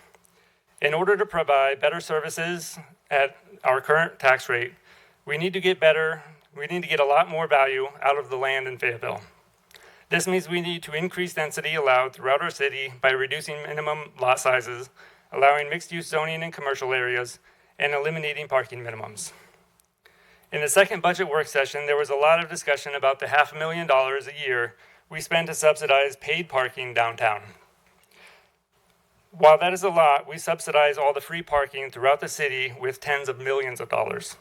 Speaker 4: In order to provide better services at our current tax rate, we need to get a lot more value out of the land in Fayetteville. This means we need to increase density allowed throughout our city by reducing minimum lot sizes, allowing mixed-use zoning in commercial areas, and eliminating parking minimums. In the second budget work session, there was a lot of discussion about the $500,000 a year we spend to subsidize paid parking downtown. While that is a lot, we subsidize all the free parking throughout the city with tens of millions of dollars.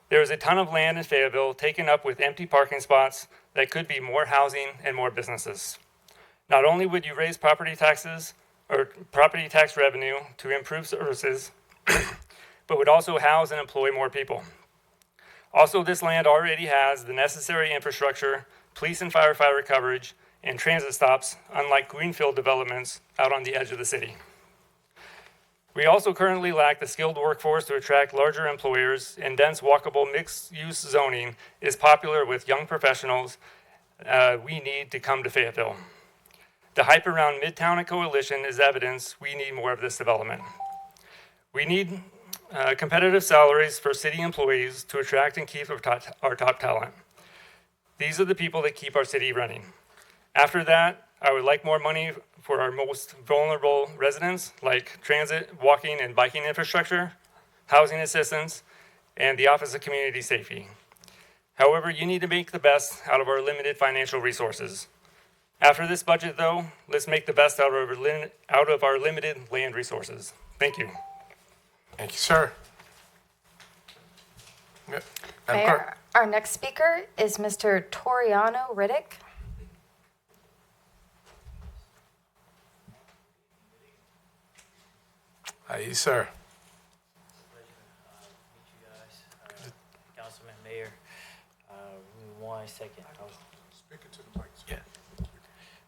Speaker 4: There is a ton of land in Fayetteville taken up with empty parking spots that could be more housing and more businesses. Not only would you raise property taxes or property tax revenue to improve services, but would also house and employ more people. Also, this land already has the necessary infrastructure, police and firefighter coverage, and transit stops, unlike greenfield developments out on the edge of the city. We also currently lack the skilled workforce to attract larger employers, and dense walkable mixed-use zoning is popular with young professionals we need to come to Fayetteville. The hype around Midtown and Coalition is evidence we need more of this development. We need competitive salaries for city employees to attract and keep our top talent. These are the people that keep our city running. After that, I would like more money for our most vulnerable residents, like transit, walking, and biking infrastructure, housing assistance, and the Office of Community Safety. However, you need to make the best out of our limited financial resources. After this budget, though, let's make the best out of our limited land resources. Thank you.
Speaker 12: Thank you, sir. Yep.
Speaker 10: Mayor, our next speaker is Mr. Toriano Riddick.
Speaker 12: Hi, sir.
Speaker 22: Councilman, Mayor, 1 second.
Speaker 11: Speak it to the mic.
Speaker 22: Yeah.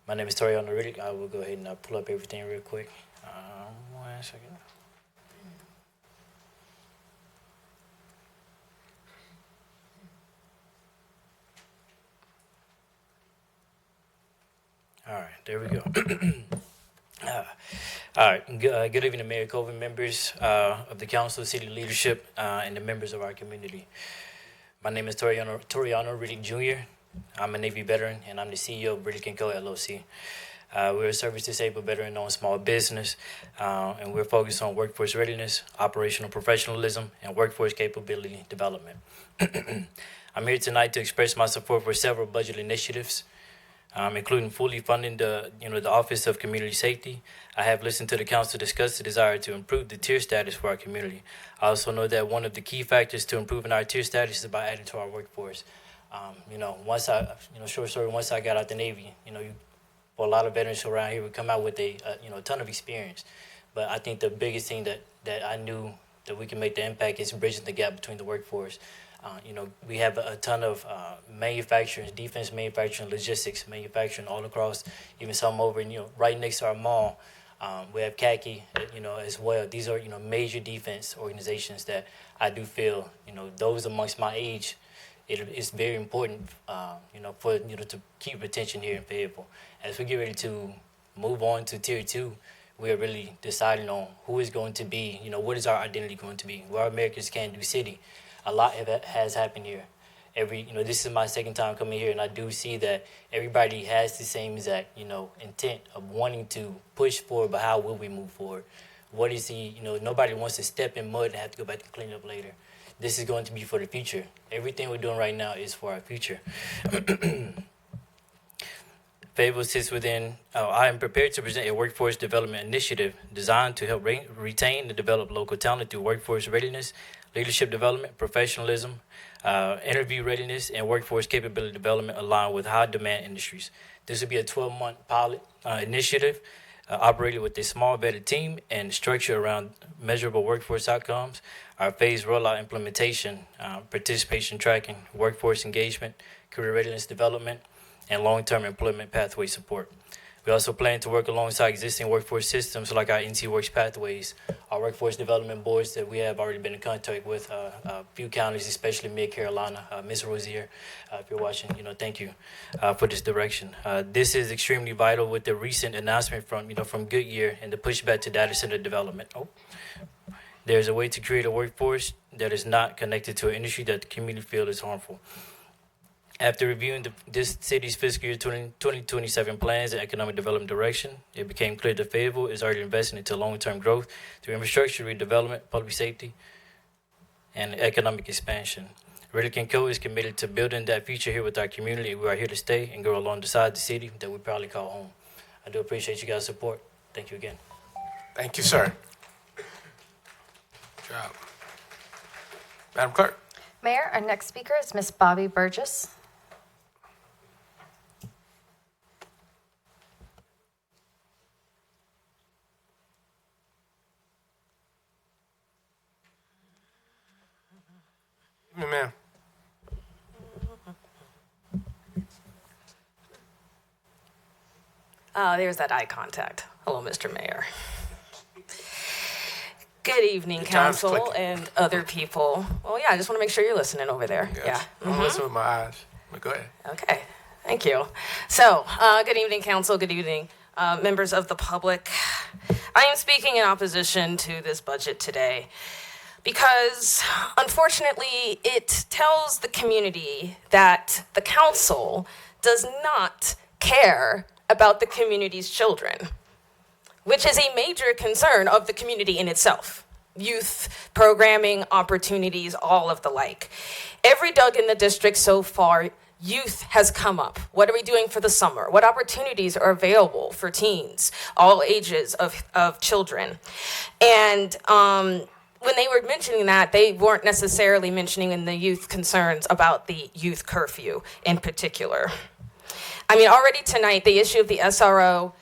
Speaker 22: My name is Toriano Riddick. I will go ahead and pull up everything real quick. 1 second. All right, there we go. All right, good evening, Mayor Colvin, members of the council, city leadership, and the members of our community. My name is Toriano Riddick Jr. I'm a Navy veteran, and I'm the CEO of Riddick & Co. LLC. We're a service-disabled veteran-owned small business, and we're focused on workforce readiness, operational professionalism, and workforce capability development. I'm here tonight to express my support for several budget initiatives, including fully funding the Office of Community Safety. I have listened to the council discuss the desire to improve the tier status for our community. I also know that one of the key factors to improving our tier status is by adding to our workforce. Once I got out the Navy, for a lot of veterans around here, we come out with a ton of experience. But I think the biggest thing that I knew that we can make the impact is bridging the gap between the workforce. We have a ton of manufacturing, defense manufacturing, logistics manufacturing all across, even some over, right next to our mall. We have khaki, as well. These are, major defense organizations that I do feel, those amongst my age, it's very important, to keep attention here in Fayetteville. As we get ready to move on to Tier 2, we are really deciding on who is going to be, what is our identity going to be? We're America's can-do city. A lot has happened here. This is my second time coming here, and I do see that everybody has the same exact, intent of wanting to push forward, but how will we move forward? What is nobody wants to step in mud and have to go back to clean up later. This is going to be for the future. Everything we're doing right now is for our future. Fayetteville sits within, I am prepared to present a workforce development initiative designed to help retain and develop local talent through workforce readiness, leadership development, professionalism, interview readiness, and workforce capability development aligned with high demand industries. This will be a 12-month pilot initiative operated with a small vetted team and structure around measurable workforce outcomes, our phased rollout implementation, participation tracking, workforce engagement, career readiness development, and long-term employment pathway support. We also plan to work alongside existing workforce systems like our NC Works Pathways, our workforce development boards that we have already been in contact with, a few counties, especially Mid-Carolina. Ms. Rosier, if you're watching, thank you for this direction. This is extremely vital with the recent announcement from Goodyear and the pushback to data center development. There's a way to create a workforce that is not connected to an industry that the community feels is harmful. After reviewing this city's fiscal year 2027 plans and economic development direction, it became clear that Fayetteville is already investing into long-term growth through infrastructure, redevelopment, public safety, and economic expansion. Riddick & Co. is committed to building that future here with our community. We are here to stay and grow alongside the city that we proudly call home. I do appreciate you guys' support. Thank you again.
Speaker 12: Thank you, sir. Good job. Madam Clerk.
Speaker 10: Mayor, our next speaker is Ms. Bobby Burgess.
Speaker 12: Ma'am.
Speaker 6: There's that eye contact. Hello, Mr. Mayor. Good evening, council and other people. Well, yeah, I just want to make sure you're listening over there. Yeah.
Speaker 12: I'm listening with my eyes. But go ahead.
Speaker 6: Okay. Thank you. So, good evening, council. Good evening, members of the public. I am speaking in opposition to this budget today because, unfortunately, it tells the community that the council does not care about the community's children, which is a major concern of the community in itself. Youth, programming, opportunities, all of the like. Every Doug in the district so far, youth has come up. What are we doing for the summer? What opportunities are available for teens, all ages of children? And when they were mentioning that, they weren't necessarily mentioning in the youth concerns about the youth curfew in particular. I mean, already tonight, the issue of the SRO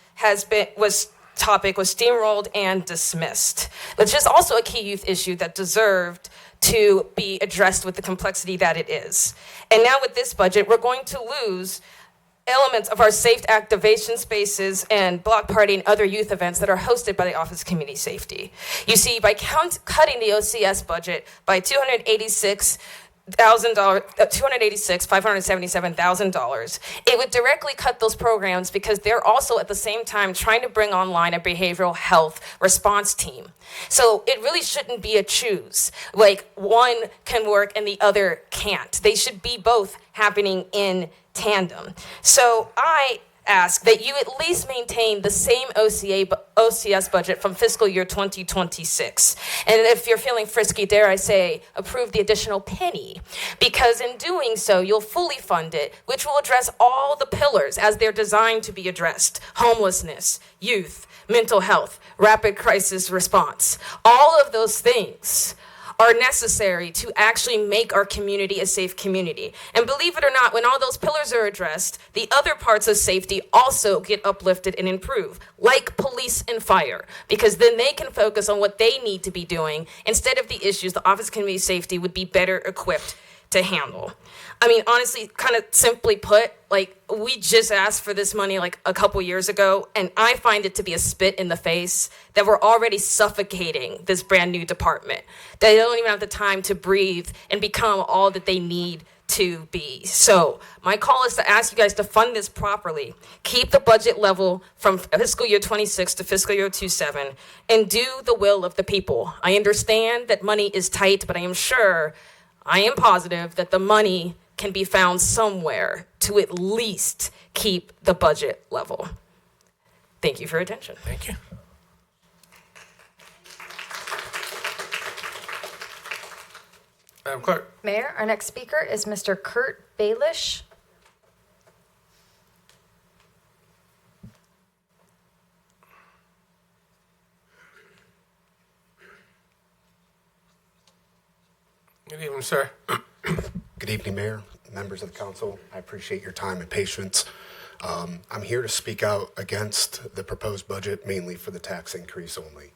Speaker 6: was steamrolled and dismissed, which is also a key youth issue that deserved to be addressed with the complexity that it is. And now with this budget, we're going to lose elements of our safe activation spaces and block party and other youth events that are hosted by the Office of Community Safety. You see, by cutting the OCS budget by $577,000, it would directly cut those programs because they're also at the same time trying to bring online a behavioral health response team. So it really shouldn't be a choose. Like one can work and the other can't. They should be both happening in tandem. So I ask that you at least maintain the same OCS budget from fiscal year 2026. And if you're feeling frisky, dare I say, approve the additional penny. Because in doing so, you'll fully fund it, which will address all the pillars as they're designed to be addressed. Homelessness, youth, mental health, rapid crisis response. All of those things are necessary to actually make our community a safe community. And believe it or not, when all those pillars are addressed, the other parts of safety also get uplifted and improve, like police and fire, because then they can focus on what they need to be doing instead of the issues the Office of Community Safety would be better equipped to handle. I mean, honestly, kind of simply put, like, we just asked for this money like a couple years ago, and I find it to be a spit in the face that we're already suffocating this brand new department. They don't even have the time to breathe and become all that they need to be. So my call is to ask you guys to fund this properly. Keep the budget level from fiscal year 26 to fiscal year 27 and do the will of the people. I understand that money is tight, but I am positive that the money can be found somewhere to at least keep the budget level. Thank you for your attention.
Speaker 12: Thank you. Madam Clerk.
Speaker 10: Mayor, our next speaker is Mr. Kurt Baelish.
Speaker 12: Good evening, sir.
Speaker 3: Good evening, Mayor, members of the council. I appreciate your time and patience. I'm here to speak out against the proposed budget, mainly for the tax increase only.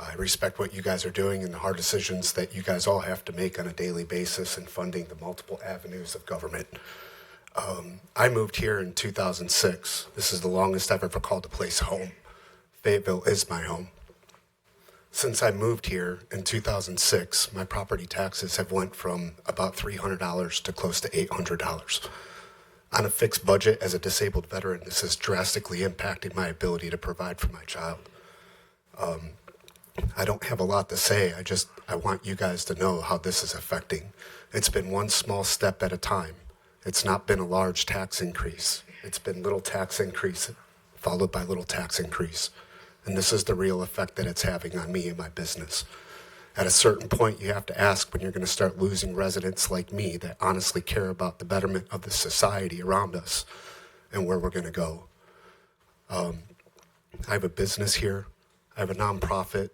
Speaker 3: I respect what you guys are doing and the hard decisions that you guys all have to make on a daily basis in funding the multiple avenues of government. I moved here in 2006. This is the longest I've ever called a place home. Fayetteville is my home. Since I moved here in 2006, my property taxes have went from about $300 to close to $800. On a fixed budget as a disabled veteran, this has drastically impacted my ability to provide for my child. I don't have a lot to say. I want you guys to know how this is affecting. It's been one small step at a time. It's not been a large tax increase. It's been little tax increase followed by little tax increase. And this is the real effect that it's having on me and my business. At a certain point, you have to ask when you're going to start losing residents like me that honestly care about the betterment of the society around us and where we're going to go. I have a business here. I have a nonprofit.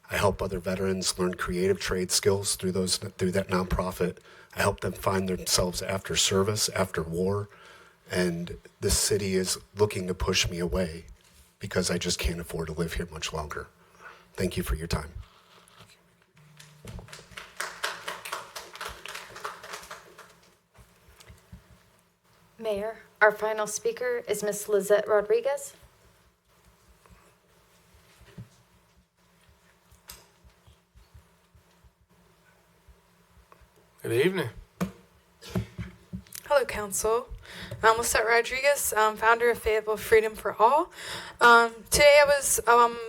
Speaker 3: I help other veterans learn creative trade skills through that nonprofit. I help them find themselves after service, after war. And this city is looking to push me away because I just can't afford to live here much longer. Thank you for your time.
Speaker 10: Mayor, our final speaker is Ms. Lizette Rodriguez.
Speaker 12: Good evening.
Speaker 7: Hello, Council. I'm Lizette Rodriguez, founder of Fayetteville Freedom for All. Today I was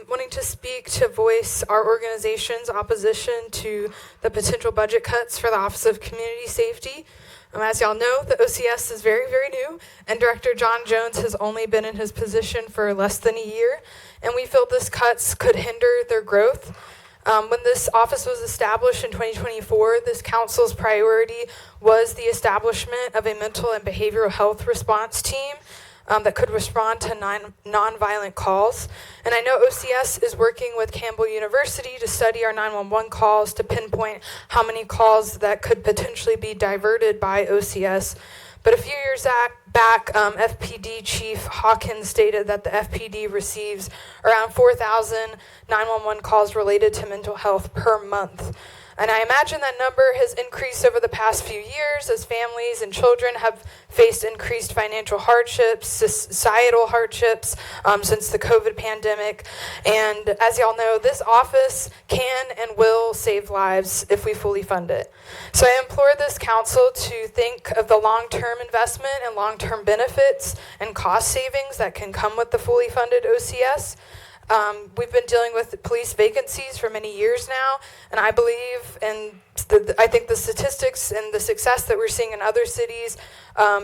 Speaker 7: wanting to speak to voice our organization's opposition to the potential budget cuts for the Office of Community Safety. As y'all know, the OCS is very, very new, and Director John Jones has only been in his position for less than a year, and we feel these cuts could hinder their growth. When this office was established in 2024, this council's priority was the establishment of a mental and behavioral health response team that could respond to nonviolent calls. And I know OCS is working with Campbell University to study our 911 calls to pinpoint how many calls that could potentially be diverted by OCS. But a few years back, FPD Chief Hawkins stated that the FPD receives around 4,000 911 calls related to mental health per month. And I imagine that number has increased over the past few years as families and children have faced increased financial hardships, societal hardships since the COVID pandemic. And as y'all know, this office can and will save lives if we fully fund it. So I implore this council to think of the long-term investment and long-term benefits and cost savings that can come with the fully funded OCS. We've been dealing with police vacancies for many years now, and I believe, and I think the statistics and the success that we're seeing in other cities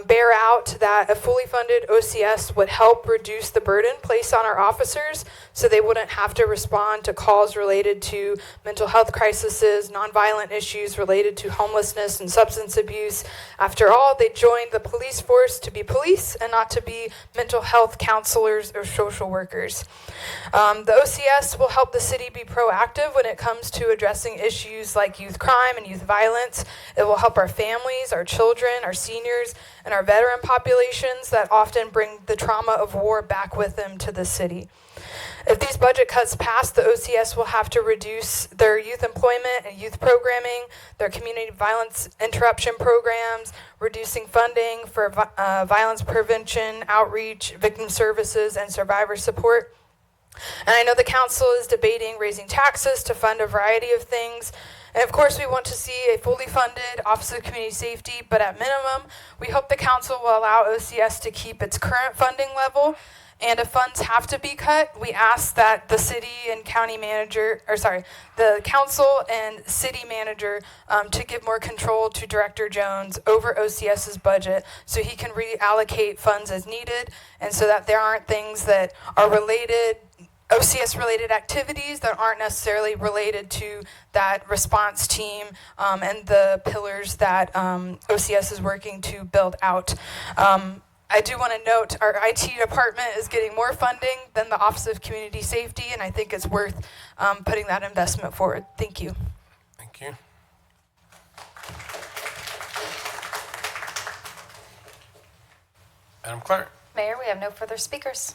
Speaker 7: bear out that a fully funded OCS would help reduce the burden placed on our officers so they wouldn't have to respond to calls related to mental health crises, nonviolent issues related to homelessness and substance abuse. After all, they joined the police force to be police and not to be mental health counselors or social workers. The OCS will help the city be proactive when it comes to addressing issues like youth crime and youth violence. It will help our families, our children, our seniors, and our veteran populations that often bring the trauma of war back with them to the city. If these budget cuts pass, the OCS will have to reduce their youth employment and youth programming, their community violence interruption programs, reducing funding for violence prevention, outreach, victim services, and survivor support. And I know the council is debating raising taxes to fund a variety of things. And of course, we want to see a fully funded Office of Community Safety, but at minimum, we hope the council will allow OCS to keep its current funding level. And if funds have to be cut, we ask that the city and county manager, the council and city manager to give more control to Director Jones over OCS's budget so he can reallocate funds as needed, and so that there aren't things that are related, OCS-related activities that aren't necessarily related to that response team and the pillars that OCS is working to build out. I do want to note our IT department is getting more funding than the Office of Community Safety, and I think it's worth putting that investment forward. Thank you.
Speaker 12: Thank you. Madam Clerk.
Speaker 10: Mayor, we have no further speakers.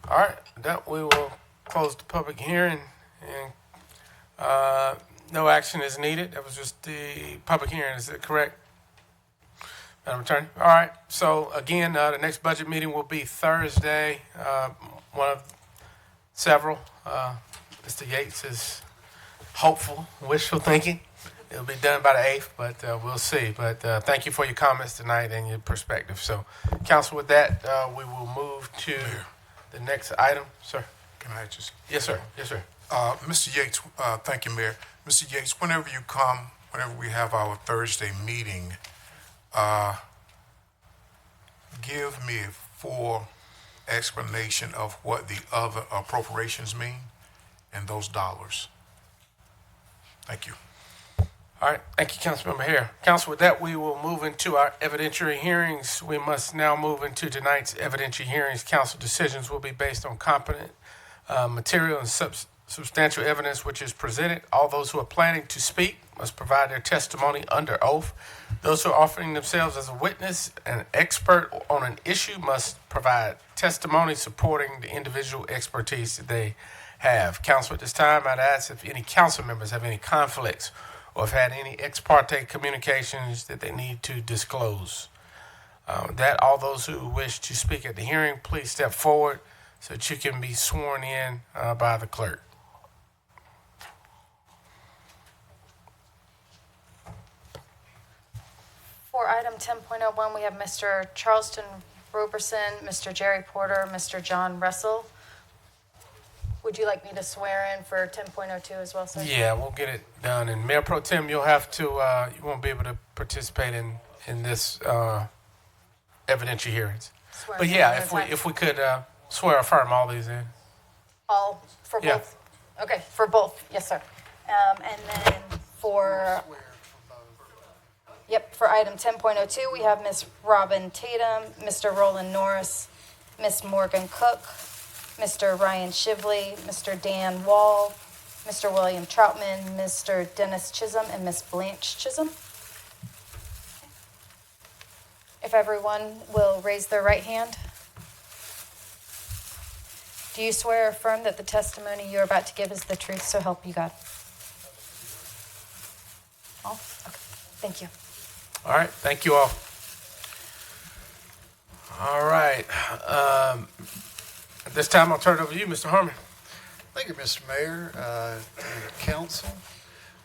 Speaker 12: All right, that we will close the public hearing, and no action is needed. That was just the public hearing. Is that correct, Madam Attorney? All right. So again, the next budget meeting will be Thursday. One of several. Mr. Yates is hopeful, wishful thinking. It'll be done by the 8th, but we'll see. But thank you for your comments tonight and your perspective. So, Council, with that, we will move to the next item. Sir.
Speaker 11: Can I just?
Speaker 12: Yes, sir. Yes, sir.
Speaker 11: Mr. Yates, thank you, Mayor. Mr. Yates, whenever you come, whenever we have our Thursday meeting, give me a full explanation of what the other appropriations mean and those dollars. Thank you.
Speaker 12: All right. Thank you, Councilmember Hare. Council, with that, we will move into our evidentiary hearings. We must now move into tonight's evidentiary hearings. Council decisions will be based on competent material and substantial evidence which is presented. All those who are planning to speak must provide their testimony under oath. Those who are offering themselves as a witness and expert on an issue must provide testimony supporting the individual expertise that they have. Council, at this time, I'd ask if any council members have any conflicts or have had any ex parte communications that they need to disclose. That all those who wish to speak at the hearing, please step forward so that you can be sworn in by the clerk.
Speaker 10: For item 10.01, we have Mr. Charleston Roberson, Mr. Jerry Porter, Mr. John Russell. Would you like me to swear in for 10.02 as well, sir?
Speaker 12: Yeah, we'll get it done. And Mayor Pro Tem, you'll have to, you won't be able to participate in this evidentiary hearings.
Speaker 10: Swear
Speaker 12: But
Speaker 10: in
Speaker 12: yeah,
Speaker 10: one at a
Speaker 12: if we could swear or affirm all these in.
Speaker 10: All for
Speaker 12: Yeah.
Speaker 10: both? Okay, for both, yes, sir. And then for, for item 10.02, we have Ms. Robin Tatum, Mr. Roland Norris, Ms. Morgan Cook, Mr. Ryan Shively, Mr. Dan Wall, Mr. William Troutman, Mr. Dennis Chisholm, and Ms. Blanche Chisholm. If everyone will raise their right hand. Do you swear or affirm that the testimony you're about to give is the truth, so help you God? All? Okay. Thank you.
Speaker 12: All right, thank you all. All right. At this time, I'll turn it over to you, Mr. Harmon.
Speaker 13: Thank you, Mr. Mayor, and council.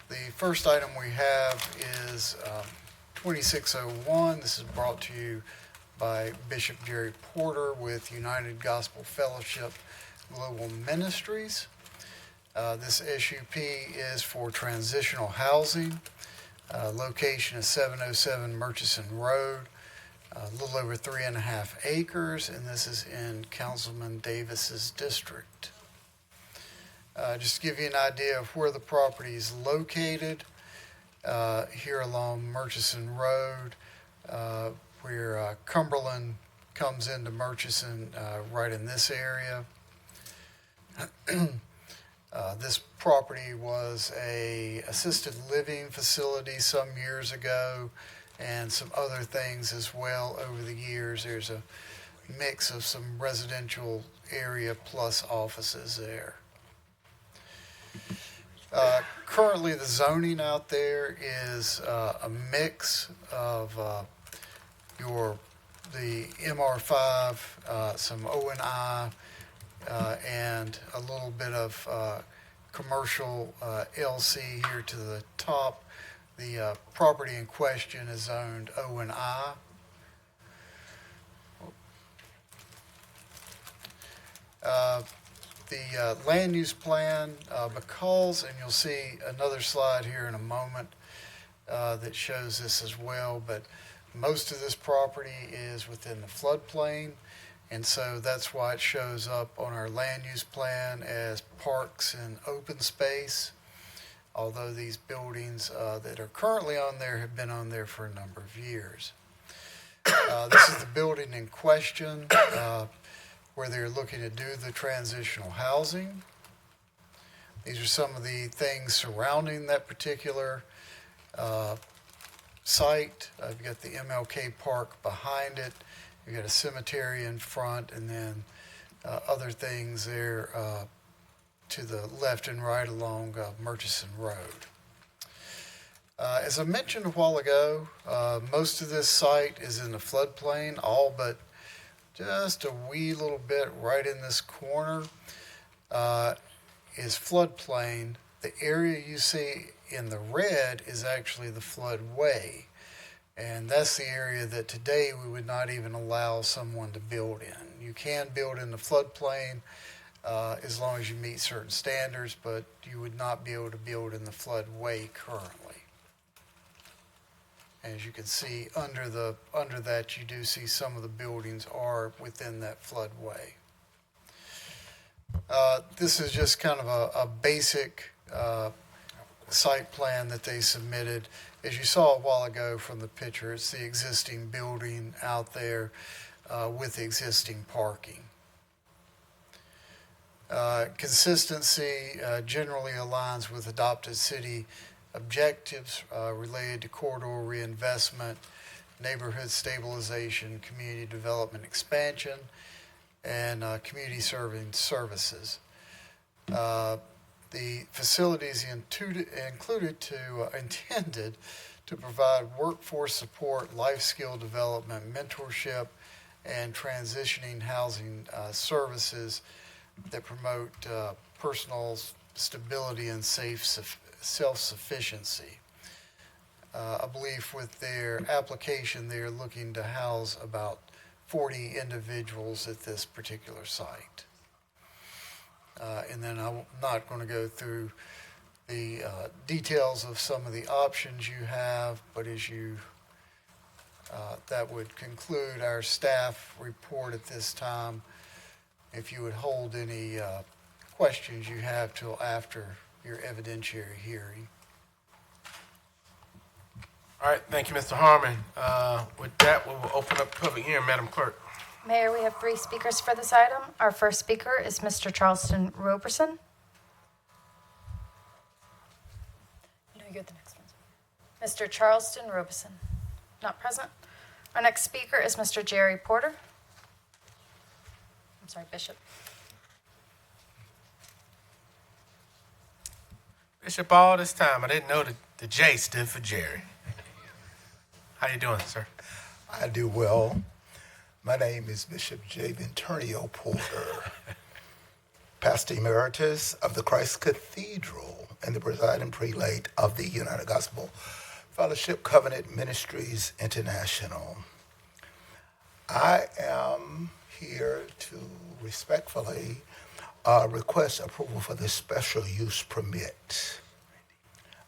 Speaker 13: The first item we have is 2601. This is brought to you by Bishop Jerry Porter with United Gospel Fellowship Global Ministries. This SUP is for transitional housing. Location is 707 Murchison Road, a little over 3.5 acres, and this is in Councilman Davis's district. Just to give you an idea of where the property is located, here along Murchison Road, where Cumberland comes into Murchison, right in this area. This property was a assisted living facility some years ago, and some other things as well over the years. There's a mix of some residential area plus offices there. Currently, the zoning out there is a mix of the MR5, some O&I, and a little bit of commercial LC here to the top. The property in question is zoned O and I. The land use plan, because, and you'll see another slide here in a moment that shows this as well, but most of this property is within the floodplain, and so that's why it shows up on our land use plan as parks and open space, although these buildings that are currently on there have been on there for a number of years. This is the building in question where they're looking to do the transitional housing. These are some of the things surrounding that particular site. You've got the MLK Park behind it. You've got a cemetery in front, and then other things there to the left and right along Murchison Road. As I mentioned a while ago, most of this site is in the floodplain, all but just a wee little bit right in this corner is floodplain. The area you see in the red is actually the floodway. And that's the area that today we would not even allow someone to build in. You can build in the floodplain as long as you meet certain standards, but you would not be able to build in the floodway currently. As you can see, under that, you do see some of the buildings are within that floodway. This is just kind of a basic site plan that they submitted. As you saw a while ago from the picture, it's the existing building out there with the existing parking. Consistency generally aligns with adopted city objectives related to corridor reinvestment, neighborhood stabilization, community development expansion, and community serving services. The facilities intended to provide workforce support, life skill development, mentorship, and transitioning housing services that promote personal stability and self-sufficiency. I believe with their application, they're looking to house about 40 individuals at this particular site. And then I'm not going to go through the details of some of the options you have, but as you, that would conclude our staff report at this time. If you would hold any questions you have till after your evidentiary hearing.
Speaker 12: All right, thank you, Mr. Harmon. With that, we will open up public hearing, Madam Clerk.
Speaker 10: Mayor, we have 3 speakers for this item. Our first speaker is Mr. Charleston Roberson. No, you're the next one. Mr. Charleston Roberson, not present. Our next speaker is Mr. Jerry Porter. I'm sorry, Bishop.
Speaker 12: Bishop, all this time, I didn't know that the J stood for Jerry. How you doing, sir?
Speaker 14: I do well. My name is Bishop J. Venturio Porter, Pastor Emeritus of the Christ Cathedral and the presiding prelate of the United Gospel Fellowship Covenant Ministries International. I am here to respectfully request approval for this special use permit.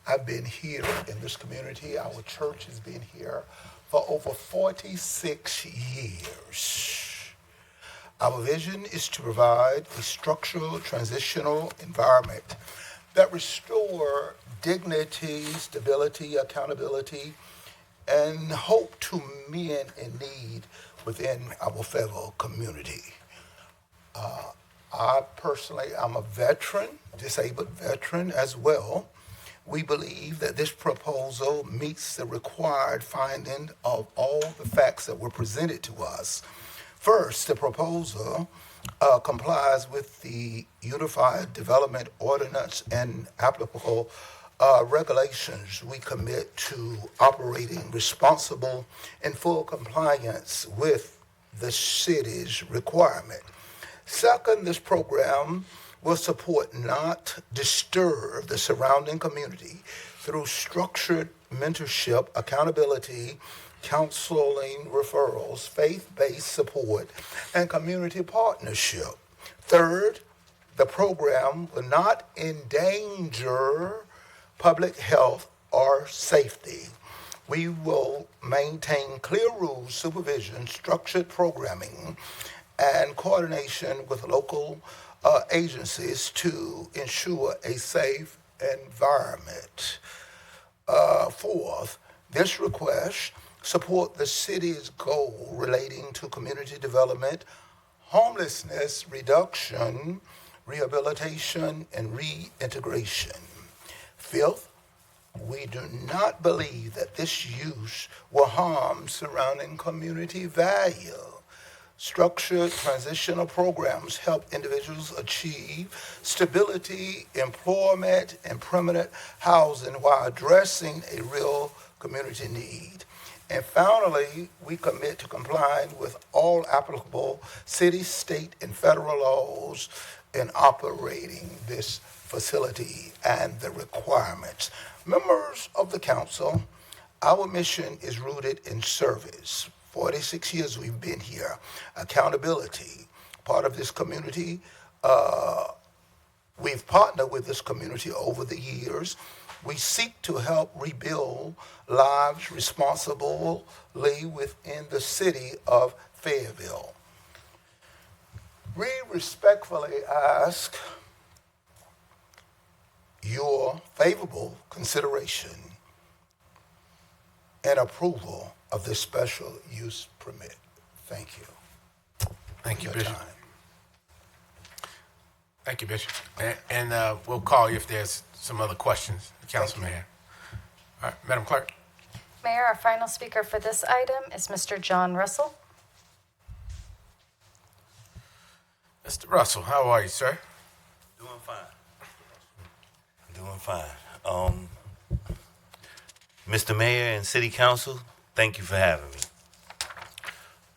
Speaker 14: I've been here in this community. Our church has been here for over 46 years. Our vision is to provide a structural, transitional environment that restore dignity, stability, accountability, and hope to men in need within our Fayetteville community. I personally, I'm a veteran, disabled veteran as well. We believe that this proposal meets the required finding of all the facts that were presented to us. First, the proposal complies with the Unified Development Ordinance and applicable regulations. We commit to operating responsible in full compliance with the city's requirement. Second, this program will support, not disturb, the surrounding community through structured mentorship, accountability, counseling, referrals, faith-based support, and community partnership. Third, the program will not endanger public health or safety. We will maintain clear rules, supervision, structured programming, and coordination with local agencies to ensure a safe environment. Fourth, this request support the city's goal relating to community development, homelessness reduction, rehabilitation, and reintegration. Fifth, we do not believe that this use will harm surrounding community value. Structured transitional programs help individuals achieve stability, employment, and permanent housing while addressing a real community need. And finally, we commit to complying with all applicable city, state, and federal laws in operating this facility and the requirements. Members of the council, our mission is rooted in service. 46 years we've been here. Accountability, part of this community. We've partnered with this community over the years. We seek to help rebuild lives responsibly within the city of Fayetteville. We respectfully ask your favorable consideration and approval of this special use permit. Thank you.
Speaker 12: Thank you, Bishop. Thank you, Bishop. And we'll call you if there's some other questions, Council Mayor. All right, Madam Clerk.
Speaker 10: Mayor, our final speaker for this item is Mr. John Russell.
Speaker 12: Mr. Russell, how are you, sir?
Speaker 15: Doing fine. Doing fine. Mr. Mayor and City Council, thank you for having me.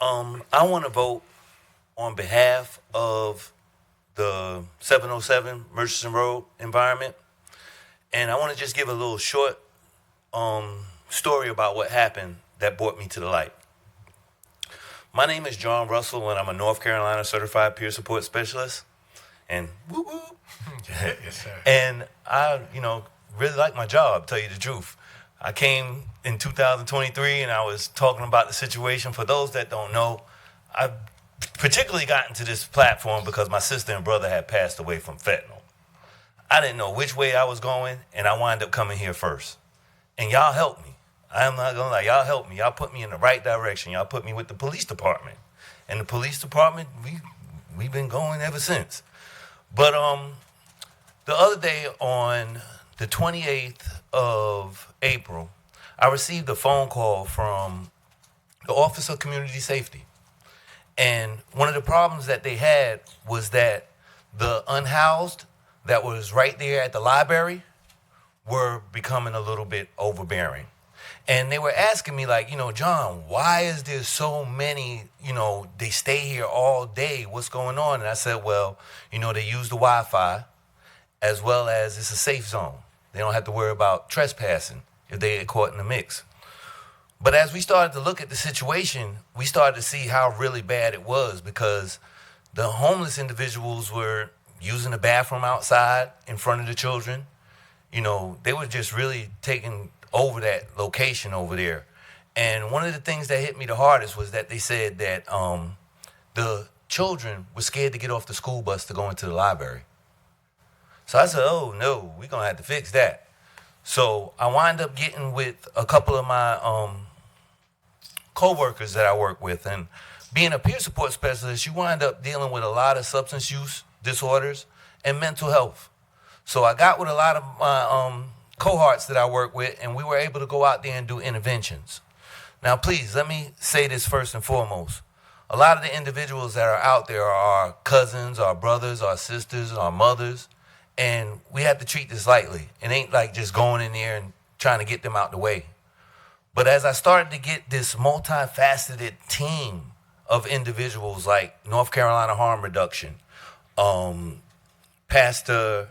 Speaker 15: I want to vote on behalf of the 707 Murchison Road environment, and I want to just give a little short story about what happened that brought me to the light. My name is John Russell, and I'm a North Carolina Certified Peer Support Specialist. And whoop whoop.
Speaker 12: Yes, sir.
Speaker 15: And I, really like my job, tell you the truth. I came in 2023, and I was talking about the situation. For those that don't know, I particularly got into this platform because my sister and brother had passed away from fentanyl. I didn't know which way I was going, and I wound up coming here first. And y'all helped me. I'm not gonna lie, y'all helped me. Y'all put me in the right direction. Y'all put me with the police department. And the police department, we've been going ever since. But the other day on the 28th of April, I received a phone call from the Office of Community Safety. And one of the problems that they had was that the unhoused that was right there at the library were becoming a little bit overbearing. And they were asking me like, John, why is there so many, they stay here all day? What's going on? And I said, well, they use the Wi-Fi as well as it's a safe zone. They don't have to worry about trespassing if they get caught in the mix. But as we started to look at the situation, we started to see how really bad it was because the homeless individuals were using the bathroom outside in front of the children. They were just really taking over that location over there. And one of the things that hit me the hardest was that they said that the children were scared to get off the school bus to go into the library. So I said, oh no, we're gonna have to fix that. So I wind up getting with a couple of my co-workers that I work with, and being a peer support specialist, you wind up dealing with a lot of substance use disorders and mental health. So I got with a lot of my cohorts that I work with, and we were able to go out there and do interventions. Now, please, let me say this first and foremost. A lot of the individuals that are out there are our cousins, our brothers, our sisters, our mothers, and we have to treat this lightly. It ain't like just going in there and trying to get them out the way. But as I started to get this multifaceted team of individuals like North Carolina Harm Reduction, Pastor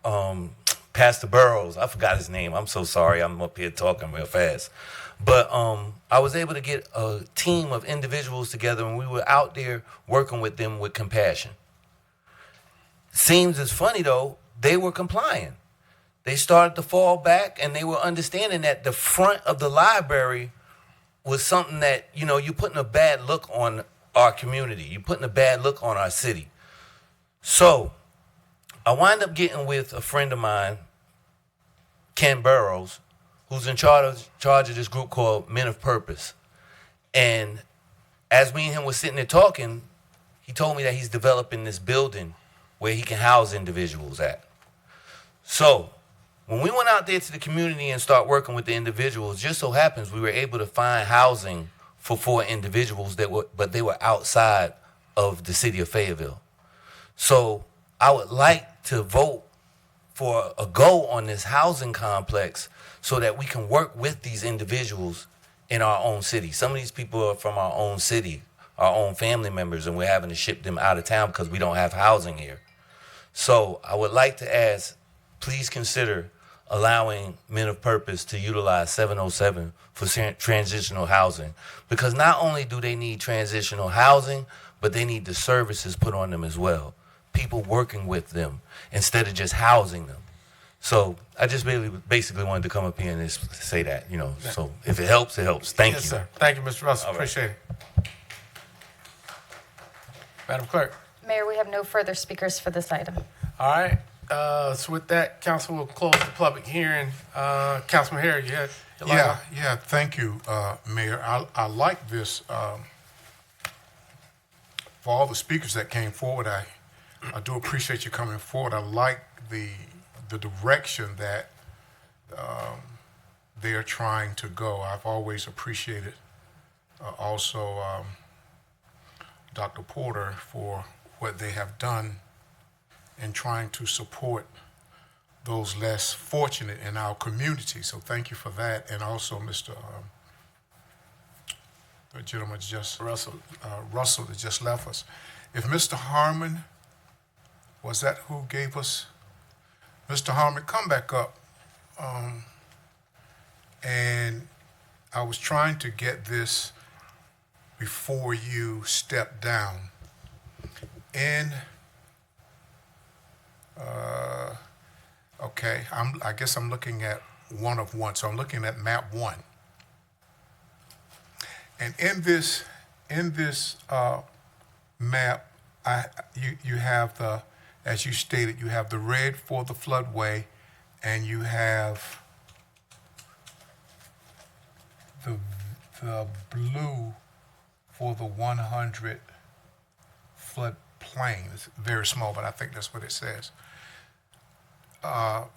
Speaker 15: Burrows. I forgot his name. I'm so sorry. I'm up here talking real fast. But I was able to get a team of individuals together, and we were out there working with them with compassion. Seems as funny, though, they were complying. They started to fall back, and they were understanding that the front of the library was something that, you're putting a bad look on our community. You're putting a bad look on our city. So I wind up getting with a friend of mine, Ken Burrows, who's in charge of this group called Men of Purpose. And as me and him were sitting there talking, he told me that he's developing this building where he can house individuals at. So when we went out there to the community and start working with the individuals, just so happens we were able to find housing for 4 individuals but they were outside of the city of Fayetteville. So I would like to vote for a go on this housing complex so that we can work with these individuals in our own city. Some of these people are from our own city, our own family members, and we're having to ship them out of town because we don't have housing here. So I would like to ask, please consider allowing Men of Purpose to utilize 707 for transitional housing, because not only do they need transitional housing, but they need the services put on them as well. People working with them instead of just housing them. So I just basically wanted to come up here and just say that, So if it helps, it helps. Thank you.
Speaker 12: Yes, sir. Thank you, Mr. Russell.
Speaker 15: All right.
Speaker 12: Appreciate it. Madam Clerk.
Speaker 10: Mayor, we have no further speakers for this item.
Speaker 12: All right. So with that, council will close the public hearing. Councilman Harry, you had your light on?
Speaker 11: Yeah, thank you, Mayor. I like this. For all the speakers that came forward, I do appreciate you coming forward. I like the direction that they are trying to go. I've always appreciated also Dr. Porter for what they have done in trying to support those less fortunate in our community. So thank you for that. And also Mr. The gentleman just Russell that just left us. If Mr. Harmon, was that who gave us? Mr. Harmon, come back up. And I was trying to get this before you step down. And okay, I guess I'm looking at 1 of 1. So I'm looking at map 1. And in this map, you have the, as you stated, you have the red for the floodway, and you have the blue for the 100 floodplain. It's very small, but I think that's what it says.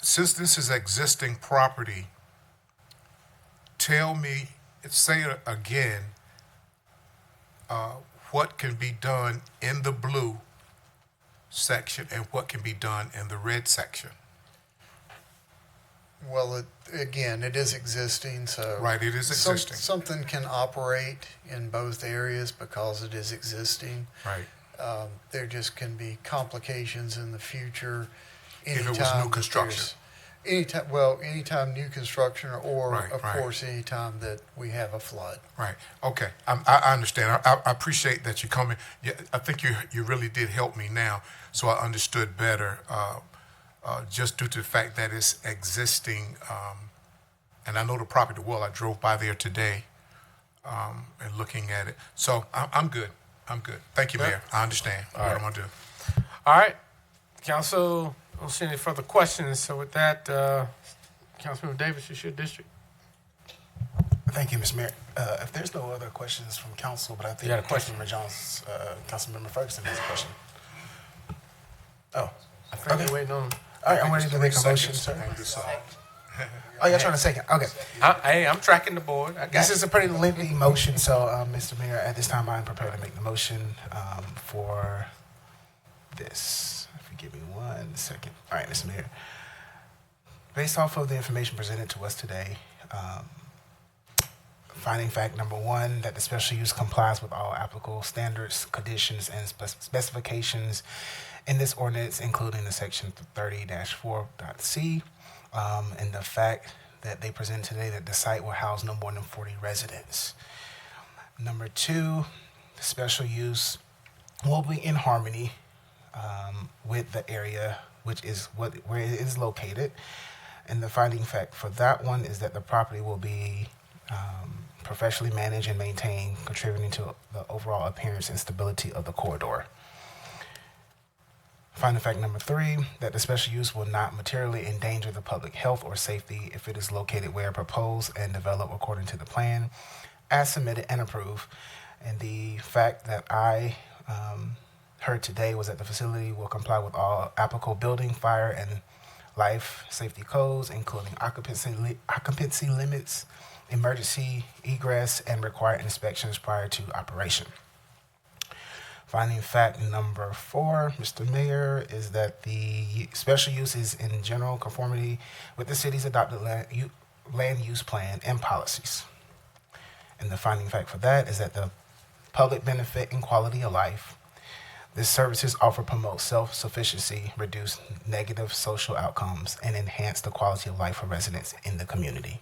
Speaker 11: Since this is existing property, tell me, say it again, what can be done in the blue section and what can be done in the red section.
Speaker 13: Well, it is existing, so.
Speaker 11: Right, it is existing.
Speaker 13: Something can operate in both areas because it is existing.
Speaker 11: Right.
Speaker 13: There just can be complications in the future.
Speaker 11: If it was new construction.
Speaker 13: Anytime new construction, or
Speaker 11: Right,
Speaker 13: of
Speaker 11: right.
Speaker 13: course, anytime that we have a flood.
Speaker 11: Right. Okay. I understand. I appreciate that you coming. Yeah, I think you really did help me now, so I understood better. Just due to the fact that it's existing, and I know the property well. I drove by there today, and looking at it. So I'm good. I'm good. Thank you, Mayor. I understand what I'm gonna do.
Speaker 12: All right. Council, I don't see any further questions. So with that, Councilmember Davis, it's your district.
Speaker 17: Thank you, Mr. Mayor. If there's no other questions from council, but I think
Speaker 12: You got a question?
Speaker 17: Councilmember Ferguson has a question. Oh,
Speaker 12: I think you're waiting on.
Speaker 17: All right, I'm ready to make a motion, sir. Oh, you're trying to second. Okay.
Speaker 12: Hey, I'm tracking the board.
Speaker 17: This is a pretty lengthy motion, so Mr. Mayor, at this time, I'm prepared to make the motion for this. If you give me 1 second. All right, Mr. Mayor. Based off of the information presented to us today, Finding fact number 1, that the special use complies with all applicable standards, conditions, and specifications in this ordinance, including the section 30-4.c, and the fact that they present today that the site will house no more than 40 residents. Number 2, the special use will be in harmony with the area which is where it is located. And the finding fact for that one is that the property will be professionally managed and maintained, contributing to the overall appearance and stability of the corridor. Finding fact number 3, that the special use will not materially endanger the public health or safety if it is located where proposed and developed according to the plan as submitted and approved. And the fact that I heard today was that the facility will comply with all applicable building, fire, and life safety codes, including occupancy limits, emergency egress, and required inspections prior to operation. Finding fact number 4, Mr. Mayor, is that the special use is in general conformity with the city's adopted land use plan and policies. And the finding fact for that is that the public benefit and quality of life. These services offer promote self-sufficiency, reduce negative social outcomes, and enhance the quality of life for residents in the community.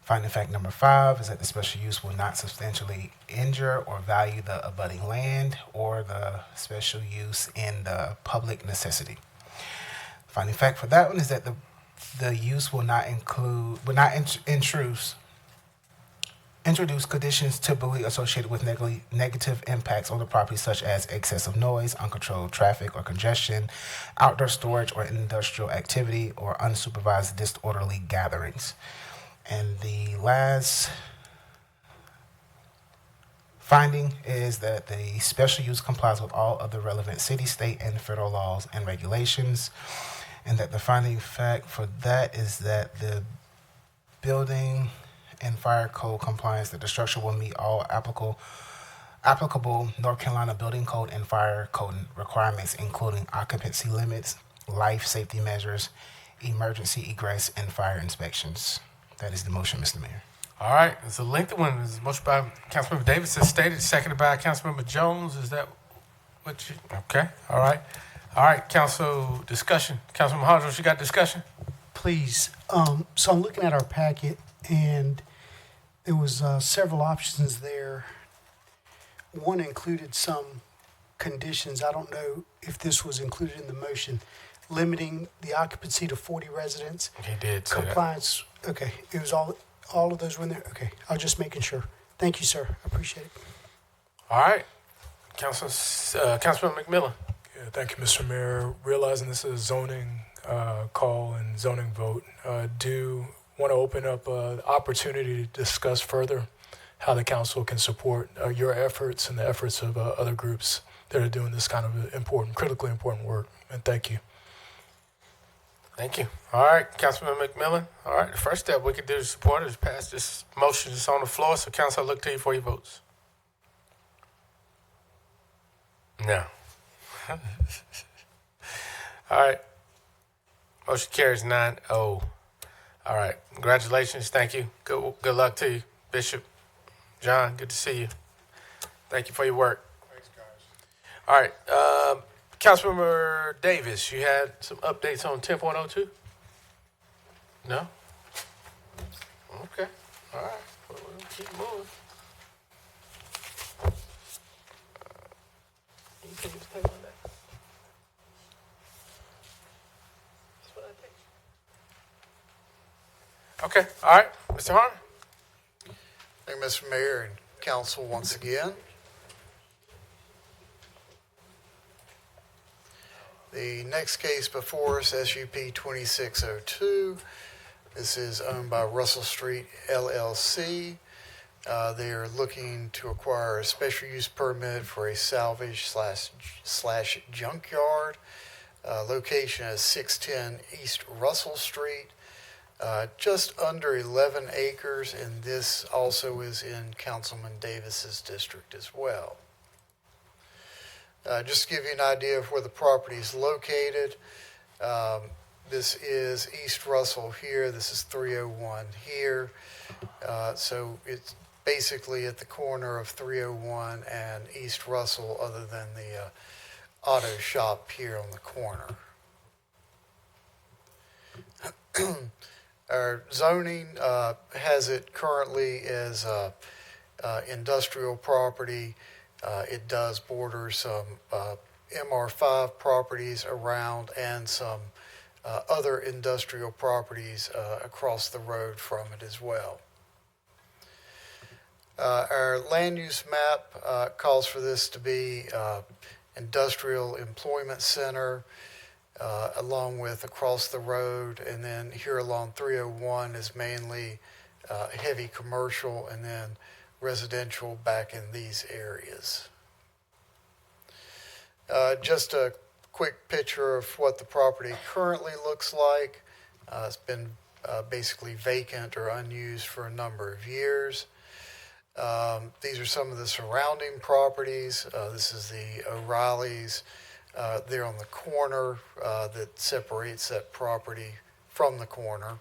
Speaker 17: Finding fact number 5 is that the special use will not substantially injure or value the abutting land or the special use in the public necessity. Finding fact for that one is that the use will not introduce conditions typically associated with negative impacts on the property, such as excessive noise, uncontrolled traffic or congestion, outdoor storage or industrial activity, or unsupervised disorderly gatherings. And the last finding is that the special use complies with all other relevant city, state, and federal laws and regulations. And that the finding fact for that is that the building and fire code compliance, that the structure will meet all applicable North Carolina building code and fire code requirements, including occupancy limits, life safety measures, emergency egress, and fire inspections. That is the motion, Mr. Mayor.
Speaker 12: All right, it's a lengthy one. It's a motion by Councilmember Davis, as stated, seconded by Councilmember Jones. Is that what you, okay, all right. All right, council discussion. Councilmember Hodges, you got discussion?
Speaker 16: Please. So I'm looking at our packet, and there was several options there. One included some conditions. I don't know if this was included in the motion, limiting the occupancy to 40 residents.
Speaker 12: He did say
Speaker 16: compliance. Okay, it was all of those were in there. Okay, I was just making sure. Thank you, sir. I appreciate it.
Speaker 12: All right, Councilman McMillan.
Speaker 1: Yeah, thank you, Mr. Mayor. Realizing this is a zoning call and zoning vote, do want to open up an opportunity to discuss further how the council can support your efforts and the efforts of other groups that are doing this kind of important, critically important work. And thank you.
Speaker 12: Thank you. All right, Councilman McMillan. All right, the first step we can do to support it is pass this motion that's on the floor. So, council, I look to you for your votes. No. All right. Motion carries 9-0. All right. Congratulations. Thank you. Good luck to you, Bishop. John, good to see you. Thank you for your work. Thanks, guys. All right. Councilmember Davis, you had some updates on 10.02? No? Okay. All right. Well, we'll keep moving. You can just take one back. That's what I think. Okay. All right. Mr. Harmon?
Speaker 13: Thank you, Mr. Mayor and council once again. The next case before us, SUP 2602. This is owned by Russell Street LLC. They are looking to acquire a special use permit for a salvage slash junkyard. Location is 610 East Russell Street. Just under 11 acres, and this also is in Councilman Davis's district as well. Just to give you an idea of where the property is located, This is East Russell here. This is 301 here. So it's basically at the corner of 301 and East Russell, other than the auto shop here on the corner. Our zoning has it currently as industrial property. It does border some MR5 properties around and some other industrial properties across the road from it as well. Our land use map calls for this to be industrial employment center, along with across the road, and then here along 301 is mainly heavy commercial, and then residential back in these areas. Just a quick picture of what the property currently looks like. It's been basically vacant or unused for a number of years. These are some of the surrounding properties. This is the O'Reilly's there on the corner that separates that property from the corner.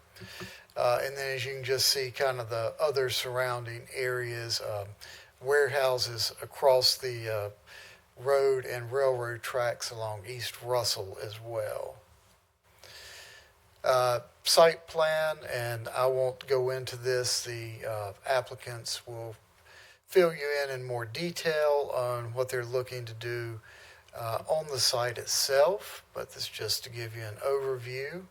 Speaker 13: And then as you can just see, kind of the other surrounding areas, warehouses across the road and railroad tracks along East Russell as well. Site plan, and I won't go into this, the applicants will fill you in more detail on what they're looking to do on the site itself, but this is just to give you an overview.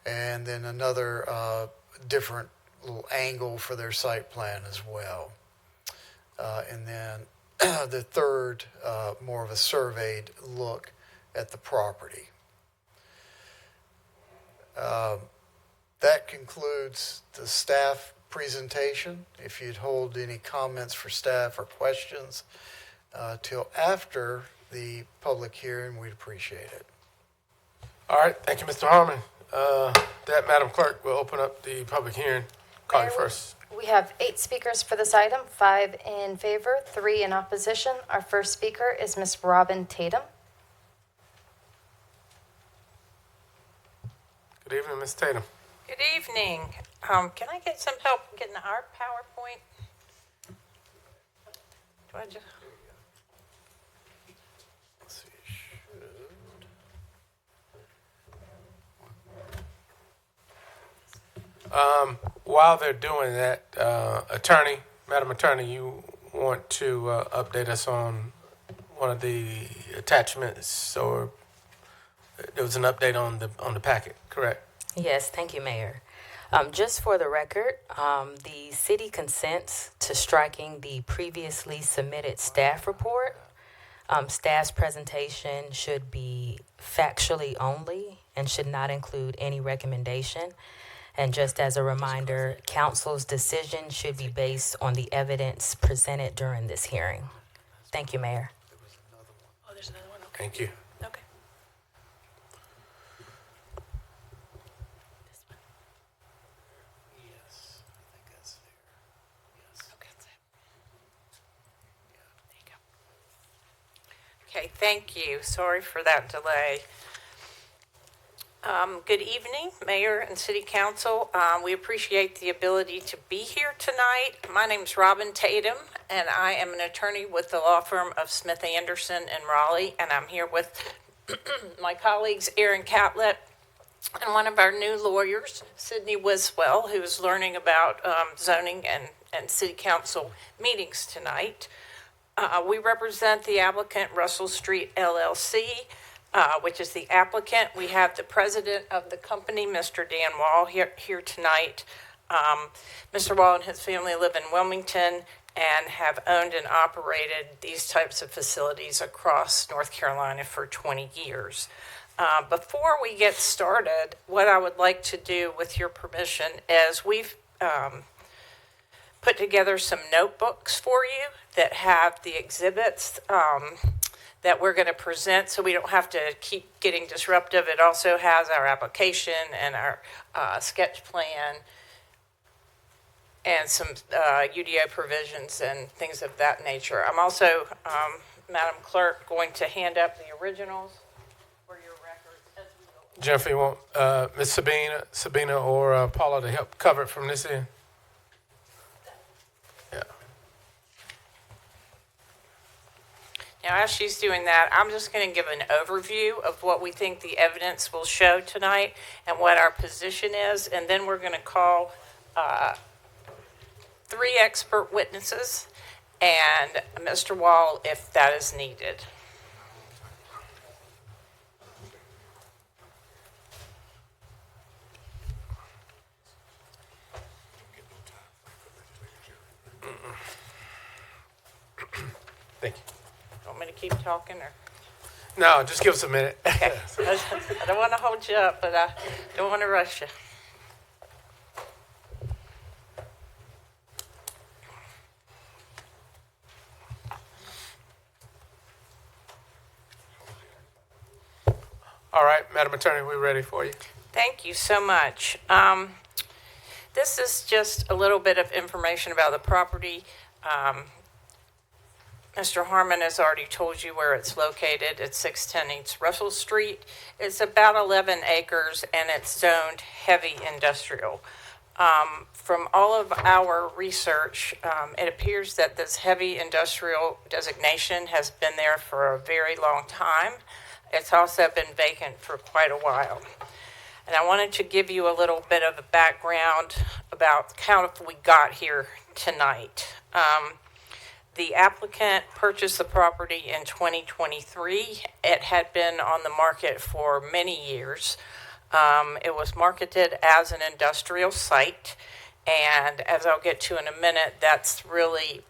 Speaker 13: And then another different little angle for their site plan as well. And then the third, more of a surveyed look at the property. That concludes the staff presentation. If you'd hold any comments for staff or questions till after the public hearing, we'd appreciate it.
Speaker 12: All right, thank you, Mr. Harmon. That, Madam Clerk, will open up the public hearing. Call you first.
Speaker 10: We have 8 speakers for this item, 5 in favor, 3 in opposition. Our first speaker is Ms. Robin Tatum.
Speaker 12: Good evening, Ms. Tatum.
Speaker 9: Good evening. Can I get some help getting our PowerPoint? Do I just...
Speaker 12: While they're doing that, Madam Attorney, you want to update us on one of the attachments, or there was an update on the packet, correct?
Speaker 18: Yes, thank you, Mayor. Just for the record, the city consents to striking the previously submitted staff report. Staff's presentation should be factually only and should not include any recommendation. And just as a reminder, council's decision should be based on the evidence presented during this hearing. Thank you, Mayor.
Speaker 9: Oh, there's another one. Okay.
Speaker 12: Thank you.
Speaker 9: Okay.
Speaker 12: Yes, I think that's there. Yes.
Speaker 9: Okay, that's it. There you go. Okay, thank you. Sorry for that delay. Good evening, Mayor and City Council. We appreciate the ability to be here tonight. My name is Robin Tatum, and I am an attorney with the law firm of Smith Anderson in Raleigh, and I'm here with my colleagues Aaron Catlett and one of our new lawyers, Sydney Wiswell, who is learning about zoning and City Council meetings tonight. We represent the applicant, Russell Street LLC, which is the applicant. We have the president of the company, Mr. Dan Wall, here tonight. Mr. Wall and his family live in Wilmington and have owned and operated these types of facilities across North Carolina for 20 years. Before we get started, what I would like to do, with your permission, is we've put together some notebooks for you that have the exhibits that we're going to present, so we don't have to keep getting disruptive. It also has our application and our sketch plan and some UDO provisions and things of that nature. I'm also, Madam Clerk, going to hand up the originals for your records as we go
Speaker 12: Jennifer, you want Ms. Sabina or Paula to help cover it from this end? Yeah.
Speaker 9: Now, as she's doing that, I'm just going to give an overview of what we think the evidence will show tonight and what our position is, and then we're going to call 3 expert witnesses and Mr. Wall if that is needed.
Speaker 12: Thank you.
Speaker 9: Want me to keep talking or?
Speaker 12: No, just give us a minute.
Speaker 9: Okay. I don't want to hold you up, but I don't want to rush you.
Speaker 12: All right, Madam Attorney, we're ready for you.
Speaker 9: Thank you so much. This is just a little bit of information about the property. Mr. Harmon has already told you where it's located. It's 610 East Russell Street. It's about 11 acres and it's zoned heavy industrial. From all of our research, it appears that this heavy industrial designation has been there for a very long time. It's also been vacant for quite a while. And I wanted to give you a little bit of a background about how we got here tonight. The applicant purchased the property in 2023. It had been on the market for many years. It was marketed as an industrial site, and as I'll get to in a minute, that's really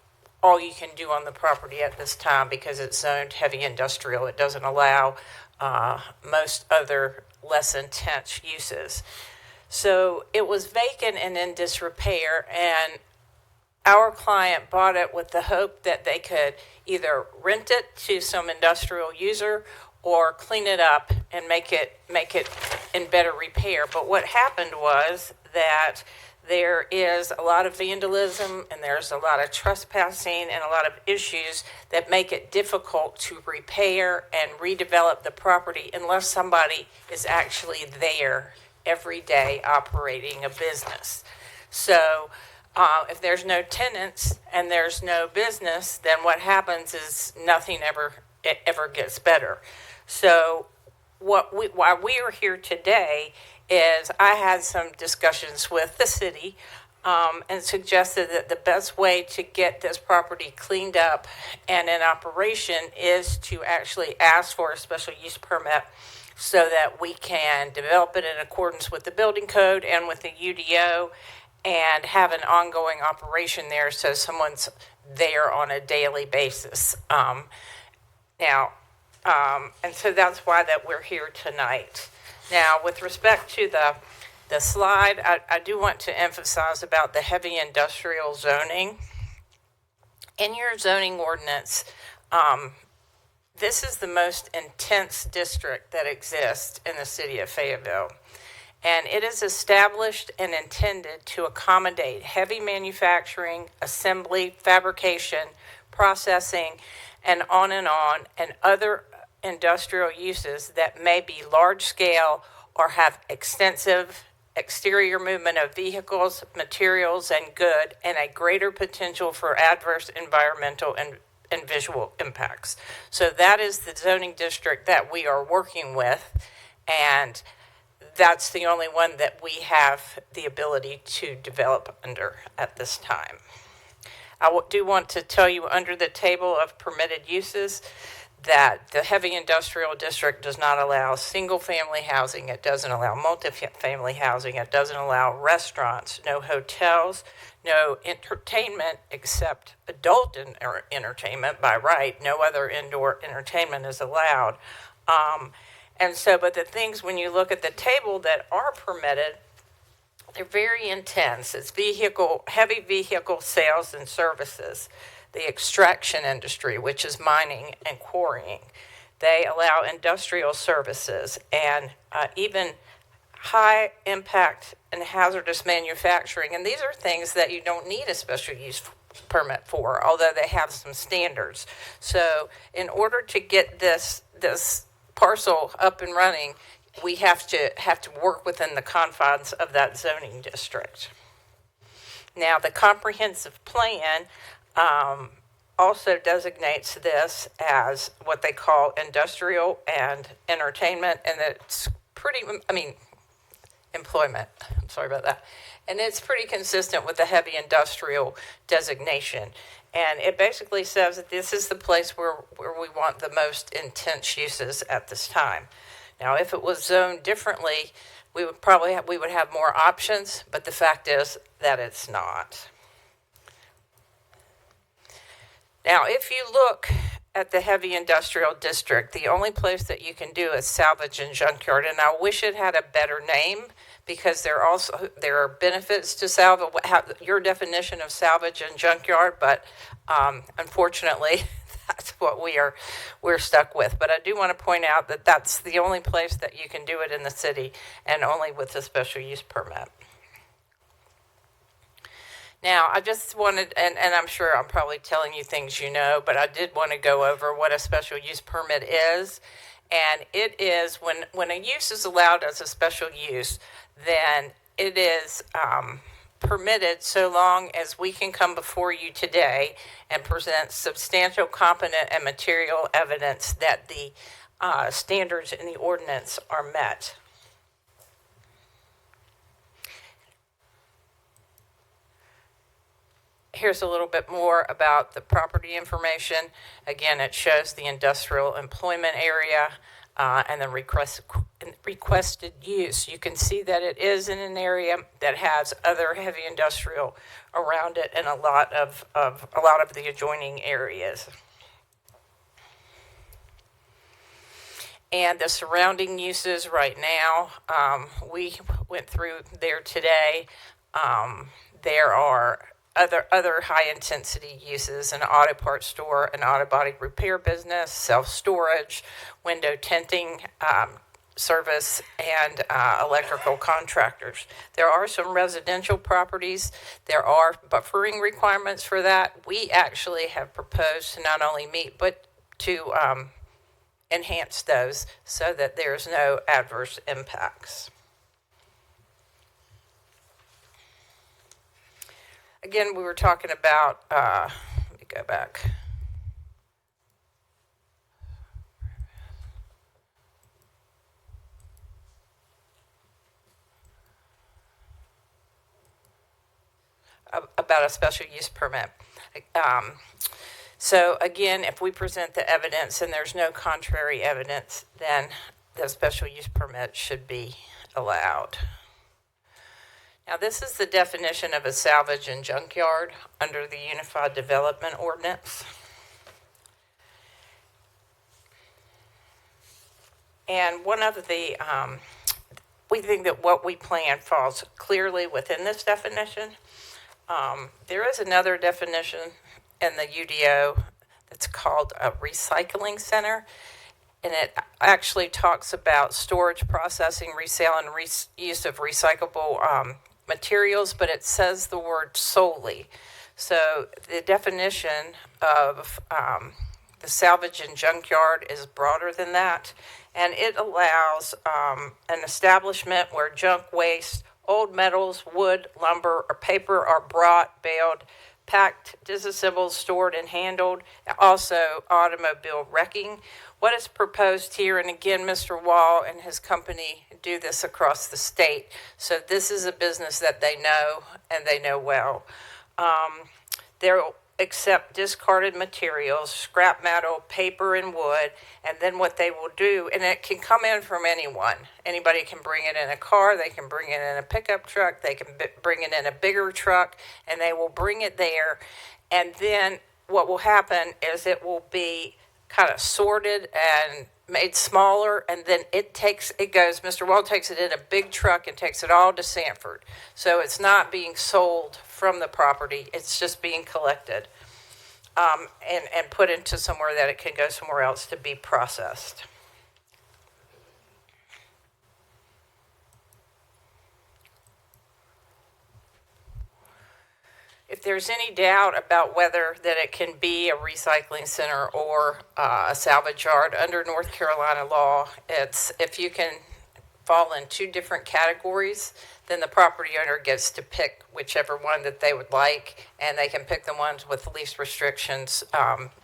Speaker 9: all you can do on the property at this time because it's zoned heavy industrial. It doesn't allow most other less intense uses. So it was vacant and in disrepair, and our client bought it with the hope that they could either rent it to some industrial user or clean it up and make it in better repair. But what happened was that there is a lot of vandalism and there's a lot of trespassing and a lot of issues that make it difficult to repair and redevelop the property unless somebody is actually there every day operating a business. So if there's no tenants and there's no business, then what happens is nothing ever gets better. So why we are here today is I had some discussions with the city and suggested that the best way to get this property cleaned up and in operation is to actually ask for a special use permit so that we can develop it in accordance with the building code and with the UDO and have an ongoing operation there so someone's there on a daily basis. And so that's why that we're here tonight. Now, with respect to the slide, I do want to emphasize about the heavy industrial zoning. In your zoning ordinance, this is the most intense district that exists in the city of Fayetteville. And it is established and intended to accommodate heavy manufacturing, assembly, fabrication, processing, and other industrial uses that may be large scale or have extensive exterior movement of vehicles, materials, and good, and a greater potential for adverse environmental and visual impacts. So that is the zoning district that we are working with, and that's the only one that we have the ability to develop under at this time. I do want to tell you under the table of permitted uses that the heavy industrial district does not allow single-family housing. It doesn't allow multi-family housing. It doesn't allow restaurants, no hotels, no entertainment except adult entertainment by right. No other indoor entertainment is allowed. But the things when you look at the table that are permitted, they're very intense. It's heavy vehicle sales and services. The extraction industry, which is mining and quarrying. They allow industrial services and even high impact and hazardous manufacturing. And these are things that you don't need a special use permit for, although they have some standards. So in order to get this parcel up and running, we have to work within the confines of that zoning district. Now, the comprehensive plan also designates this as what they call industrial and entertainment, and it's employment. I'm sorry about that. And it's pretty consistent with the heavy industrial designation. And it basically says that this is the place where we want the most intense uses at this time. Now, if it was zoned differently, we would have more options, but the fact is that it's not. Now, if you look at the heavy industrial district, the only place that you can do is salvage and junkyard, and I wish it had a better name, because there are benefits to salvage, your definition of salvage and junkyard, but unfortunately, that's what we're stuck with. But I do want to point out that that's the only place that you can do it in the city, and only with a special use permit. Now, I just wanted, and I'm sure I'm probably telling you things you know, but I did want to go over what a special use permit is. And it is when a use is allowed as a special use, then it is permitted so long as we can come before you today and present substantial, competent, and material evidence that the standards in the ordinance are met. Here's a little bit more about the property information. Again, it shows the industrial employment area and the requested use. You can see that it is in an area that has other heavy industrial around it and a lot of the adjoining areas. And the surrounding uses right now, we went through there today. There are other high-intensity uses: an auto parts store, an auto body repair business, self-storage, window tinting service, and electrical contractors. There are some residential properties. There are buffering requirements for that. We actually have proposed to not only meet, but to enhance those so that there's no adverse impacts. Again, we were talking about, let me go back. About a special use permit. So again, if we present the evidence and there's no contrary evidence, then the special use permit should be allowed. Now, this is the definition of a salvage and junkyard under the Unified Development Ordinance. And one of the, we think that what we plan falls clearly within this definition. There is another definition in the UDO that's called a recycling center. And it actually talks about storage, processing, resale, and use of recyclable materials, but it says the word solely. So the definition of the salvage and junkyard is broader than that, and it allows an establishment where junk waste, old metals, wood, lumber, or paper are brought, baled, packed, disassembled, stored, and handled. Also, automobile wrecking. What is proposed here, and again, Mr. Wall and his company do this across the state, so this is a business that they know and they know well. They'll accept discarded materials, scrap metal, paper, and wood, and then what they will do, and it can come in from anyone. Anybody can bring it in a car, they can bring it in a pickup truck, they can bring it in a bigger truck, and they will bring it there, and then what will happen is it will be kind of sorted and made smaller, and then Mr. Wall takes it in a big truck and takes it all to Sanford. So it's not being sold from the property, it's just being collected and put into somewhere that it can go somewhere else to be processed. If there's any doubt about whether that it can be a recycling center or a salvage yard under North Carolina law, it's if you can fall in two different categories, then the property owner gets to pick whichever one that they would like, and they can pick the ones with the least restrictions,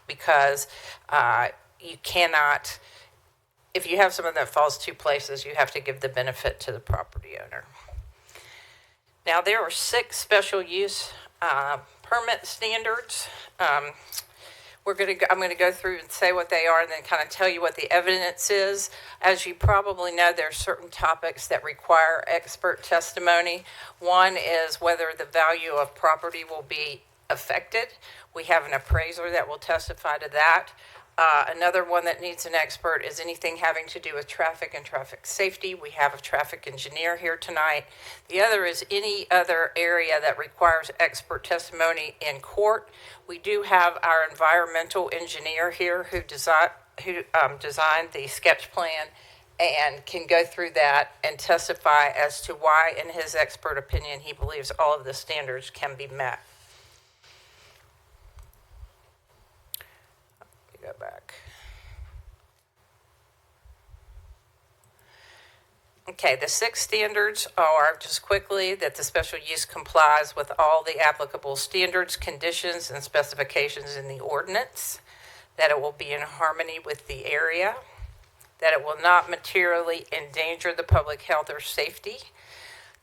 Speaker 9: because you cannot, if you have someone that falls two places, you have to give the benefit to the property owner. Now, there are 6 special use permit standards. I'm going to go through and say what they are and then kind of tell you what the evidence is. As you probably know, there are certain topics that require expert testimony. One is whether the value of property will be affected. We have an appraiser that will testify to that. Another one that needs an expert is anything having to do with traffic and traffic safety. We have a traffic engineer here tonight. The other is any other area that requires expert testimony in court. We do have our environmental engineer here who designed the sketch plan and can go through that and testify as to why, in his expert opinion, he believes all of the standards can be met. Go back. Okay, the 6 standards are, just quickly, that the special use complies with all the applicable standards, conditions, and specifications in the ordinance, that it will be in harmony with the area, that it will not materially endanger the public health or safety,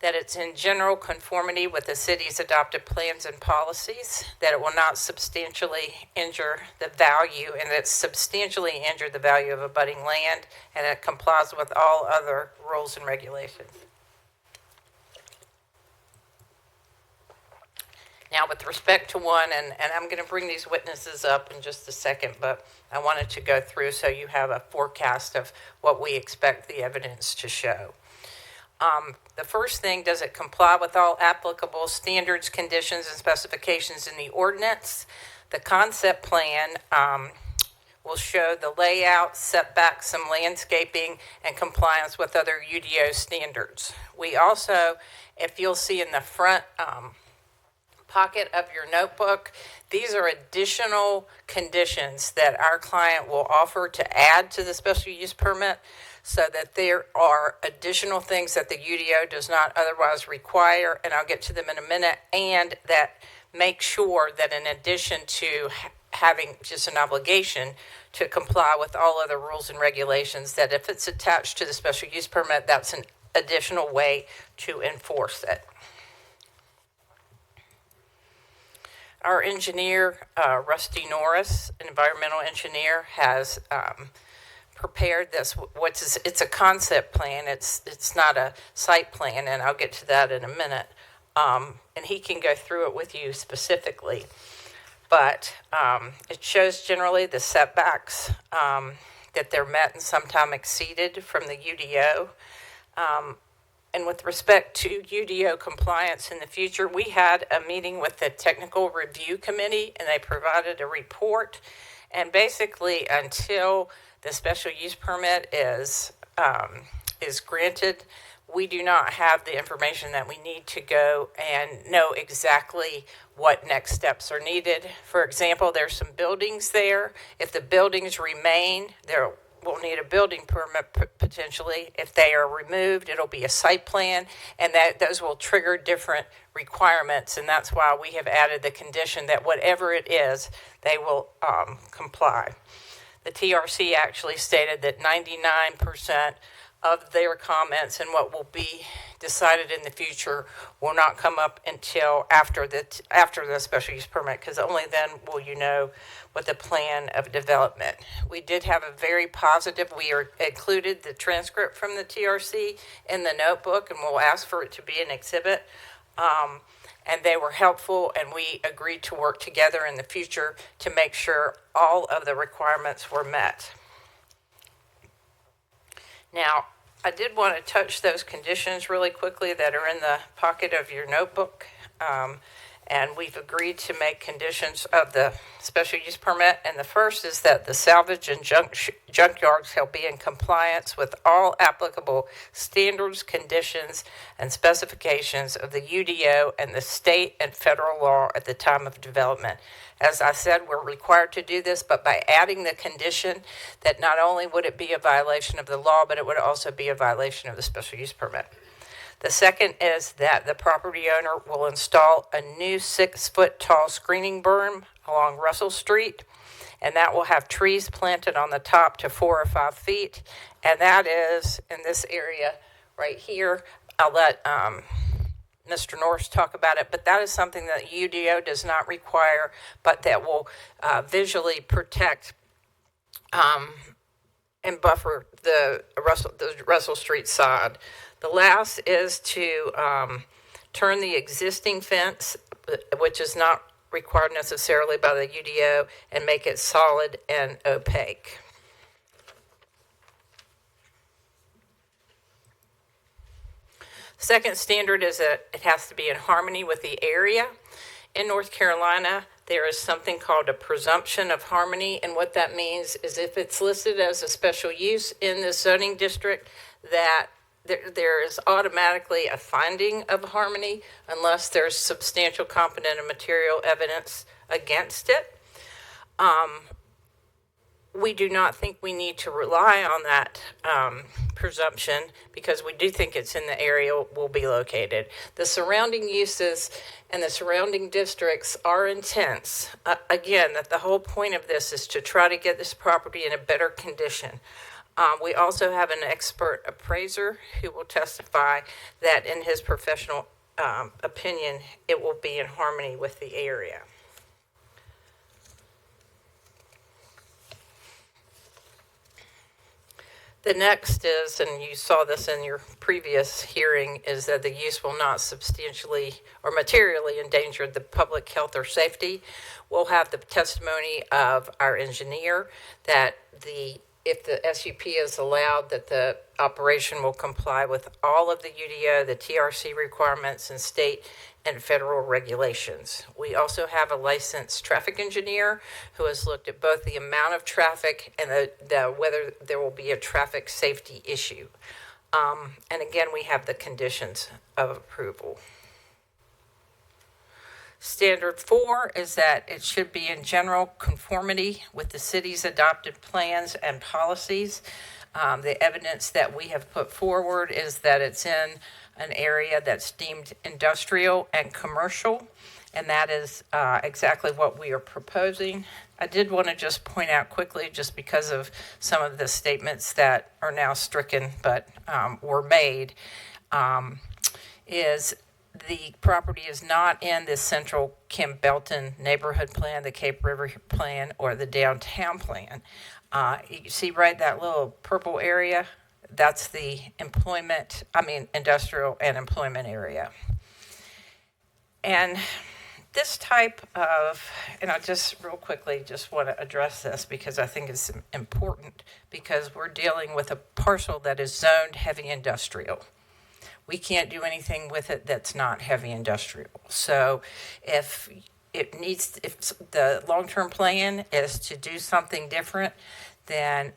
Speaker 9: that it's in general conformity with the city's adopted plans and policies, that it will not substantially injure the value, and that it's substantially injured the value of abutting land, and it complies with all other rules and regulations. Now, with respect to one, and I'm going to bring these witnesses up in just a second, but I wanted to go through so you have a forecast of what we expect the evidence to show. The first thing, does it comply with all applicable standards, conditions, and specifications in the ordinance? The concept plan will show the layout, setbacks, some landscaping, and compliance with other UDO standards. We also, if you'll see in the front pocket of your notebook, these are additional conditions that our client will offer to add to the special use permit, so that there are additional things that the UDO does not otherwise require, and I'll get to them in a minute, and that make sure that in addition to having just an obligation to comply with all other rules and regulations, that if it's attached to the special use permit, that's an additional way to enforce it. Our engineer, Rusty Norris, an environmental engineer, has prepared this. It's a concept plan. It's not a site plan, and I'll get to that in a minute. And he can go through it with you specifically. But it shows generally the setbacks that they're met and sometimes exceeded from the UDO. And with respect to UDO compliance in the future, we had a meeting with the Technical Review Committee, and they provided a report. And basically, until the special use permit is granted, we do not have the information that we need to go and know exactly what next steps are needed. For example, there's some buildings there. If the buildings remain, there will need a building permit potentially. If they are removed, it'll be a site plan, and those will trigger different requirements, and that's why we have added the condition that whatever it is, they will comply. The TRC actually stated that 99% of their comments and what will be decided in the future will not come up until after the special use permit, because only then will you know what the plan of development. We did have a very positive, we included the transcript from the TRC in the notebook, and we'll ask for it to be an exhibit. And they were helpful, and we agreed to work together in the future to make sure all of the requirements were met. Now, I did want to touch those conditions really quickly that are in the pocket of your notebook. And we've agreed to make conditions of the special use permit. And the first is that the salvage and junkyards shall be in compliance with all applicable standards, conditions, and specifications of the UDO and the state and federal law at the time of development. As I said, we're required to do this, but by adding the condition that not only would it be a violation of the law, but it would also be a violation of the special use permit. The second is that the property owner will install a new 6-foot tall screening berm along Russell Street, and that will have trees planted on the top to 4 or 5 feet, and that is in this area right here. I'll let Mr. Norris talk about it, but that is something that UDO does not require, but that will visually protect and buffer the Russell Street side. The last is to turn the existing fence, which is not required necessarily by the UDO, and make it solid and opaque. Second standard is that it has to be in harmony with the area. In North Carolina, there is something called a presumption of harmony, and what that means is if it's listed as a special use in the zoning district, that there is automatically a finding of harmony unless there's substantial, competent, and material evidence against it. We do not think we need to rely on that presumption because we do think it's in the area will be located. The surrounding uses and the surrounding districts are intense. Again, that the whole point of this is to try to get this property in a better condition. We also have an expert appraiser who will testify that in his professional opinion, it will be in harmony with the area. The next is, and you saw this in your previous hearing, is that the use will not substantially or materially endanger the public health or safety. We'll have the testimony of our engineer that if the SUP is allowed, that the operation will comply with all of the UDO, the TRC requirements, and state and federal regulations. We also have a licensed traffic engineer who has looked at both the amount of traffic and whether there will be a traffic safety issue. And again, we have the conditions of approval. Standard 4 is that it should be in general conformity with the city's adopted plans and policies. The evidence that we have put forward is that it's in an area that's deemed industrial and commercial, and that is exactly what we are proposing. I did want to just point out quickly, just because of some of the statements that are now stricken but were made, is the property is not in the central Kim Belton neighborhood plan, the Cape River plan, or the downtown plan. You see that little purple area? That's the industrial and employment area. And this type of, and I just real quickly just want to address this because I think it's important, because we're dealing with a parcel that is zoned heavy industrial. We can't do anything with it that's not heavy industrial. So if the long-term plan is to do something different, then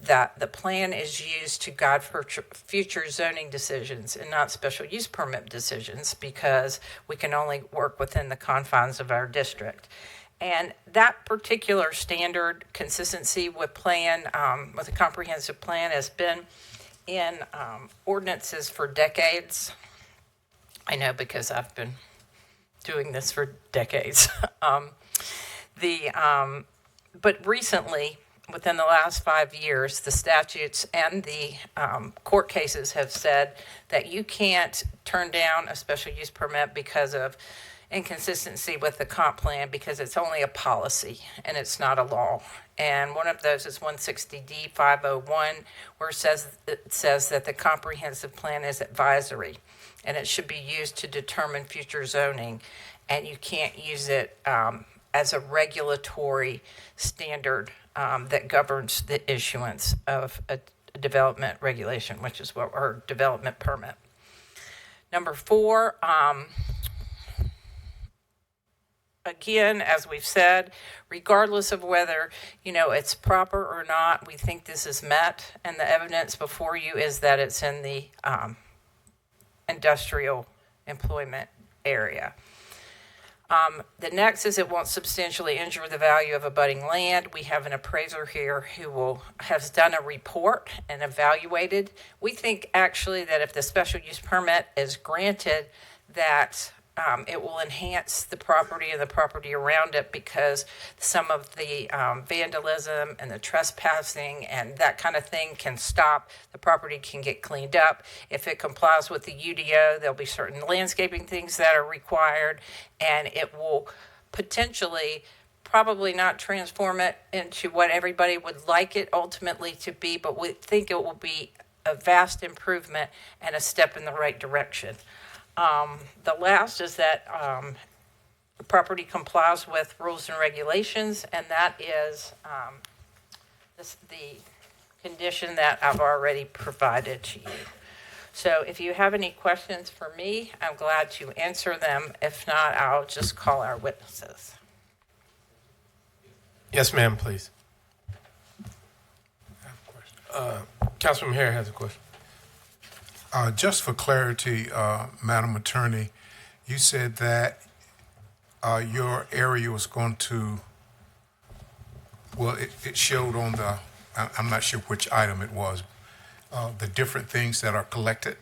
Speaker 9: the plan is used to guide future zoning decisions and not special use permit decisions, because we can only work within the confines of our district. And that particular standard, consistency with with a comprehensive plan, has been in ordinances for decades. I know because I've been doing this for decades. But recently, within the last 5 years, the statutes and the court cases have said that you can't turn down a special use permit because of inconsistency with the comp plan, because it's only a policy and it's not a law. And one of those is 160D 501, where it says that the comprehensive plan is advisory and it should be used to determine future zoning, and you can't use it as a regulatory standard that governs the issuance of a development regulation, which is our development permit. Number 4, again, as we've said, regardless of whether, it's proper or not, we think this is met, and the evidence before you is that it's in the industrial employment area. The next is it won't substantially injure the value of abutting land. We have an appraiser here who has done a report and evaluated. We think actually that if the special use permit is granted, that it will enhance the property and the property around it, because some of the vandalism and the trespassing and that kind of thing can stop. The property can get cleaned up. If it complies with the UDO, there'll be certain landscaping things that are required, and it will potentially probably not transform it into what everybody would like it ultimately to be, but we think it will be a vast improvement and a step in the right direction. The last is that the property complies with rules and regulations, and that is the condition that I've already provided to you. So if you have any questions for me, I'm glad to answer them. If not, I'll just call our witnesses.
Speaker 12: Yes, ma'am, please. Councilman Harris has a question.
Speaker 11: Just for clarity, Madam Attorney, you said that your area was going to, well, it showed on the, I'm not sure which item it was, the different things that are collected,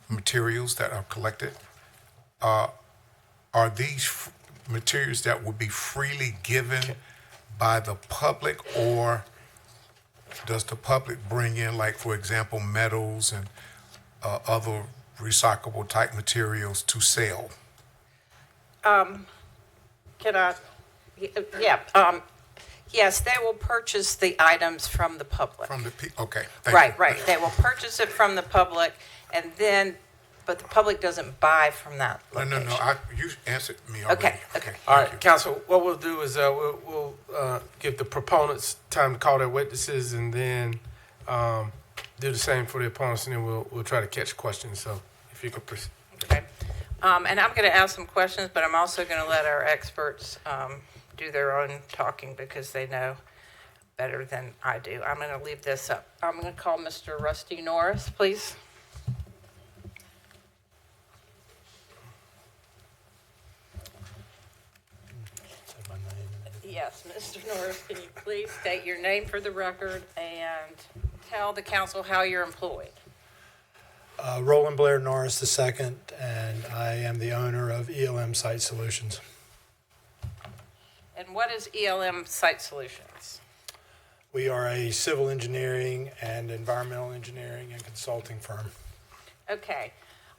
Speaker 11: materials that are collected. Are these materials that will be freely given by the public, or does the public bring in, like, for example, metals and other recyclable type materials to sell?
Speaker 9: Yes, they will purchase the items from the public.
Speaker 11: Okay. Thank you.
Speaker 9: Right. They will purchase it from the public, and then, but the public doesn't buy from that location.
Speaker 11: No. You answered me already.
Speaker 9: Okay.
Speaker 12: All right, Council, what we'll do is we'll give the proponents time to call their witnesses, and then do the same for the opponents, and then we'll try to catch questions. So if you could proceed.
Speaker 9: Okay. And I'm going to ask some questions, but I'm also going to let our experts do their own talking, because they know better than I do. I'm going to leave this up. I'm going to call Mr. Rusty Norris, please. Yes, Mr. Norris, can you please state your name for the record and tell the council how you're employed?
Speaker 5: Roland Blair Norris II, and I am the owner of ELM Site Solutions.
Speaker 9: And what is ELM Site Solutions?
Speaker 5: We are a civil engineering and environmental engineering and consulting firm.
Speaker 9: Okay,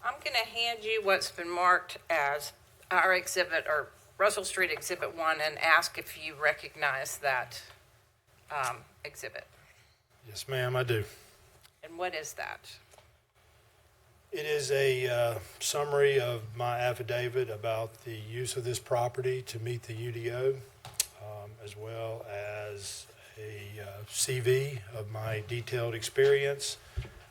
Speaker 9: I'm going to hand you what's been marked as our exhibit, or Russell Street Exhibit 1, and ask if you recognize that exhibit.
Speaker 5: Yes, ma'am, I do.
Speaker 9: And what is that?
Speaker 5: It is a summary of my affidavit about the use of this property to meet the UDO, as well as a CV of my detailed experience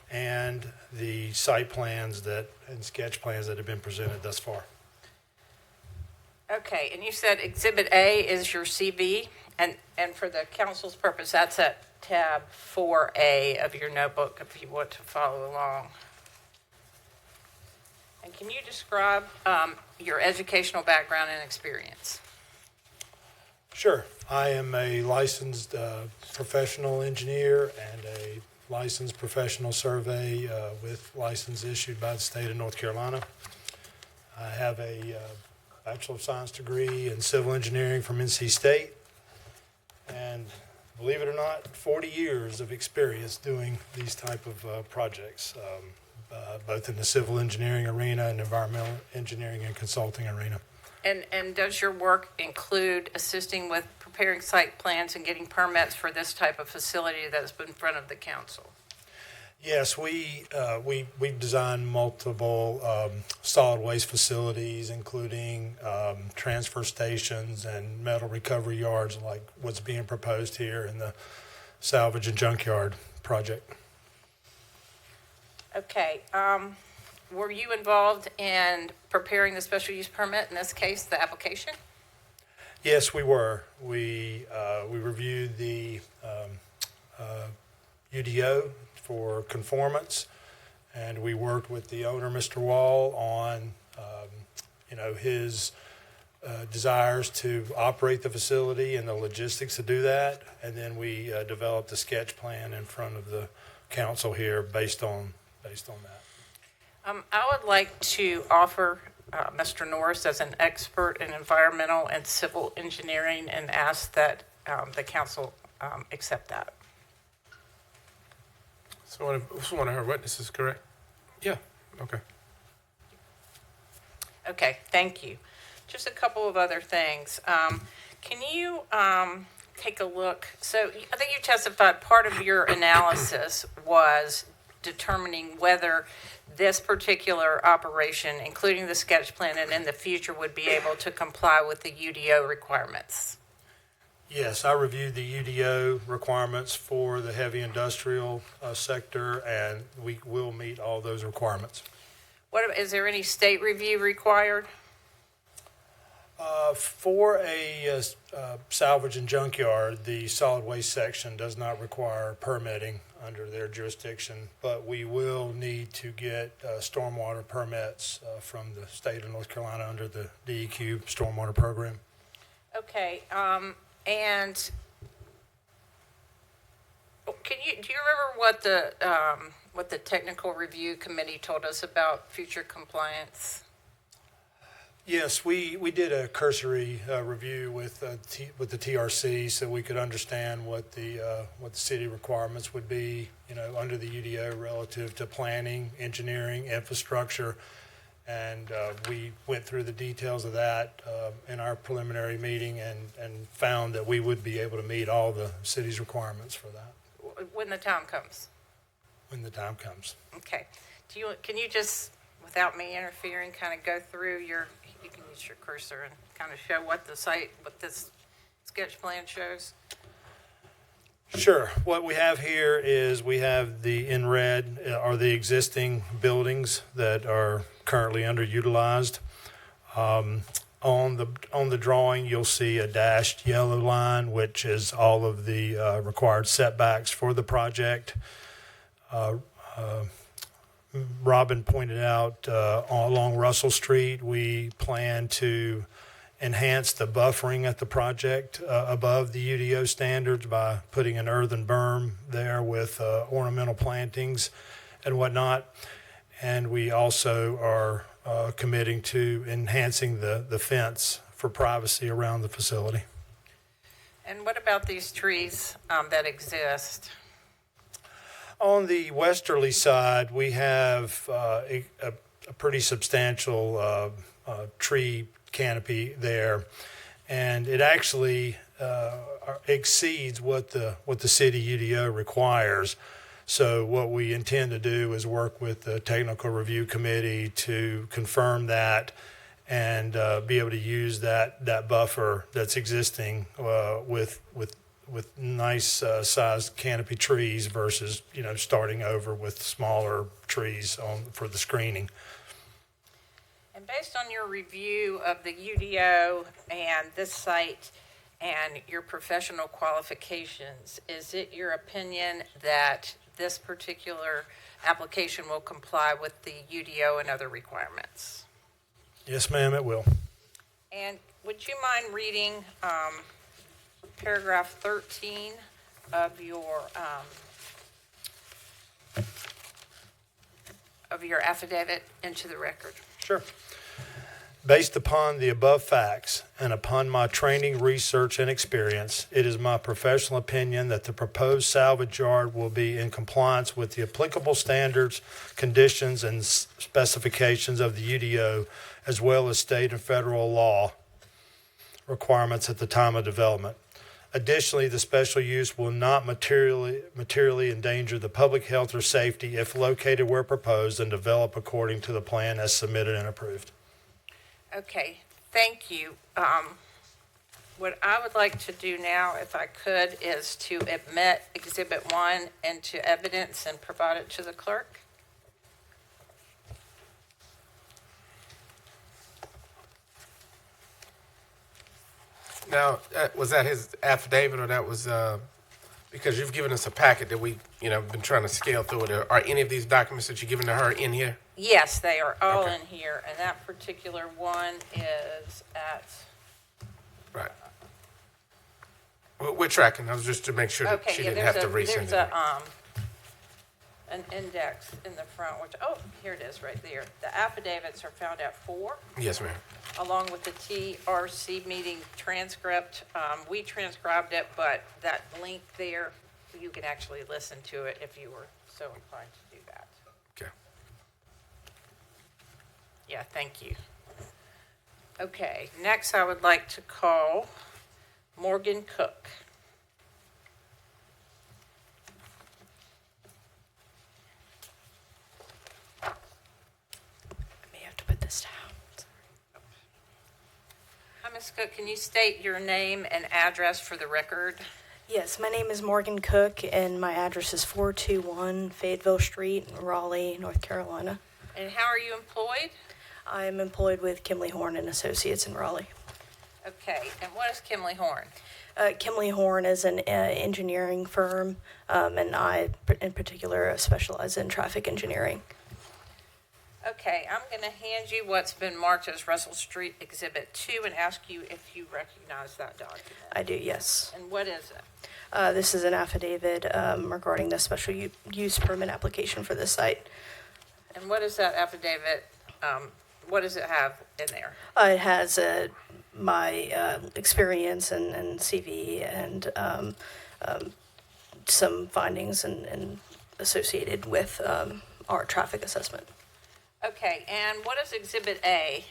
Speaker 5: and the site plans and sketch plans that have been presented thus far.
Speaker 9: Okay, and you said Exhibit A is your CV, and for the council's purpose, that's at tab 4A of your notebook if you want to follow along. And can you describe your educational background and experience?
Speaker 5: Sure. I am a licensed professional engineer and a licensed professional survey with license issued by the state of North Carolina. I have a Bachelor of Science degree in civil engineering from NC State, and believe it or not, 40 years of experience doing these type of projects, both in the civil engineering arena and environmental engineering and consulting arena.
Speaker 9: And does your work include assisting with preparing site plans and getting permits for this type of facility that's been in front of the council?
Speaker 5: Yes, we designed multiple solid waste facilities, including transfer stations and metal recovery yards, like what's being proposed here in the salvage and junkyard project.
Speaker 9: Okay. were you involved in preparing the special use permit, in this case, the application?
Speaker 5: Yes, we were. We reviewed the UDO for conformance, and we worked with the owner, Mr. Wall, on his desires to operate the facility and the logistics to do that, and then we developed a sketch plan in front of the council here based on that.
Speaker 9: I would like to offer Mr. Norris as an expert in environmental and civil engineering and ask that the council accept that.
Speaker 12: So one of her witnesses, correct? Yeah, okay.
Speaker 9: Okay, thank you. Just a couple of other things. Can you take a look? So I think you testified part of your analysis was determining whether this particular operation, including the sketch plan and in the future, would be able to comply with the UDO requirements.
Speaker 5: Yes, I reviewed the UDO requirements for the heavy industrial sector, and we will meet all those requirements.
Speaker 9: Is there any state review required?
Speaker 5: For a salvage and junkyard, the solid waste section does not require permitting under their jurisdiction, but we will need to get stormwater permits from the state of North Carolina under the DEQ stormwater program.
Speaker 9: Okay, and do you remember what the technical review committee told us about future compliance?
Speaker 5: Yes, we did a cursory review with the TRC so we could understand what the city requirements would be, under the UDO relative to planning, engineering, infrastructure, and we went through the details of that in our preliminary meeting and found that we would be able to meet all the city's requirements for that.
Speaker 9: When the time comes.
Speaker 5: When the time comes.
Speaker 9: Okay. Can you just, without me interfering, kind of go through you can use your cursor and kind of show what this sketch plan shows?
Speaker 5: Sure. What we have here is we have in red are the existing buildings that are currently underutilized. On the drawing, you'll see a dashed yellow line, which is all of the required setbacks for the project. Robin pointed out along Russell Street, we plan to enhance the buffering at the project above the UDO standards by putting an earthen berm there with ornamental plantings and whatnot. And we also are committing to enhancing the fence for privacy around the facility.
Speaker 9: And what about these trees that exist?
Speaker 5: On the westerly side, we have a pretty substantial tree canopy there, and it actually exceeds what the city UDO requires. So what we intend to do is work with the technical review committee to confirm that and be able to use that buffer that's existing with nice sized canopy trees versus starting over with smaller trees for the screening.
Speaker 9: And based on your review of the UDO and this site and your professional qualifications, is it your opinion that this particular application will comply with the UDO and other requirements?
Speaker 5: Yes, ma'am, it will.
Speaker 9: And would you mind reading paragraph 13 of your affidavit into the record?
Speaker 5: Sure. Based upon the above facts and upon my training, research, and experience, it is my professional opinion that the proposed salvage yard will be in compliance with the applicable standards, conditions, and specifications of the UDO, as well as state and federal law requirements at the time of development. Additionally, the special use will not materially endanger the public health or safety if located where proposed and developed according to the plan as submitted and approved.
Speaker 9: Okay, thank you. What I would like to do now, if I could, is to admit Exhibit 1 into evidence and provide it to the clerk.
Speaker 12: Now, was that his affidavit, or that was because you've given us a packet that we, been trying to scale through it? Are any of these documents that you're giving to her in here?
Speaker 9: Yes, they are all
Speaker 12: Okay.
Speaker 9: in here, and that particular one is at,
Speaker 12: Right. We're tracking. I was just to make sure that
Speaker 9: okay,
Speaker 12: she
Speaker 9: yeah,
Speaker 12: didn't have to
Speaker 9: there's
Speaker 12: resend
Speaker 9: a,
Speaker 12: it.
Speaker 9: an index in the front, which, oh, here it is right there. The affidavits are found at 4.
Speaker 12: Yes, ma'am.
Speaker 9: Along with the TRC meeting transcript. We transcribed it, but that link there, you can actually listen to it if you were so inclined to do that.
Speaker 12: Okay.
Speaker 9: Yeah, thank you. Okay, next I would like to call Morgan Cook. I may have to put this down. Hi, Ms. Cook, can you state your name and address for the record?
Speaker 19: Yes, my name is Morgan Cook, and my address is 421 Fayetteville Street, Raleigh, North Carolina.
Speaker 9: And how are you employed?
Speaker 19: I am employed with Kimley Horn and Associates in Raleigh.
Speaker 9: Okay, and what is Kimley Horn?
Speaker 19: Kimley Horn is an engineering firm, and I, in particular, specialize in traffic engineering.
Speaker 9: Okay, I'm going to hand you what's been marked as Russell Street Exhibit 2 and ask you if you recognize that document.
Speaker 19: I do, yes.
Speaker 9: And what is it?
Speaker 19: This is an affidavit regarding the special use permit application for this site.
Speaker 9: And what is that affidavit? What does it have in there?
Speaker 19: It has my experience and CV and some findings and associated with our traffic assessment.
Speaker 9: Okay, and what is Exhibit A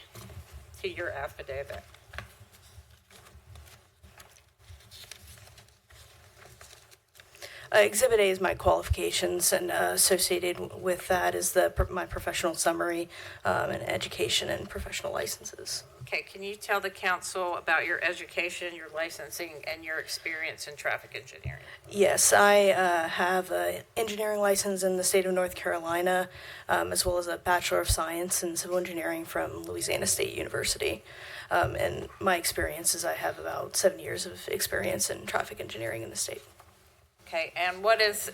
Speaker 9: to your affidavit?
Speaker 19: Exhibit A is my qualifications, and associated with that is my professional summary and education and professional licenses.
Speaker 9: Okay, can you tell the council about your education, your licensing, and your experience in traffic engineering?
Speaker 19: Yes, I have an engineering license in the state of North Carolina, as well as a Bachelor of Science in Civil Engineering from Louisiana State University. And my experience is I have about 7 years of experience in traffic engineering in the state.
Speaker 9: Okay, and what is,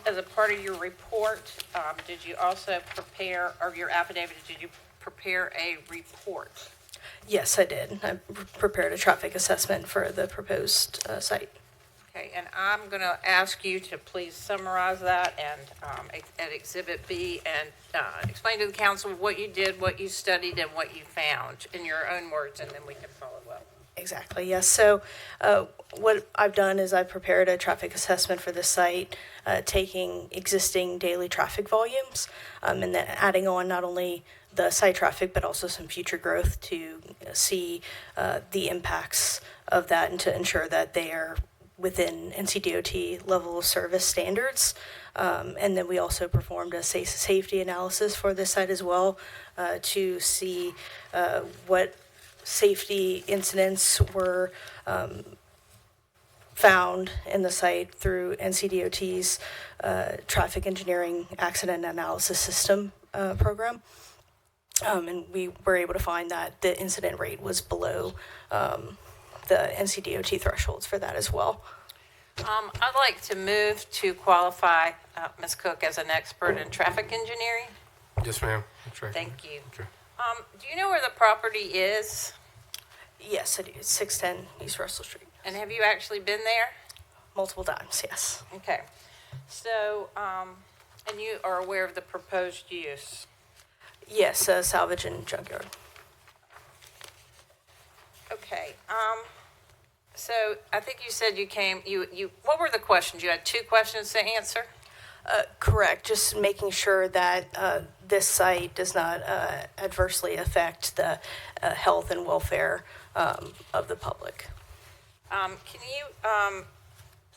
Speaker 9: as a part of your report, did you also prepare, or your affidavit, did you prepare a report?
Speaker 19: Yes, I did. I prepared a traffic assessment for the proposed site.
Speaker 9: Okay, and I'm going to ask you to please summarize that and at Exhibit B and explain to the council what you did, what you studied, and what you found in your own words, and then we can follow up.
Speaker 19: Exactly, yes. So what I've done is I've prepared a traffic assessment for the site, taking existing daily traffic volumes and then adding on not only the site traffic, but also some future growth to see the impacts of that and to ensure that they are within NCDOT level of service standards. And then we also performed a safety analysis for this site as well to see what safety incidents were found in the site through NCDOT's traffic engineering accident analysis system program. And we were able to find that the incident rate was below the NCDOT thresholds for that as well.
Speaker 9: I'd like to move to qualify Ms. Cook as an expert in traffic engineering.
Speaker 12: Yes, ma'am. That's right.
Speaker 9: Thank you.
Speaker 12: Okay.
Speaker 9: Do you know where the property is?
Speaker 19: Yes, I do. It's 610 East Russell Street.
Speaker 9: And have you actually been there?
Speaker 19: Multiple times, yes.
Speaker 9: Okay. So, and you are aware of the proposed use?
Speaker 19: Yes, salvage and junkyard.
Speaker 9: Okay. So I think you said you came, what were the questions? You had 2 questions to answer?
Speaker 19: Correct. Just making sure that this site does not adversely affect the health and welfare of the public.
Speaker 9: Can you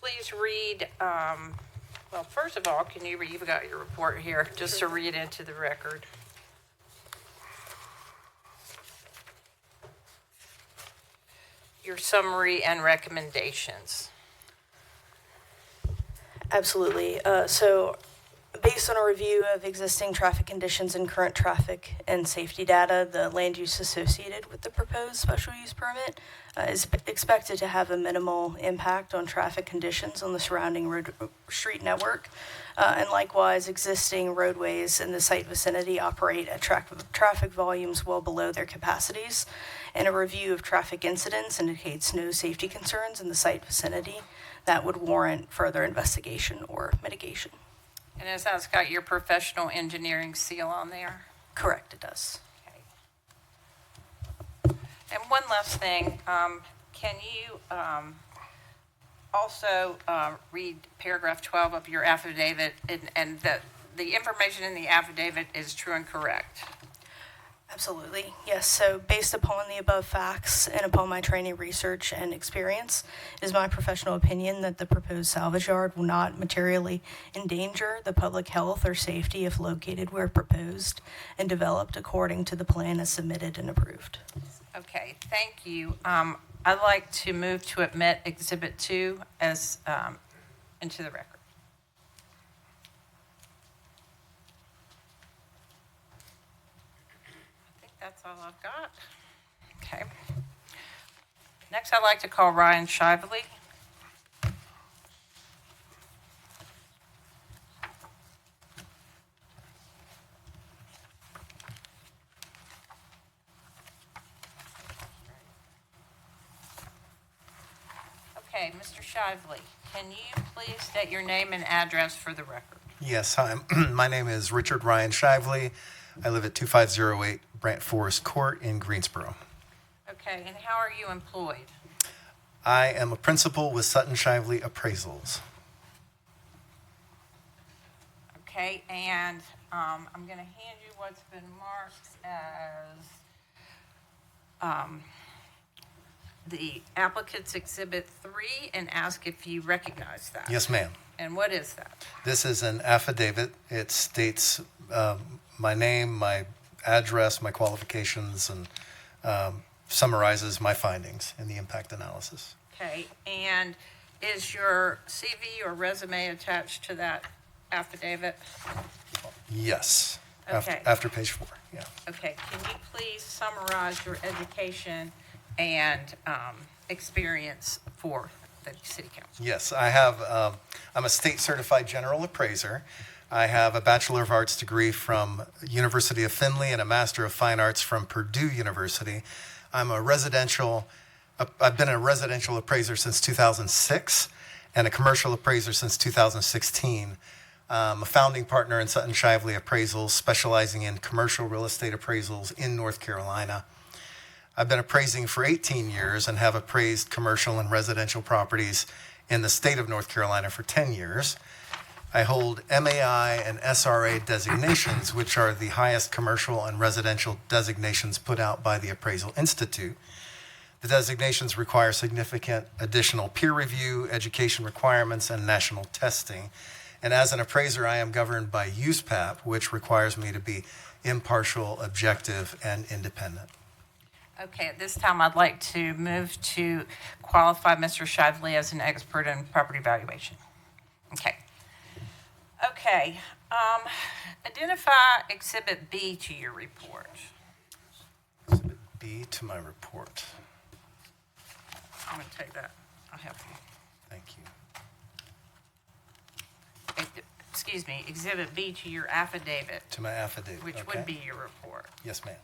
Speaker 9: please read, well, first of all, can you read, you've got your report here, just to read into the record. Your summary and recommendations.
Speaker 19: Absolutely. So Based on a review of existing traffic conditions and current traffic and safety data, the land use associated with the proposed special use permit is expected to have a minimal impact on traffic conditions on the surrounding street network. And likewise, existing roadways in the site vicinity operate at traffic volumes well below their capacities. And a review of traffic incidents indicates no safety concerns in the site vicinity that would warrant further investigation or mitigation.
Speaker 9: And has that got your professional engineering seal on there?
Speaker 19: Correct, it does.
Speaker 9: And one last thing, can you also read paragraph 12 of your affidavit, and that the information in the affidavit is true and correct?
Speaker 19: Absolutely, yes. So based upon the above facts and upon my training, research, and experience, it is my professional opinion that the proposed salvage yard will not materially endanger the public health or safety if located where proposed and developed according to the plan as submitted and approved.
Speaker 9: Okay, thank you. I'd like to move to admit Exhibit 2 as into the record. That's all I've got. Okay. Next, I'd like to call Ryan Shively. Okay, Mr. Shively, can you please state your name and address for the record?
Speaker 20: Yes, hi. My name is Richard Ryan Shively. I live at 2508 Brant Forest Court in Greensboro.
Speaker 9: Okay, and how are you employed?
Speaker 20: I am a principal with Sutton Shively Appraisals.
Speaker 9: Okay, and I'm going to hand you what's been marked as the applicant's Exhibit 3 and ask if you recognize that.
Speaker 20: Yes, ma'am.
Speaker 9: And what is that?
Speaker 20: This is an affidavit. It states my name, my address, my qualifications, and summarizes my findings in the impact analysis.
Speaker 9: Okay, and is your CV or resume attached to that affidavit?
Speaker 20: Yes.
Speaker 9: Okay.
Speaker 20: After page 4, yeah.
Speaker 9: Okay, can you please summarize your education and experience for the City Council?
Speaker 20: Yes, I have, I'm a state certified general appraiser. I have a Bachelor of Arts degree from University of Findlay and a Master of Fine Arts from Purdue University. I've been a residential appraiser since 2006 and a commercial appraiser since 2016. I'm a founding partner in Sutton Shively Appraisals, specializing in commercial real estate appraisals in North Carolina. I've been appraising for 18 years and have appraised commercial and residential properties in the state of North Carolina for 10 years. I hold MAI and SRA designations, which are the highest commercial and residential designations put out by the Appraisal Institute. The designations require significant additional peer review, education requirements, and national testing. And as an appraiser, I am governed by USPAP, which requires me to be impartial, objective, and independent.
Speaker 9: Okay, at this time, I'd like to move to qualify Mr. Shively as an expert in property valuation. Okay. Okay, identify Exhibit B to your report.
Speaker 20: Exhibit B to my report.
Speaker 9: I'm going to take that. I'll help you.
Speaker 20: Thank you.
Speaker 9: Excuse me, Exhibit B to your affidavit.
Speaker 20: To my affidavit,
Speaker 9: Which
Speaker 20: okay.
Speaker 9: would be your report.
Speaker 20: Yes, ma'am.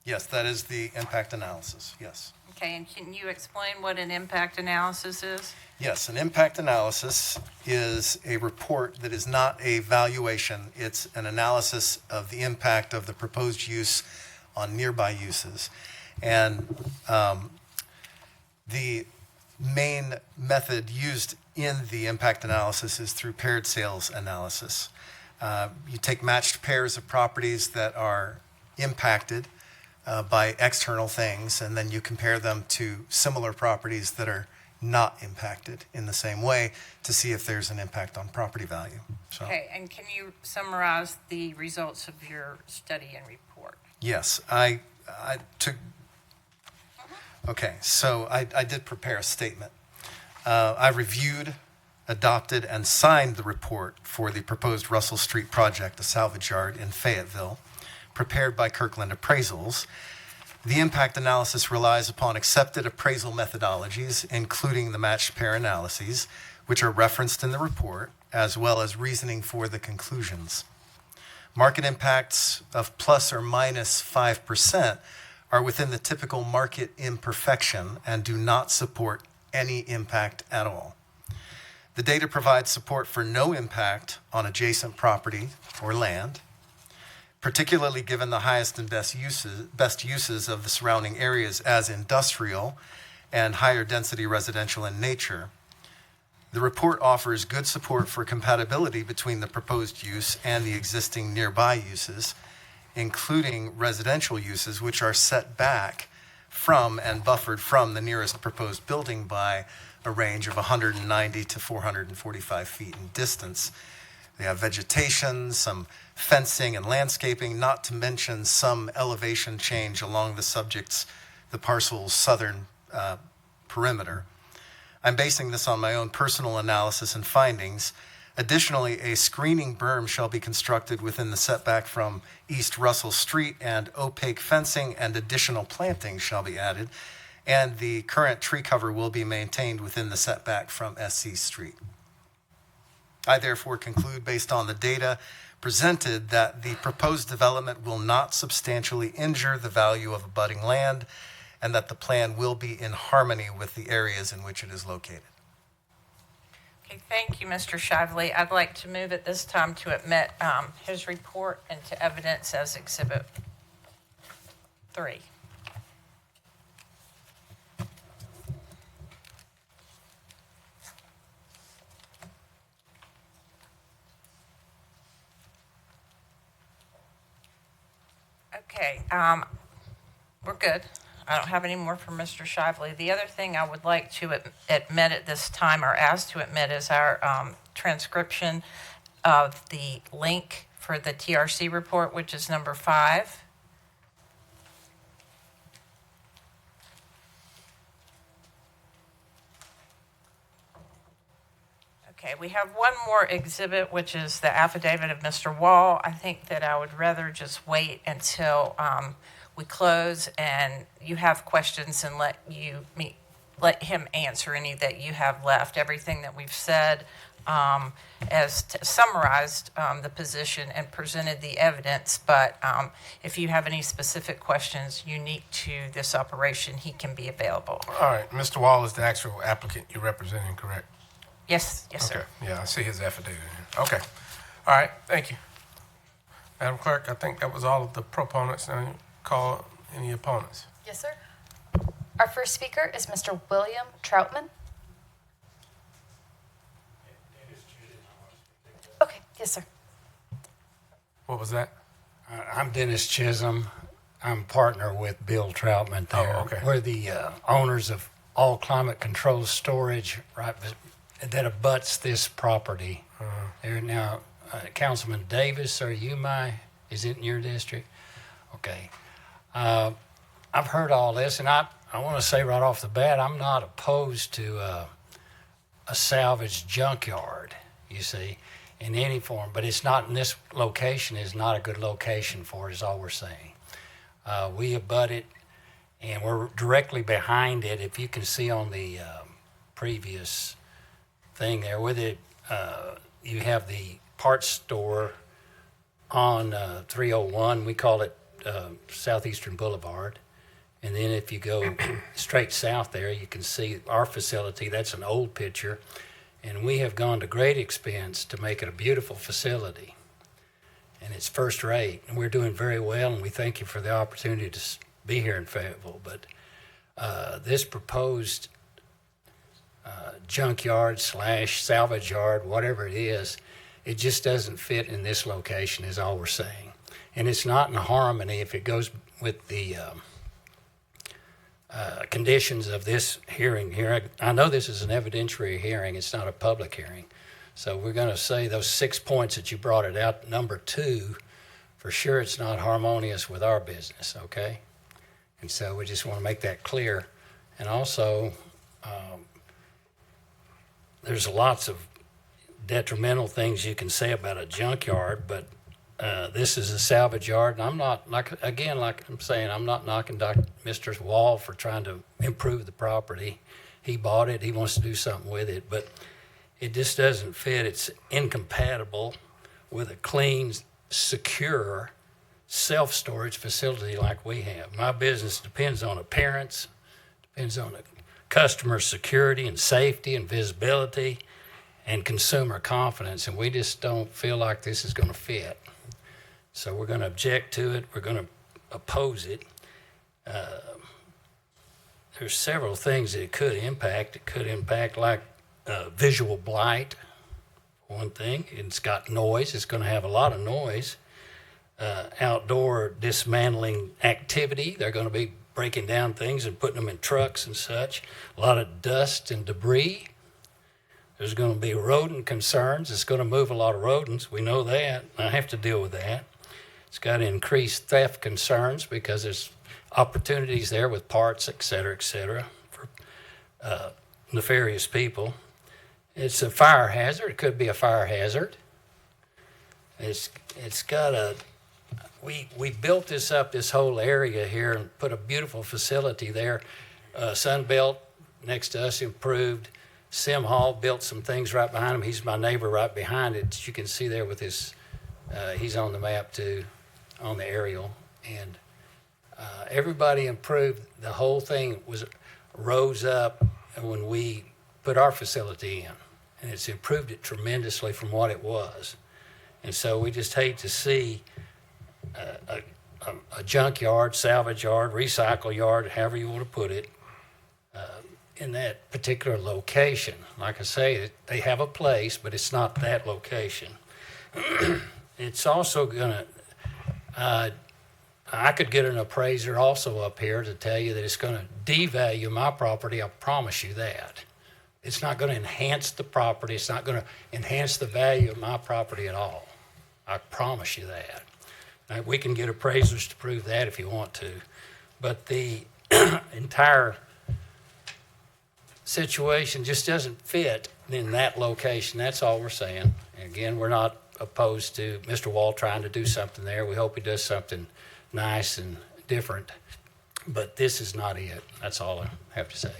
Speaker 20: Yes, that is the impact analysis, yes.
Speaker 9: Okay, and can you explain what an impact analysis is?
Speaker 20: Yes, an impact analysis is a report that is not a valuation. It's an analysis of the impact of the proposed use on nearby uses. And the main method used in the impact analysis is through paired sales analysis. You take matched pairs of properties that are impacted by external things, and then you compare them to similar properties that are not impacted in the same way to see if there's an impact on property value. So,
Speaker 9: Okay, and can you summarize the results of your study and report?
Speaker 20: yes, I took, okay, so I did prepare a statement. I reviewed adopted and signed the report for the proposed Russell Street project, a salvage yard in Fayetteville, prepared by Kirkland Appraisals. The impact analysis relies upon accepted appraisal methodologies, including the matched pair analyses, which are referenced in the report, as well as reasoning for the conclusions. Market impacts of plus or minus 5% are within the typical market imperfection and do not support any impact at all. The data provides support for no impact on adjacent property or land, particularly given the highest and best uses of the surrounding areas as industrial and higher density residential in nature. The report offers good support for compatibility between the proposed use and the existing nearby uses, including residential uses which are set back from and buffered from the nearest proposed building by a range of 190 to 445 feet in distance. They have vegetation, some fencing and landscaping, not to mention some elevation change along the parcel's southern perimeter. I'm basing this on my own personal analysis and findings. Additionally, a screening berm shall be constructed within the setback from East Russell Street, and opaque fencing and additional planting shall be added, and the current tree cover will be maintained within the setback from SC Street. I therefore conclude, based on the data presented, that the proposed development will not substantially injure the value of abutting land, and that the plan will be in harmony with the areas in which it is located.
Speaker 9: Okay, thank you, Mr. Shively. I'd like to move at this time to admit his report into evidence as Exhibit 3. Okay, we're good. I don't have any more from Mr. Shively. The other thing I would like to admit at this time, or ask to admit, is our transcription of the link for the TRC report, which is number 5. Okay, we have one more exhibit, which is the affidavit of Mr. Wall. I think that I would rather just wait until we close and you have questions and let him answer any that you have left. Everything that we've said as summarized the position and presented the evidence, but if you have any specific questions unique to this operation, he can be available.
Speaker 12: All right, Mr. Wall is the actual applicant you're representing, correct?
Speaker 9: Yes,
Speaker 12: Okay.
Speaker 9: sir.
Speaker 12: Yeah, I see his affidavit here. Okay. All right, thank you. Madam Clerk, I think that was all of the proponents. Now call any opponents.
Speaker 10: Yes, sir. Our first speaker is Mr. William Troutman. Okay, yes, sir.
Speaker 12: What was that?
Speaker 8: I'm Dennis Chisholm. I'm partner with Bill Troutman there.
Speaker 12: Oh, okay.
Speaker 8: We're the owners of All Climate Control Storage that abuts this property. There now, Councilman Davis, is it in your district? Okay. I've heard all this, and I want to say right off the bat, I'm not opposed to a salvage junkyard, you see, in any form, but it's not in this location. Is not a good location for it, is all we're saying. We abut it, and we're directly behind it. If you can see on the previous thing there with it, you have the parts store on 301. We call it Southeastern Boulevard. And then if you go straight south there, you can see our facility. That's an old picture. And we have gone to great expense to make it a beautiful facility. And it's first rate. And we're doing very well, and we thank you for the opportunity to be here in Fayetteville. But this proposed junkyard / salvage yard, whatever it is, it just doesn't fit in this location, is all we're saying. And it's not in harmony if it goes with the conditions of this hearing here. I know this is an evidentiary hearing. It's not a public hearing. So we're going to say those 6 points that you brought it out. Number 2, for sure it's not harmonious with our business, okay? And so we just want to make that clear. And also, there's lots of detrimental things you can say about a junkyard, but this is a salvage yard, and I'm not, like I'm saying, I'm not knocking Mr. Wall for trying to improve the property. He bought it, he wants to do something with it, but it just doesn't fit. It's incompatible with a clean, secure, self-storage facility like we have. My business depends on appearance, depends on the customer security and safety and visibility and consumer confidence, and we just don't feel like this is going to fit. So we're going to object to it. We're going to oppose it. There's several things that it could impact. It could impact like visual blight, for one thing. It's got noise. It's going to have a lot of noise. Outdoor dismantling activity. They're going to be breaking down things and putting them in trucks and such. A lot of dust and debris. There's going to be rodent concerns. It's going to move a lot of rodents. We know that. I have to deal with that. It's got increased theft concerns because there's opportunities there with parts, et cetera, for nefarious people. It's a fire hazard. It could be a fire hazard. It's got a... We built this up, this whole area here, and put a beautiful facility there. Sunbelt next to us improved. Sim Hall built some things right behind him. He's my neighbor right behind it. You can see there with his, he's on the map too, on the aerial. And everybody improved. The whole thing rose up when we put our facility in. And it's improved it tremendously from what it was. And so we just hate to see a junkyard, salvage yard, recycle yard, however you want to put it, in that particular location. Like I say, they have a place, but it's not that location. It's also going to, I could get an appraiser also up here to tell you that it's going to devalue my property. I promise you that. It's not going to enhance the property. It's not going to enhance the value of my property at all. I promise you that. Now, we can get appraisers to prove that if you want to. But the entire situation just doesn't fit in that location. That's all we're saying. And again, we're not opposed to Mr. Wall trying to do something there. We hope he does something nice and different. But this is not it. That's all I have to say.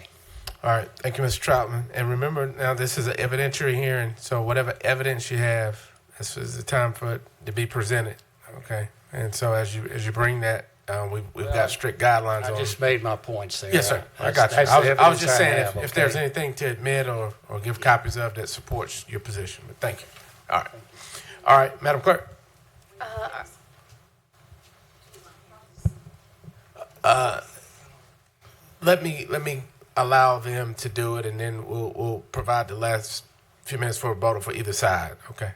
Speaker 12: All right. Thank you, Mr. Troutman. And remember, now this is an evidentiary hearing, so whatever evidence you have, this is the time for it to be presented. Okay. And so as you bring that, we've got strict guidelines on it.
Speaker 8: I just made my points there.
Speaker 12: Yes, sir. I got you. I was just saying if there's anything to admit or give copies of that supports your position. But thank you. All right. All right, Madam Clerk. Let me allow them to do it, and then we'll provide the last few minutes for rebuttal for either side. Okay.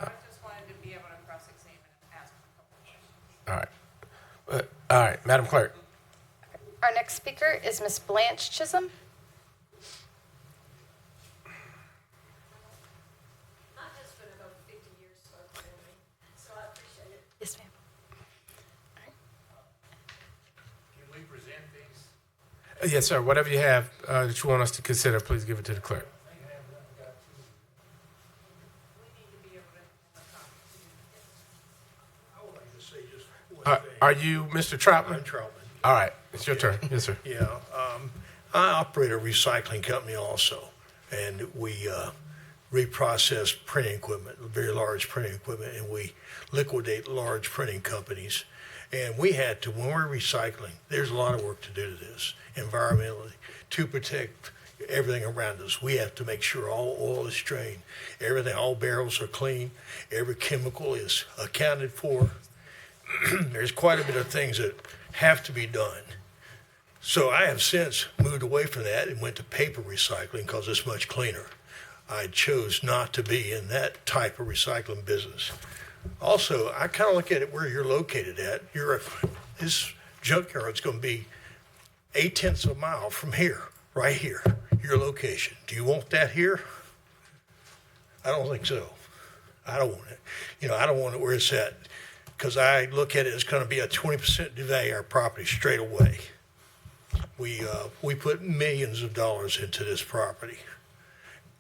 Speaker 9: I just wanted to be able to cross-examine and ask a couple questions.
Speaker 12: All right. All right, Madam Clerk.
Speaker 10: Our next speaker is Ms. Blanche Chisholm. Yes, ma'am.
Speaker 8: Can we present these?
Speaker 12: Yes, sir. Whatever you have that you want us to consider, please give it to the clerk. Are you Mr. Troutman?
Speaker 2: I'm Troutman.
Speaker 12: All right. It's your turn. Yes, sir.
Speaker 2: Yeah. I operate a recycling company also, and we reprocess printing equipment, very large printing equipment, and we liquidate large printing companies. And we had to, when we're recycling, there's a lot of work to do to this environmentally to protect everything around us. We have to make sure all oil is drained, everything, all barrels are clean, every chemical is accounted for. There's quite a bit of things that have to be done. So I have since moved away from that and went to paper recycling because it's much cleaner. I chose not to be in that type of recycling business. Also, I kind of look at it where you're located at. This junkyard's going to be 0.8 of a mile from here, right here, your location. Do you want that here? I don't think so. I don't want it. I don't want it where it's at, because I look at it as going to be a 20% devalue our property straight away. We put millions of dollars into this property.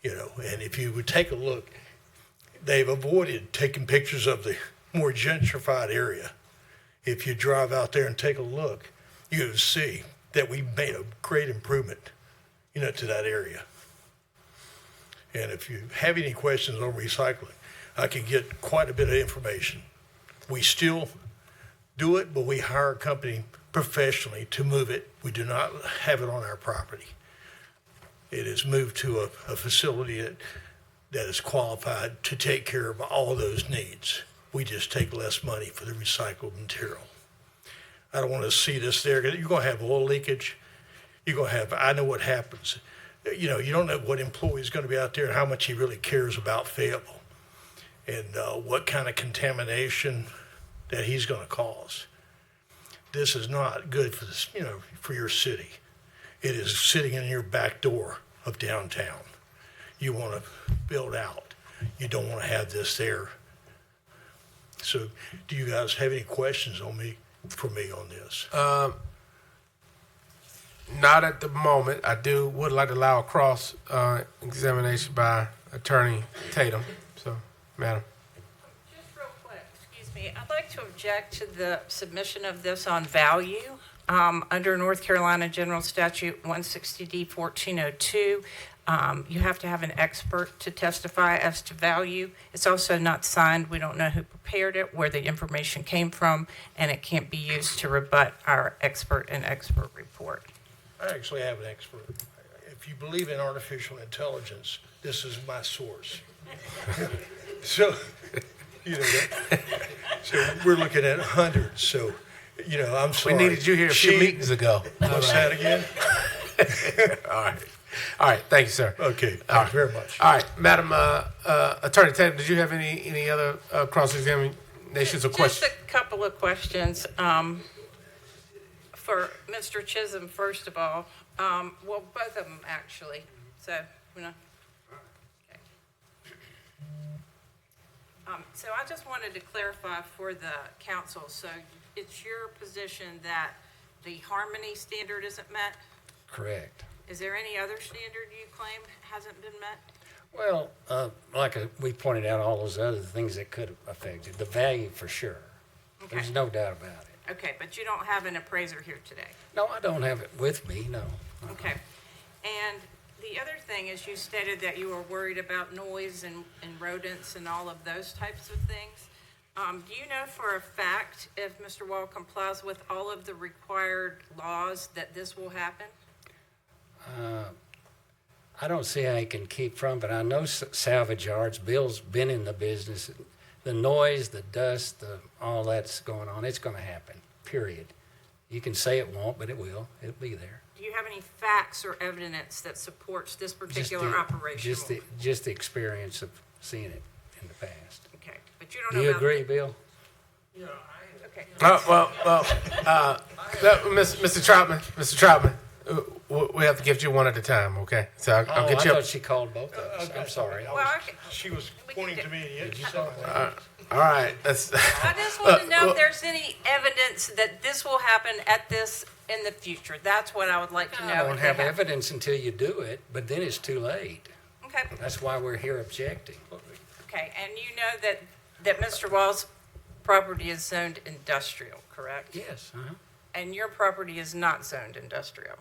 Speaker 2: And if you would take a look, they've avoided taking pictures of the more gentrified area. If you drive out there and take a look, you would see that we made a great improvement, to that area. And if you have any questions on recycling, I can get quite a bit of information. We still do it, but we hire a company professionally to move it. We do not have it on our property. It is moved to a facility that is qualified to take care of all those needs. We just take less money for the recycled material. I don't want to see this there. You're going to have oil leakage. You're going to have, I know what happens. You don't know what employee is going to be out there and how much he really cares about Fayetteville and what kind of contamination that he's going to cause. This is not good for this, for your city. It is sitting in your back door of downtown. You want to build out. You don't want to have this there. So do you guys have any questions for me on this?
Speaker 11: Not at the moment. I would like to allow a cross examination by Attorney Tatum. So, Madam.
Speaker 9: Just real quick, excuse me. I'd like to object to the submission of this on value. Under North Carolina General Statute 160D 1402, you have to have an expert to testify as to value. It's also not signed. We don't know who prepared it, where the information came from, and it can't be used to rebut our expert report.
Speaker 2: I actually have an expert. If you believe in artificial intelligence, this is my source. So, so we're looking at hundreds. So, I'm sorry.
Speaker 11: We needed you here a few meetings ago.
Speaker 2: What's that again?
Speaker 11: All right. Thank you, sir.
Speaker 2: Okay. Thank you very much.
Speaker 11: All right, Madam Attorney Tatum, did you have any other cross-examinations or questions?
Speaker 9: Just a couple of questions. For Mr. Chisholm, first of all, well, both of them actually. So, okay. So I just wanted to clarify for the council. So it's your position that the Harmony standard isn't met?
Speaker 8: Correct.
Speaker 9: Is there any other standard you claim hasn't been met?
Speaker 8: Well, we pointed out all those other things that could have affected the value for sure.
Speaker 9: Okay.
Speaker 8: There's no doubt about it.
Speaker 9: Okay, but you don't have an appraiser here today?
Speaker 8: No, I don't have it with me, no.
Speaker 9: Okay. And the other thing is you stated that you were worried about noise and rodents and all of those types of things. Do you know for a fact if Mr. Wall complies with all of the required laws that this will happen?
Speaker 8: I don't see how he can keep from, but I know salvage yards. Bill's been in the business. The noise, the dust, all that's going on, it's going to happen, period. You can say it won't, but it will. It'll be there.
Speaker 9: Do you have any facts or evidence that supports this particular operation?
Speaker 8: Just the experience of seeing it in the past.
Speaker 9: Okay, but you don't
Speaker 8: Do
Speaker 9: know
Speaker 8: you
Speaker 9: about...
Speaker 8: agree, Bill?
Speaker 9: Okay.
Speaker 11: Mr. Troutman, we have to get you one at a time, okay? So I'll get you.
Speaker 8: I thought she called both of us. I'm sorry.
Speaker 2: She was pointing to me.
Speaker 11: All right.
Speaker 9: I just want to know if there's any evidence that this will happen at this in the future. That's what I would like to know.
Speaker 8: I don't have evidence until you do it, but then it's too late.
Speaker 9: Okay.
Speaker 8: That's why we're here objecting.
Speaker 9: Okay, and you know that Mr. Wall's property is zoned industrial, correct?
Speaker 8: Yes.
Speaker 9: And your property is not zoned industrial?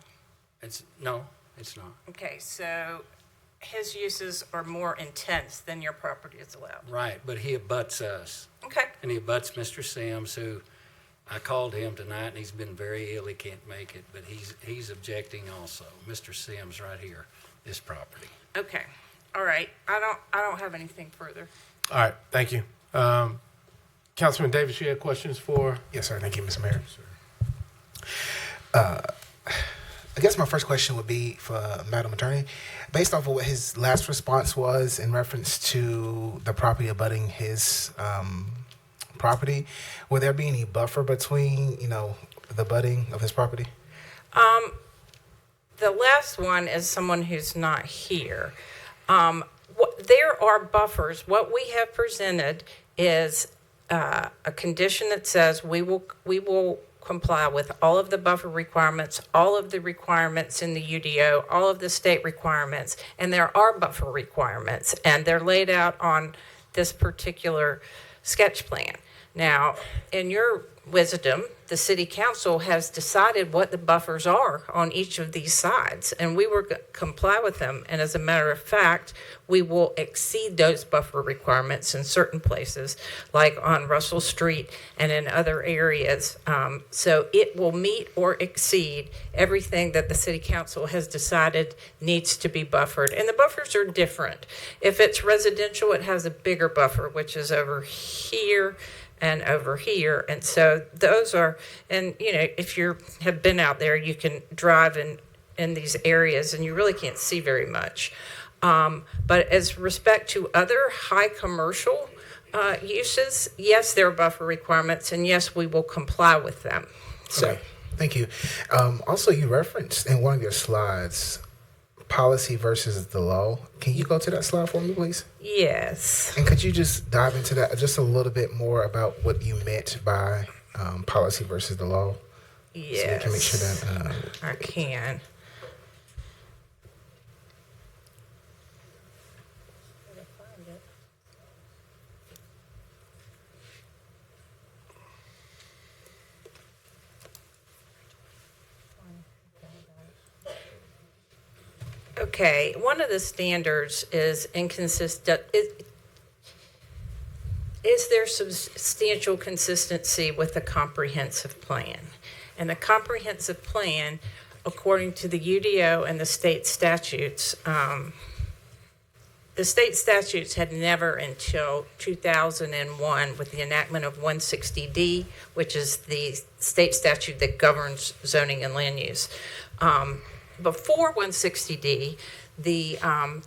Speaker 8: No, it's not.
Speaker 9: Okay, so his uses are more intense than your property is allowed.
Speaker 8: Right, but he abuts us.
Speaker 9: Okay.
Speaker 8: And he abuts Mr. Sims, who I called him tonight, and he's been very ill. He can't make it, but he's objecting also. Mr. Sims right here, this property.
Speaker 9: Okay. All right. I don't have anything further.
Speaker 11: All right. Thank you. Councilman Davis, you had questions for?
Speaker 17: Yes, sir. Thank you, Mr. Mayor. I guess my first question would be for Madam Attorney. Based off of what his last response was in reference to the property abutting his property, will there be any buffer between, the abutting of his property?
Speaker 9: The last one is someone who's not here. There are buffers. What we have presented is a condition that says we will comply with all of the buffer requirements, all of the requirements in the UDO, all of the state requirements, and there are buffer requirements, and they're laid out on this particular sketch plan. Now, in your wisdom, the city council has decided what the buffers are on each of these sides, and we will comply with them. And as a matter of fact, we will exceed those buffer requirements in certain places, like on Russell Street and in other areas. So it will meet or exceed everything that the city council has decided needs to be buffered. And the buffers are different. If it's residential, it has a bigger buffer, which is over here and over here. And so those are, and you know, if you have been out there, you can drive in these areas and you really can't see very much. But as respect to other high commercial uses, yes, there are buffer requirements, and yes, we will comply with them. So,
Speaker 17: Okay, thank you. Also, you referenced in one of your slides policy versus the law. Can you go to that slide for me, please?
Speaker 9: yes.
Speaker 17: And could you just dive into that just a little bit more about what you meant by policy versus the law?
Speaker 9: Yes.
Speaker 17: So we can make sure that
Speaker 9: I can. Okay, one of the standards is inconsistent. Is there substantial consistency with the comprehensive plan? And the comprehensive plan, according to the UDO and the state statutes, the state statutes had never until 2001, with the enactment of 160D, which is the state statute that governs zoning and land use. Before 160D, the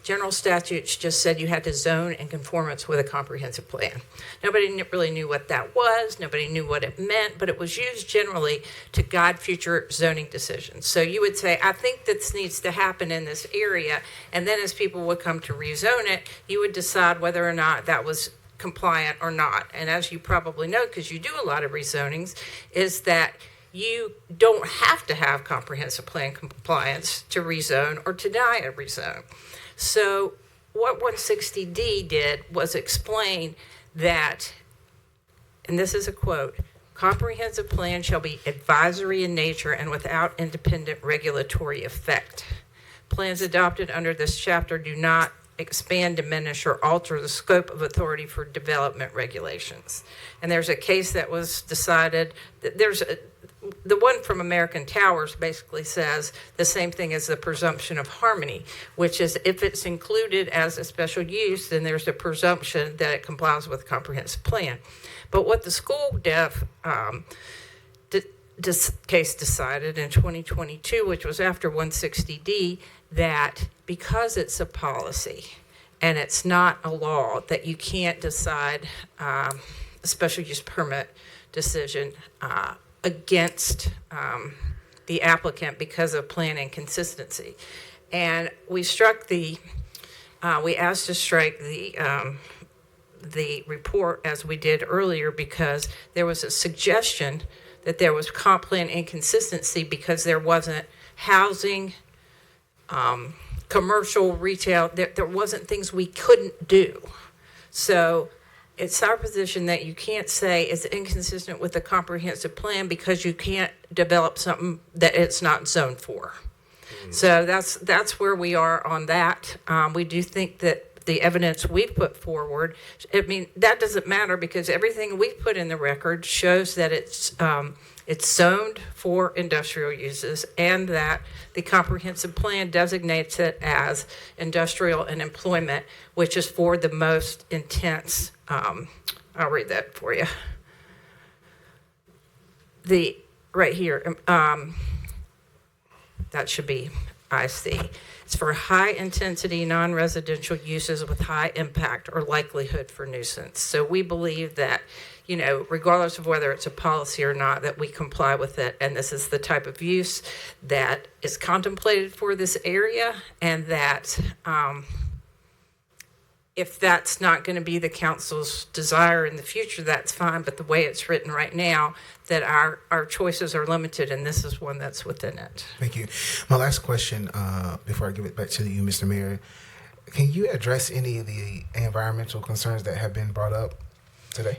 Speaker 9: general statutes just said you had to zone in conformance with a comprehensive plan. Nobody really knew what that was. Nobody knew what it meant, but it was used generally to guide future zoning decisions. So you would say, I think this needs to happen in this area, and then as people would come to rezone it, you would decide whether or not that was compliant or not. And as you probably know, because you do a lot of rezonings, is that you don't have to have comprehensive plan compliance to rezone or to deny a rezone. So what 160D did was explain that, and this is a quote, comprehensive plan shall be advisory in nature and without independent regulatory effect. Plans adopted under this chapter do not expand, diminish, or alter the scope of authority for development regulations. And there's a case that was decided that the one from American Towers basically says the same thing as the presumption of harmony, which is if it's included as a special use, then there's a presumption that it complies with a comprehensive plan. But what the school deaf case decided in 2022, which was after 160D, that because it's a policy and it's not a law, that you can't decide a special use permit decision against the applicant because of plan inconsistency. And we struck we asked to strike the report as we did earlier because there was a suggestion that there was comp plan inconsistency because there wasn't housing, commercial, retail, there wasn't things we couldn't do. So it's our position that you can't say it's inconsistent with the comprehensive plan because you can't develop something that it's not zoned for. So that's where we are on that. We do think that the evidence we've put forward, I mean, that doesn't matter because everything we've put in the record shows that it's zoned for industrial uses and that the comprehensive plan designates it as industrial and employment, which is for the most intense. I'll read that for you. Right here, that should be IC. It's for high intensity, non-residential uses with high impact or likelihood for nuisance. So we believe that, you know, regardless of whether it's a policy or not, that we comply with it. And this is the type of use that is contemplated for this area and that
Speaker 4: if that's not going to be the council's desire in the future, that's fine. But the way it's written right now, that our choices are limited, and this is one that's within it.
Speaker 17: Thank you. My last question, before I give it back to you, Mr. Mayor, can you address any of the environmental concerns that have been brought up today?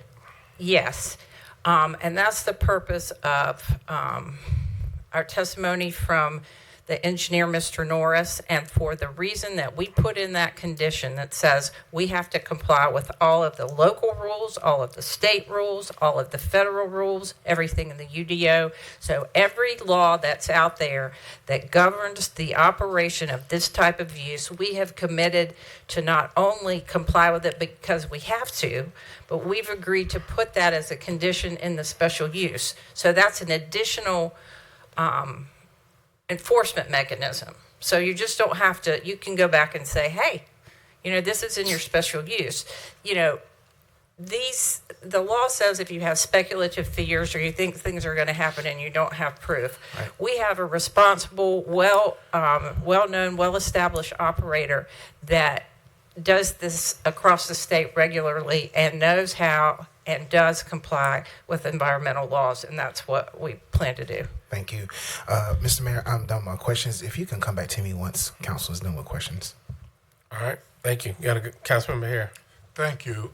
Speaker 4: Yes, and that's the purpose of our testimony from the engineer, Mr. Norris, and for the reason that we put in that condition that says we have to comply with all of the local rules, all of the state rules, all of the federal rules, everything in the UDO. So every law that's out there that governs the operation of this type of use, we have committed to not only comply with it because we have to, but we've agreed to put that as a condition in the special use. So that's an additional enforcement mechanism. So you just don't have to, you can go back and say, hey, this is in your special use. The law says if you have speculative fears or you think things are going to happen and you don't have proof, right. We have a responsible, well-known, well-established operator that does this across the state regularly and knows how and does comply with environmental laws, and that's what we plan to do.
Speaker 17: Thank you. Mr. Mayor, I'm done with my questions. If you can come back to me once council is done with questions.
Speaker 12: All right. Thank you. You got a council member here.
Speaker 11: Thank you.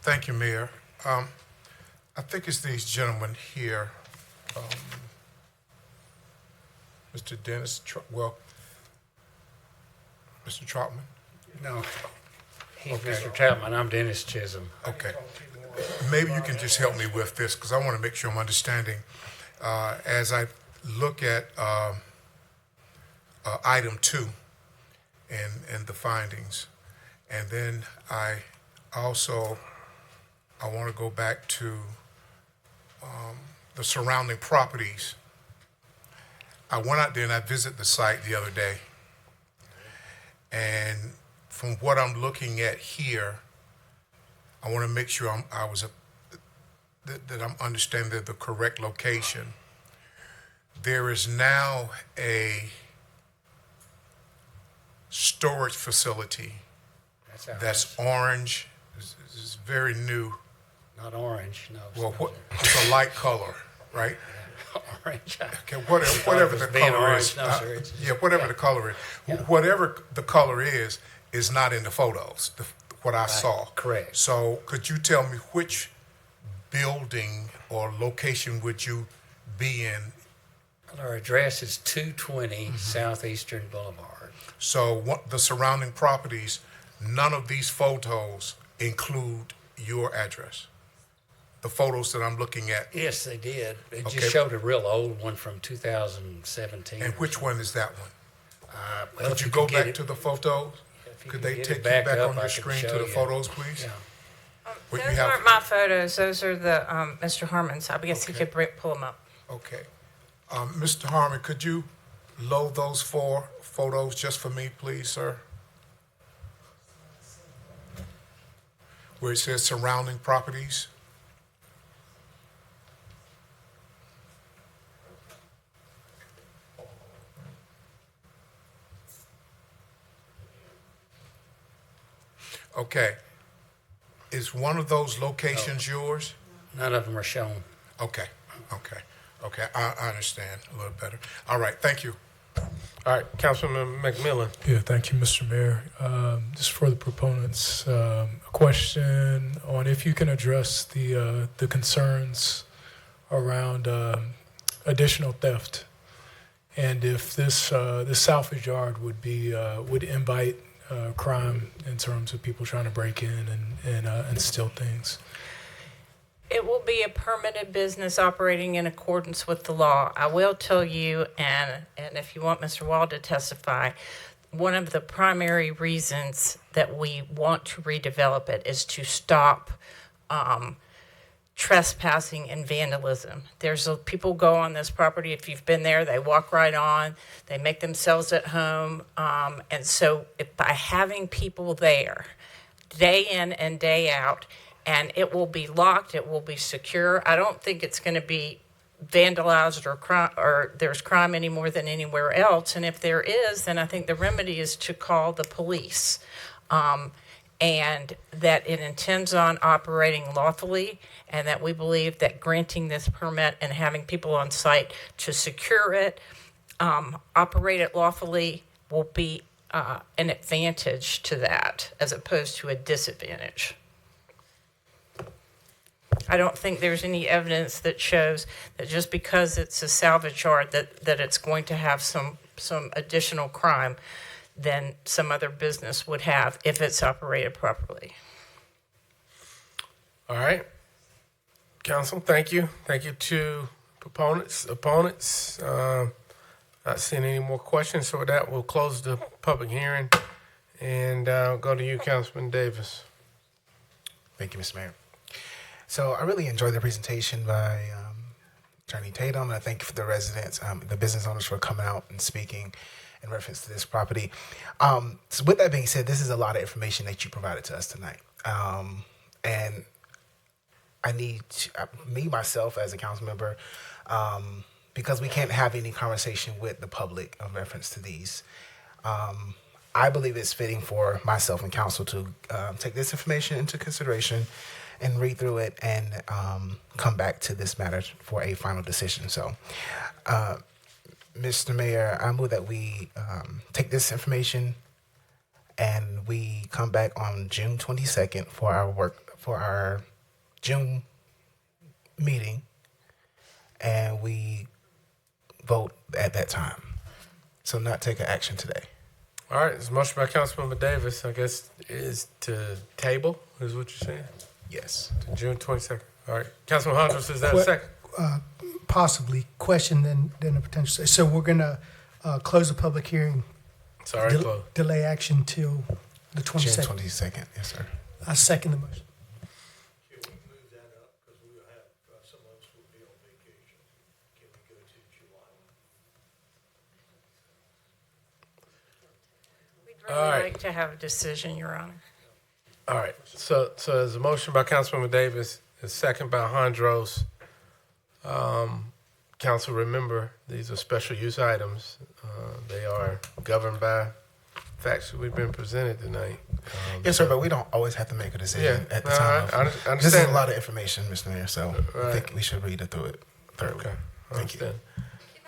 Speaker 11: Thank you, Mayor. I think it's these gentlemen here. Mr. Dennis, Mr. Troutman?
Speaker 8: No. He's Mr. Troutman. I'm Dennis Chisholm.
Speaker 11: Okay. Maybe you can just help me with this because I want to make sure I'm understanding. As I look at item 2 and the findings, and then I want to go back to the surrounding properties. I went out there and I visited the site the other day, and from what I'm looking at here, I want to make sure that I'm understanding the correct location. There is now a storage facility that's orange. It's very new.
Speaker 8: Not orange, no.
Speaker 11: Well, it's a light color, right?
Speaker 8: Orange.
Speaker 11: Okay, whatever the color is. Whatever the color is. Yeah. Whatever the color is not in the photos. What I saw.
Speaker 8: Correct.
Speaker 11: So could you tell me which building or location would you be in?
Speaker 8: Our address is 220 Southeastern Boulevard.
Speaker 11: So the surrounding properties, none of these photos include your address? The photos that I'm looking at?
Speaker 8: Yes, they did. It just showed a real old one from 2017.
Speaker 11: And which one is that one?
Speaker 8: Well,
Speaker 11: could you go back to the photos? Could they take you back on your screen to the photos, please?
Speaker 8: Yeah.
Speaker 4: Those aren't my photos. Those are the Mr. Harmon's. I guess he could pull them up.
Speaker 11: Okay. Mr. Harmon, could you load those 4 photos just for me, please, sir? Where it says surrounding properties. Okay. Is one of those locations yours?
Speaker 8: None of them are shown.
Speaker 11: Okay. I understand a little better. All right. Thank you.
Speaker 12: All right. Councilman McMillan.
Speaker 1: Yeah, thank you, Mr. Mayor. Just for the proponents, a question on if you can address the concerns around additional theft, and if this salvage yard would invite crime in terms of people trying to break in and steal things.
Speaker 4: It will be a permitted business operating in accordance with the law. I will tell you, and if you want Mr. Wall to testify, one of the primary reasons that we want to redevelop it is to stop trespassing and vandalism. People go on this property, if you've been there, they walk right on, they make themselves at home, and so by having people there day in and day out, and it will be locked, it will be secure. I don't think it's going to be vandalized or there's crime any more than anywhere else, and if there is, then I think the remedy is to call the police. and that it intends on operating lawfully, and that we believe that granting this permit and having people on site to secure it, operate it lawfully, will be an advantage to that as opposed to a disadvantage. I don't think there's any evidence that shows that just because it's a salvage yard that it's going to have some additional crime than some other business would have if it's operated properly.
Speaker 12: All right. Council, thank you. Thank you to opponents. Not seeing any more questions, so with that, we'll close the public hearing and go to you, Councilman Davis.
Speaker 17: Thank you, Mr. Mayor. So I really enjoyed the presentation by Attorney Tatum, and I thank you for the residents, the business owners for coming out and speaking in reference to this property. So with that being said, this is a lot of information that you provided to us tonight. And I need me, myself, as a council member, because we can't have any conversation with the public in reference to these. I believe it's fitting for myself and council to take this information into consideration and read through it and come back to this matter for a final decision. So, Mr. Mayor, I move that we take this information and we come back on June 22nd for our June meeting, and we vote at that time. So not take an action today.
Speaker 12: All right, there's a motion by Councilmember Davis, I guess, is to table, is what you're saying?
Speaker 17: Yes.
Speaker 12: To June 22nd. All right. Councilman Hodges, is that a second?
Speaker 16: Possibly. Question, then a potential. So we're going to close the public hearing.
Speaker 12: It's already closed.
Speaker 16: Delay action till the 22nd.
Speaker 17: June 22nd, yes, sir.
Speaker 16: I second the motion.
Speaker 4: We'd really like to have a decision, Your Honor.
Speaker 12: All right. So there's a motion by Councilmember Davis, a second by Hondros. Council, remember, these are special use items. They are governed by facts that we've been presented tonight.
Speaker 17: Yes, sir, but we don't always have to make a decision at the time.
Speaker 12: I understand.
Speaker 17: This is a lot of information, Mr. Mayor, so
Speaker 12: Right.
Speaker 17: I think we should read it through it thoroughly.
Speaker 12: Okay.
Speaker 17: Thank you.
Speaker 4: Can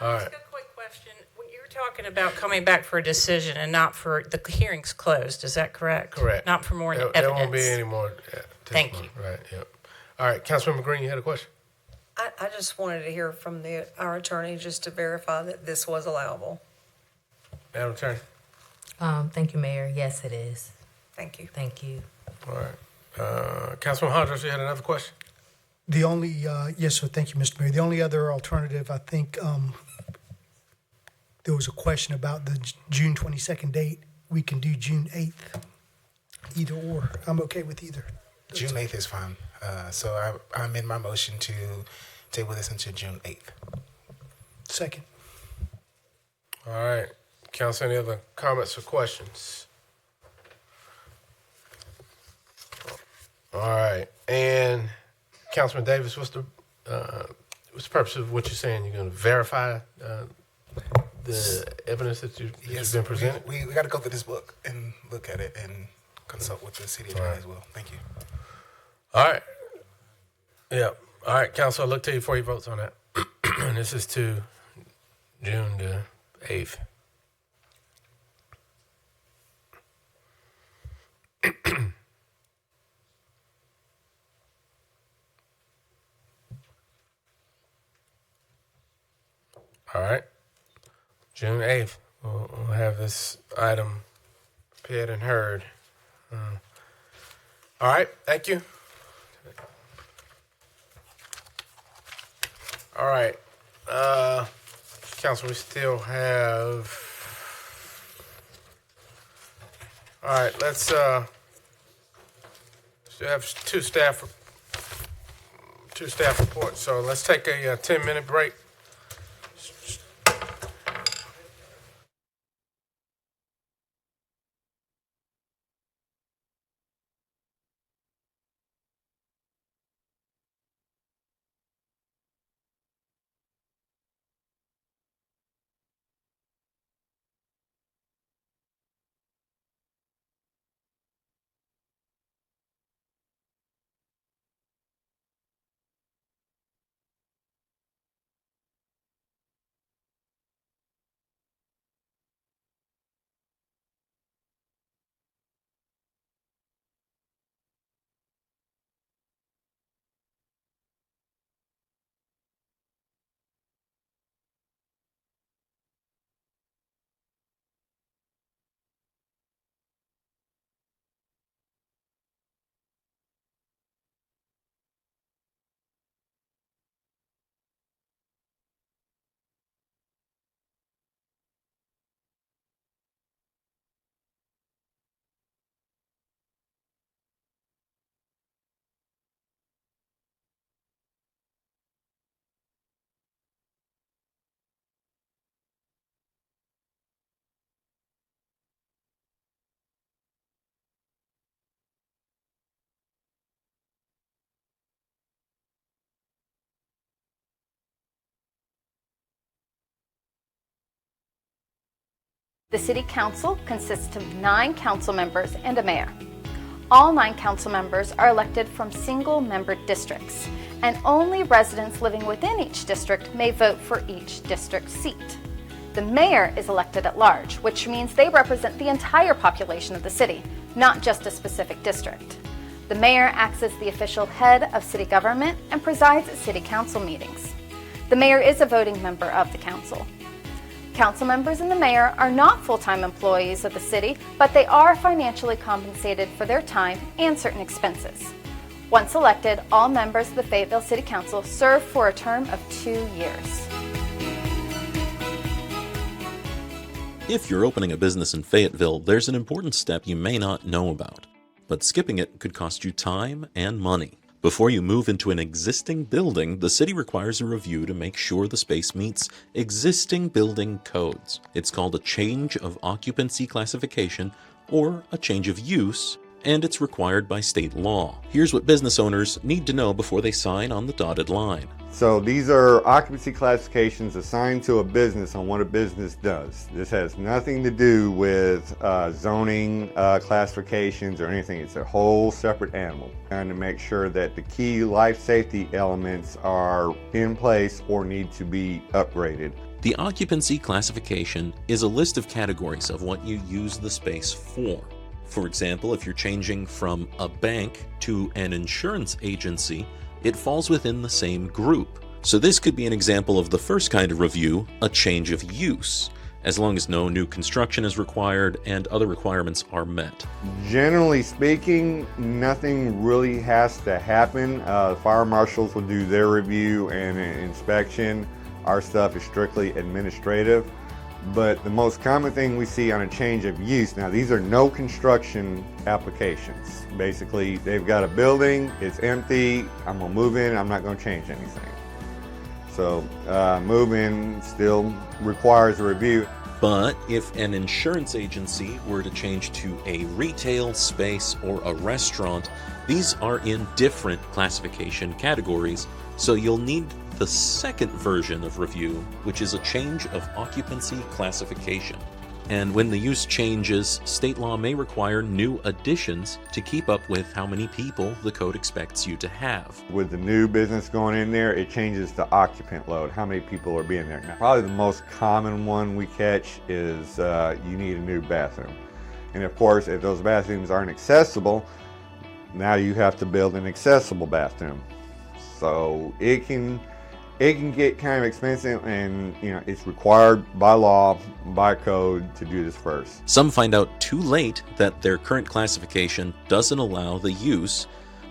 Speaker 4: I ask a quick question? When you're talking about coming back for a decision and not for the hearing's closed, is that correct?
Speaker 12: Correct.
Speaker 4: Not for more evidence?
Speaker 12: There won't be any more testimony.
Speaker 4: Thank you.
Speaker 12: Right, yep. All right, Councilmember Green, you had a question?
Speaker 21: I just wanted to hear from our attorney just to verify that this was allowable.
Speaker 12: Madam Attorney?
Speaker 18: Thank you, Mayor. Yes, it is.
Speaker 21: Thank you.
Speaker 18: Thank you.
Speaker 12: All right. Councilman Hodges, you had another question?
Speaker 16: The only, yes, sir, thank you, Mr. Mayor. The only other alternative, I think, there was a question about the June 22nd date. We can do June 8th, either or. I'm okay with either.
Speaker 17: June 8th is fine. So I amend my motion to table this until June 8th.
Speaker 16: Second.
Speaker 12: All right. Council, any other comments or questions? All right. And Councilman Davis, what's the purpose of what you're saying? You're going to verify the evidence that has been presented?
Speaker 17: We got to go through this book and look at it and consult with the city attorney as well. Thank you.
Speaker 12: All right. Yeah. All right, Council, I'll look to you for your votes on that. And this is to June the 8th. All right. June 8th, we'll have this item prepared and heard. All right, thank you. All right. Council, we still have... All right, let's still have two staff reports. So let's take a 10-minute break.
Speaker 10: The City Council consists of 9 council members and a mayor. All 9 council members are elected from single-member districts, and only residents living within each district may vote for each district seat. The mayor is elected at large, which means they represent the entire population of the city, not just a specific district. The mayor acts as the official head of city government and presides at city council meetings. The mayor is a voting member of the council. Council members and the mayor are not full-time employees of the city, but they are financially compensated for their time and certain expenses. Once elected, all members of the Fayetteville City Council serve for a term of 2 years.
Speaker 6: If you're opening a business in Fayetteville, there's an important step you may not know about, but skipping it could cost you time and money. Before you move into an existing building, the city requires a review to make sure the space meets existing building codes. It's called a change of occupancy classification or a change of use, and it's required by state law. Here's what business owners need to know before they sign on the dotted line.
Speaker 22: So these are occupancy classifications assigned to a business on what a business does. This has nothing to do with zoning classifications or anything. It's a whole separate animal. Trying to make sure that the key life safety elements are in place or need to be upgraded.
Speaker 6: The occupancy classification is a list of categories of what you use the space for. For example, if you're changing from a bank to an insurance agency, it falls within the same group. So this could be an example of the first kind of review, a change of use, as long as no new construction is required and other requirements are met.
Speaker 22: Generally speaking, nothing really has to happen. Fire marshals will do their review and inspection. Our stuff is strictly administrative. But the most common thing we see on a change of use, now these are no construction applications. Basically, they've got a building, it's empty, I'm gonna move in, I'm not gonna change anything. So move-in still requires a review.
Speaker 6: But if an insurance agency were to change to a retail space or a restaurant, these are in different classification categories, so you'll need the second version of review, which is a change of occupancy classification. And when the use changes, state law may require new additions to keep up with how many people the code expects you to have.
Speaker 22: With the new business going in there, it changes the occupant load, how many people are being there. Now, probably the most common one we catch is you need a new bathroom. And of course, if those bathrooms aren't accessible, now you have to build an accessible bathroom. So it can get kind of expensive, and it's required by law, by code, to do this first.
Speaker 6: Some find out too late that their current classification doesn't allow the use,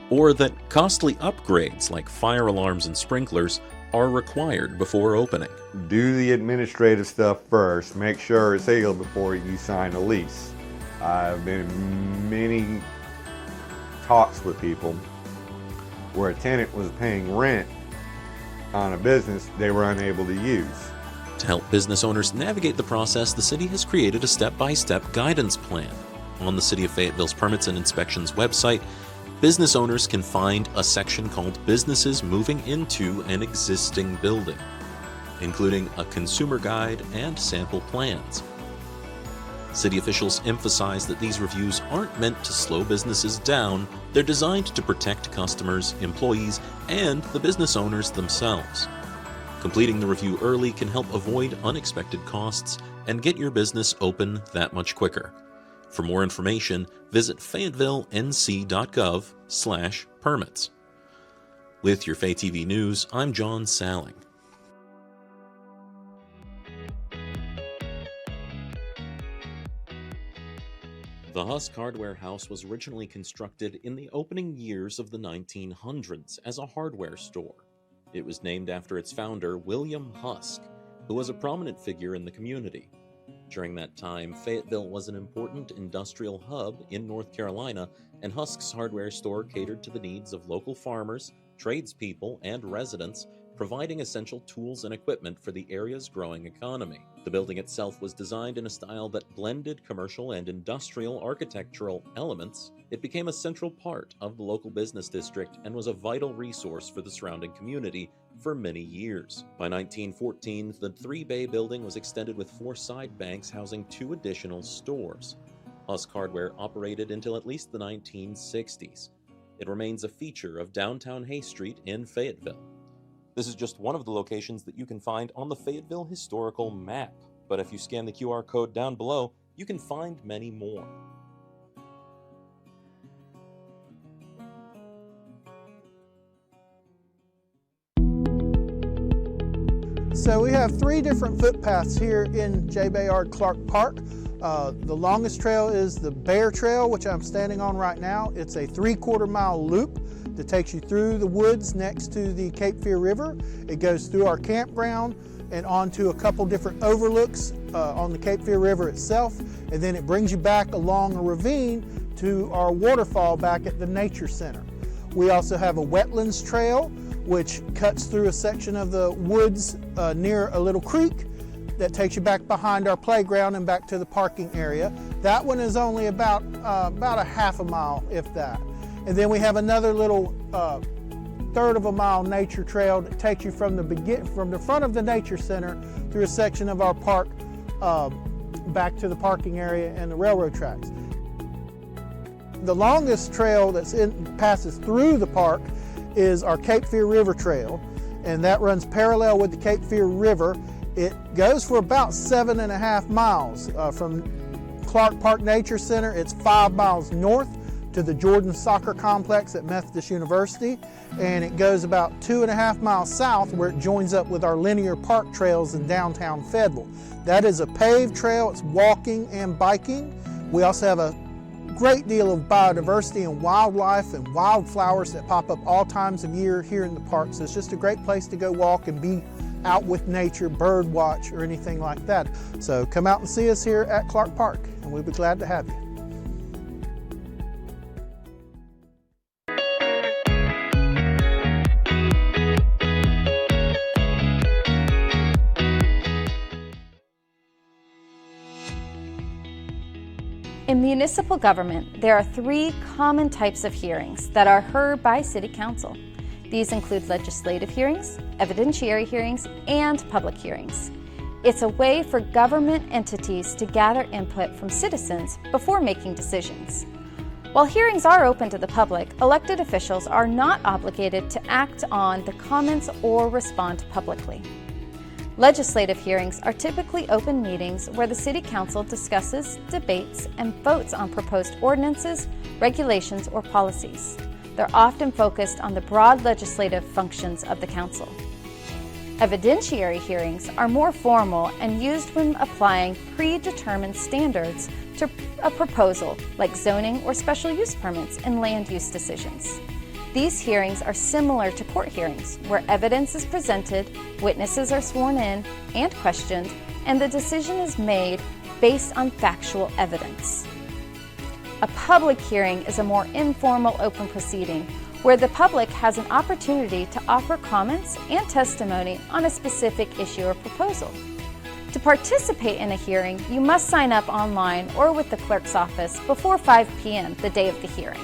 Speaker 6: or that costly upgrades like fire alarms and sprinklers are required before opening.
Speaker 22: Do the administrative stuff first. Make sure it's legal before you sign a lease. I've been in many talks with people where a tenant was paying rent on a business they were unable to use.
Speaker 6: To help business owners navigate the process, the city has created a step-by-step guidance plan. On the City of Fayetteville's Permits and Inspections website, business owners can find a section called Businesses Moving Into an Existing Building, including a consumer guide and sample plans. City officials emphasize that these reviews aren't meant to slow businesses down. They're designed to protect customers, employees, and the business owners themselves. Completing the review early can help avoid unexpected costs and get your business open that much quicker. For more information, visit fayettevillenc.gov/permits. With your Fay TV News, I'm John Salling. The Husk Hardware House was originally constructed in the opening years of the 1900s as a hardware store. It was named after its founder, William Husk, who was a prominent figure in the community. During that time, Fayetteville was an important industrial hub in North Carolina, and Husk's hardware store catered to the needs of local farmers, tradespeople, and residents, providing essential tools and equipment for the area's growing economy. The building itself was designed in a style that blended commercial and industrial architectural elements. It became a central part of the local business district and was a vital resource for the surrounding community for many years. By 1914, the 3-bay building was extended with 4 side banks housing 2 additional stores. Husk Hardware operated until at least the 1960s. It remains a feature of downtown Hay Street in Fayetteville. This is just one of the locations that you can find on the Fayetteville historical map, but if you scan the QR code down below, you can find many more.
Speaker 3: So we have 3 different footpaths here in J. Bayard Clark Park. The longest trail is the Bear Trail, which I'm standing on right now. It's a 3/4 mile loop that takes you through the woods next to the Cape Fear River. It goes through our campground and onto a couple different overlooks on the Cape Fear River itself, and then it brings you back along a ravine to our waterfall back at the Nature Center. We also have a wetlands trail which cuts through a section of the woods near a little creek that takes you back behind our playground and back to the parking area. That one is only about a half a mile, if that. And then we have another little 1/3 of a mile nature trail that takes you from the front of the Nature Center through a section of our park back to the parking area and the railroad tracks. The longest trail that passes through the park is our Cape Fear River Trail, and that runs parallel with the Cape Fear River. It goes for about 7.5 miles. From Clark Park Nature Center, it's 5 miles north to the Jordan Soccer Complex at Methodist University, and it goes about 2.5 miles south where it joins up with our linear park trails in downtown Fayetteville. That is a paved trail. It's walking and biking. We also have a great deal of biodiversity and wildlife and wildflowers that pop up all times of year here in the park. So it's just a great place to go walk and be out with nature, bird watch, or anything like that. So come out and see us here at Clark Park, and we'll be glad to have you.
Speaker 10: In municipal government, there are 3 common types of hearings that are heard by City Council. These include legislative hearings, evidentiary hearings, and public hearings. It's a way for government entities to gather input from citizens before making decisions. While hearings are open to the public, elected officials are not obligated to act on the comments or respond publicly. Legislative hearings are typically open meetings where the City Council discusses, debates, and votes on proposed ordinances, regulations, or policies. They're often focused on the broad legislative functions of the Council. Evidentiary hearings are more formal and used when applying predetermined standards to a proposal, like zoning or special use permits and land use decisions. These hearings are similar to court hearings, where evidence is presented, witnesses are sworn in and questioned, and the decision is made based on factual evidence. A public hearing is a more informal open proceeding where the public has an opportunity to offer comments and testimony on a specific issue or proposal. To participate in a hearing, you must sign up online or with the clerk's office before 5 p.m. the day of the hearing.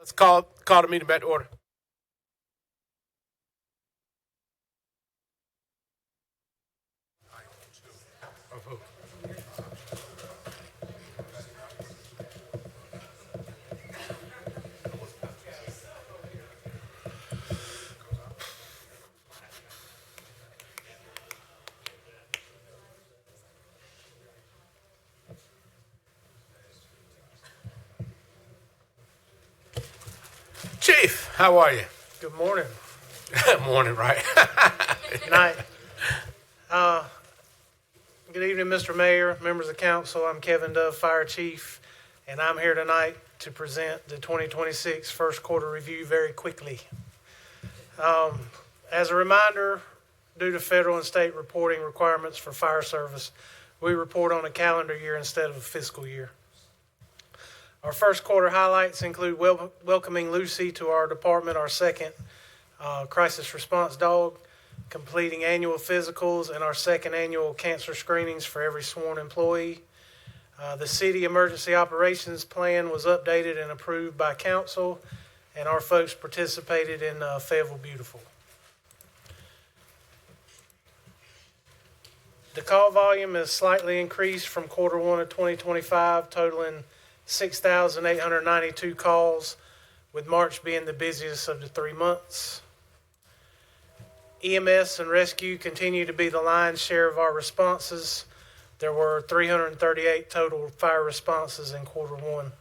Speaker 12: Let's call the meeting back to order. Chief, how are you?
Speaker 7: Good morning.
Speaker 12: Morning, right?
Speaker 7: Good night. Good evening, Mr. Mayor, members of council. I'm Kevin Dove, Fire Chief, and I'm here tonight to present the 2026 first quarter review very quickly. As a reminder, due to federal and state reporting requirements for fire service, we report on a calendar year instead of a fiscal year. Our first quarter highlights include welcoming Lucy to our department, our second crisis response dog, completing annual physicals, and our second annual cancer screenings for every sworn employee. The city emergency operations plan was updated and approved by council, and our folks participated in Fayetteville Beautiful. The call volume is slightly increased from quarter one of 2025, totaling 6,892 calls, with March being the busiest of the 3 months. EMS and rescue continue to be the lion's share of our responses. There were 338 total fire responses in quarter one.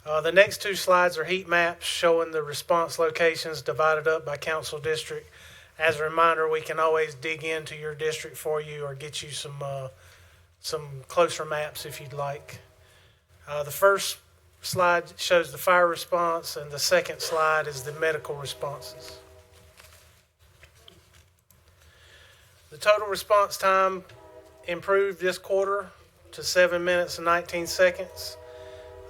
Speaker 7: The next two slides are heat maps showing the response locations divided up by council district. As a reminder, we can always dig into your district for you or get you some closer maps if you'd like. The first slide shows the fire response, and the second slide is the medical responses. The total response time improved this quarter to 7 minutes and 19 seconds.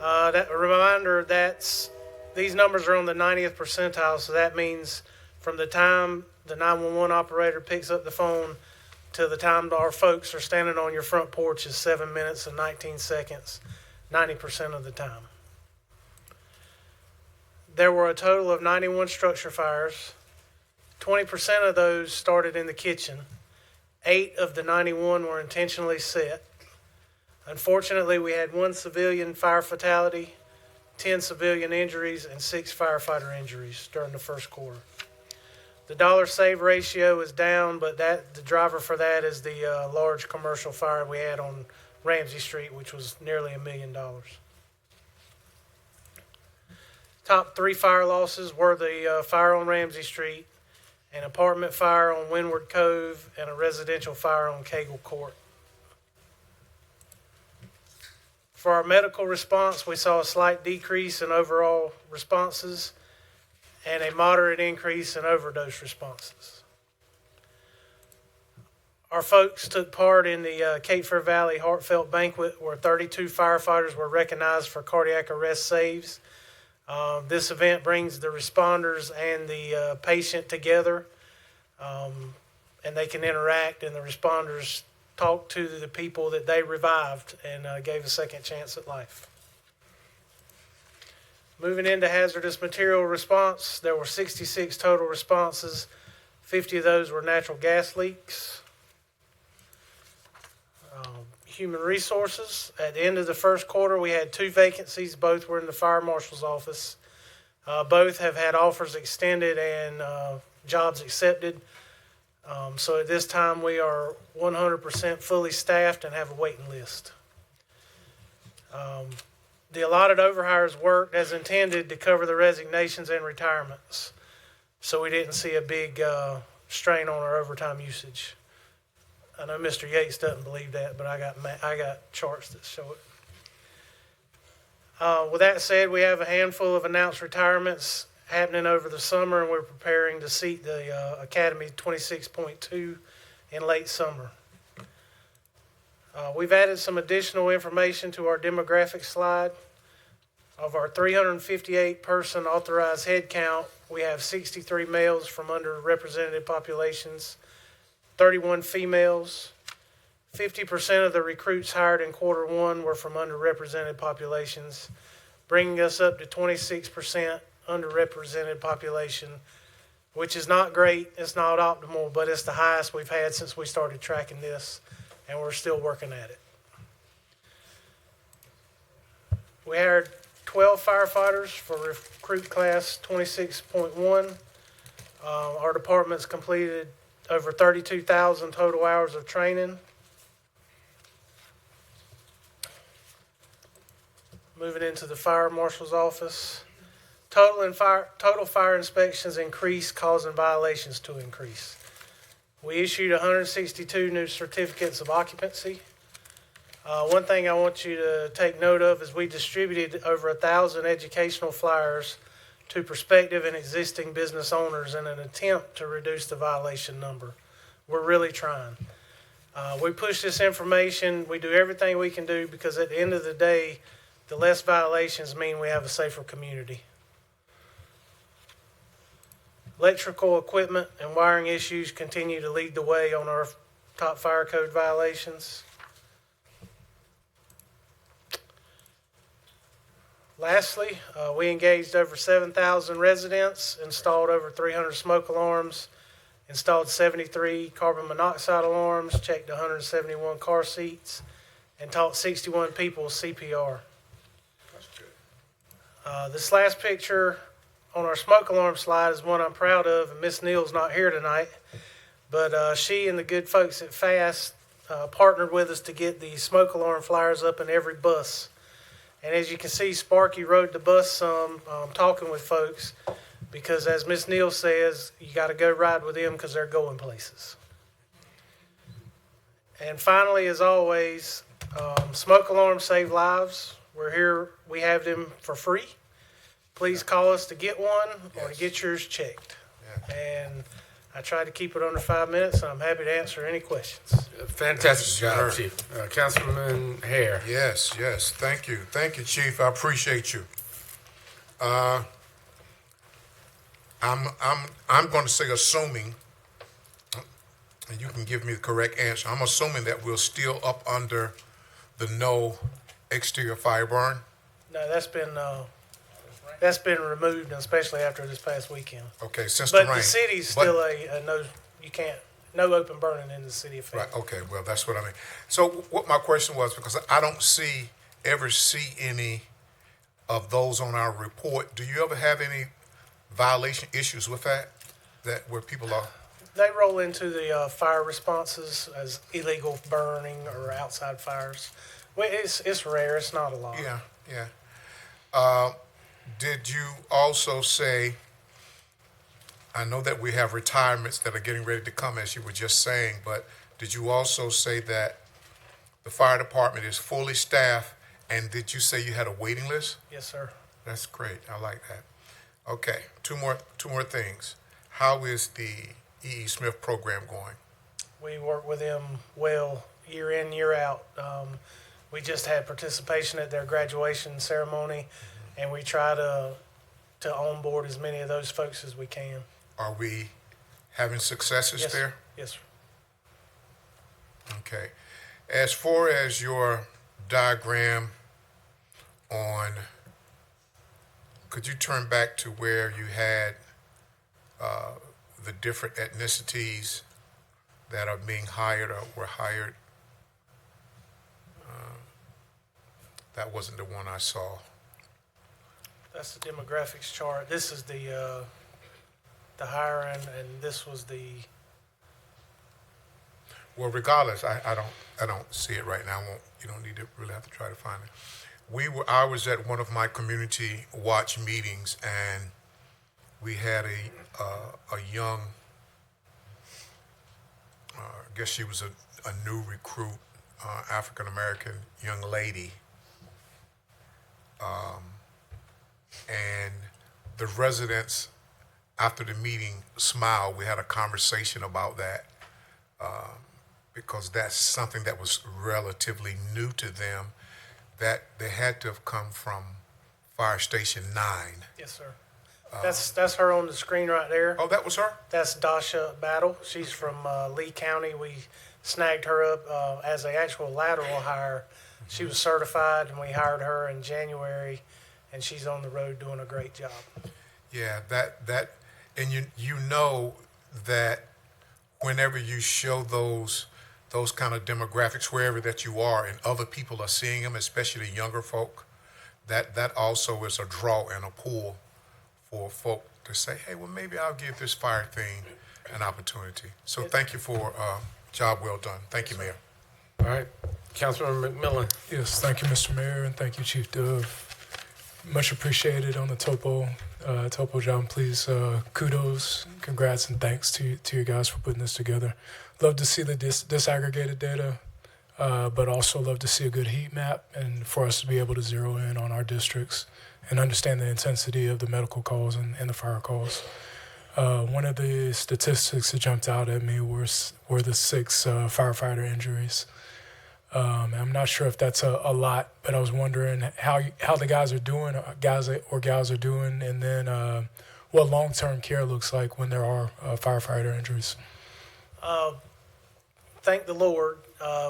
Speaker 7: A reminder that these numbers are on the 90th percentile, so that means from the time the 911 operator picks up the phone to the time our folks are standing on your front porch is 7 minutes and 19 seconds, 90% of the time. There were a total of 91 structure fires. 20% of those started in the kitchen. 8 of the 91 were intentionally set. Unfortunately, we had 1 civilian fire fatality, 10 civilian injuries, and 6 firefighter injuries during the first quarter. The dollar save ratio is down, but the driver for that is the large commercial fire we had on Ramsey Street, which was nearly $1 million. Top 3 fire losses were the fire on Ramsey Street, an apartment fire on Windward Cove, and a residential fire on Cagle Court. For our medical response, we saw a slight decrease in overall responses and a moderate increase in overdose responses. Our folks took part in the Cape Fear Valley Heartfelt Banquet, where 32 firefighters were recognized for cardiac arrest saves. This event brings the responders and the patient together, and they can interact, and the responders talk to the people that they revived and gave a second chance at life. Moving into hazardous material response, there were 66 total responses. 50 of those were natural gas leaks. Human resources. At the end of the first quarter, we had 2 vacancies. Both were in the fire marshal's office. Both have had offers extended and jobs accepted. So at this time, we are 100% fully staffed and have a waiting list. The allotted overhires worked as intended to cover the resignations and retirements. So we didn't see a big strain on our overtime usage. I know Mr. Yates doesn't believe that, but I got charts that show it. With that said, we have a handful of announced retirements happening over the summer, and we're preparing to seat the Academy 26.2 in late summer. We've added some additional information to our demographic slide. Of our 358 person authorized head count, we have 63 males from underrepresented populations, 31 females. 50% of the recruits hired in quarter one were from underrepresented populations. bringing us up to 26% underrepresented population, which is not great. It's not optimal, but it's the highest we've had since we started tracking this, and we're still working at it. We hired 12 firefighters for recruit class 26.1. Our department's completed over 32,000 total hours of training. Moving into the fire marshal's office. Total fire inspections increased, causing violations to increase. We issued 162 new certificates of occupancy. One thing I want you to take note of is we distributed over 1,000 educational flyers to prospective and existing business owners in an attempt to reduce the violation number. We're really trying. We push this information. We do everything we can do because at the end of the day, the less violations mean we have a safer community. Electrical equipment and wiring issues continue to lead the way on our top fire code violations. Lastly, we engaged over 7,000 residents, installed over 300 smoke alarms, installed 73 carbon monoxide alarms, checked 171 car seats, and taught 61 people CPR. This last picture on our smoke alarm slide is one I'm proud of, and Miss Neal's not here tonight, but she and the good folks at FAST partnered with us to get the smoke alarm flyers up in every bus. And as you can see, Sparky rode the bus some, talking with folks, because as Miss Neal says, you got to go ride with them because they're going places. And finally, as always, smoke alarms save lives. We're here, we have them for free. Please call us to get one or to get yours checked. And I tried to keep it under 5 minutes, and I'm happy to answer any questions.
Speaker 12: Fantastic job, Chief. Councilman Hare.
Speaker 11: Yes, thank you. Thank you, Chief. I appreciate you. I'm going to say assuming, and you can give me the correct answer. I'm assuming that we're still up under the no exterior fire burn.
Speaker 7: No, that's been removed, especially after this past weekend.
Speaker 11: Okay, since
Speaker 7: but
Speaker 11: the rain.
Speaker 7: The city's still a no. You can't no open burning in the city of Fayetteville.
Speaker 11: Right. Okay. Well, that's what I mean. So, what my question was, because I don't ever see any of those on our report. Do you ever have any violation issues with that where people are?
Speaker 7: They roll into the fire responses as illegal burning or outside fires. Well, it's rare. It's not a lot.
Speaker 11: Yeah. Did you also say, I know that we have retirements that are getting ready to come, as you were just saying, but did you also say that the fire department is fully staffed, and did you say you had a waiting list?
Speaker 7: Yes, sir.
Speaker 11: That's great. I like that. Okay, two more things. How is the E.E. Smith program going?
Speaker 7: We work with them well, year in, year out. We just had participation at their graduation ceremony, and we try to onboard as many of those folks as we can.
Speaker 11: Are we having successes there?
Speaker 7: Yes, sir.
Speaker 11: Okay. As far as your diagram on, could you turn back to where you had the different ethnicities that are being hired or were hired? That wasn't the one I saw.
Speaker 7: That's the demographics chart. This is the hiring, and this was the.
Speaker 11: Well, regardless, I don't see it right now. You don't need to really have to try to find it. I was at one of my community watch meetings, and we had a young, I guess she was a new recruit, African American young lady. And the residents, after the meeting, smiled. We had a conversation about that because that's something that was relatively new to them, that they had to have come from Fire Station 9.
Speaker 7: Yes, sir. That's her on the screen right there.
Speaker 11: Oh, that was her?
Speaker 7: That's Dasha Battle. She's from Lee County. We snagged her up as an actual lateral hire. She was certified, and we hired her in January. and she's on the road doing a great job.
Speaker 11: Yeah, and you know that whenever you show those kind of demographics wherever that you are, and other people are seeing them, especially younger folk, that also is a draw and a pull for folk to say, hey, well, maybe I'll give this fire thing an opportunity. So thank you for job well done. Thank you, Mayor.
Speaker 5: All right, Councilman McMillan.
Speaker 1: Yes, thank you, Mr. Mayor, and thank you, Chief Dove. Much appreciated on the topo job. Please, kudos, congrats, and thanks to you guys for putting this together. Love to see the disaggregated data, but also love to see a good heat map and for us to be able to zero in on our districts and understand the intensity of the medical calls and the fire calls. One of the statistics that jumped out at me were the 6 firefighter injuries. I'm not sure if that's a lot, but I was wondering how the guys are doing, guys or gals are doing, and then what long-term care looks like when there are firefighter injuries.
Speaker 7: Thank the Lord,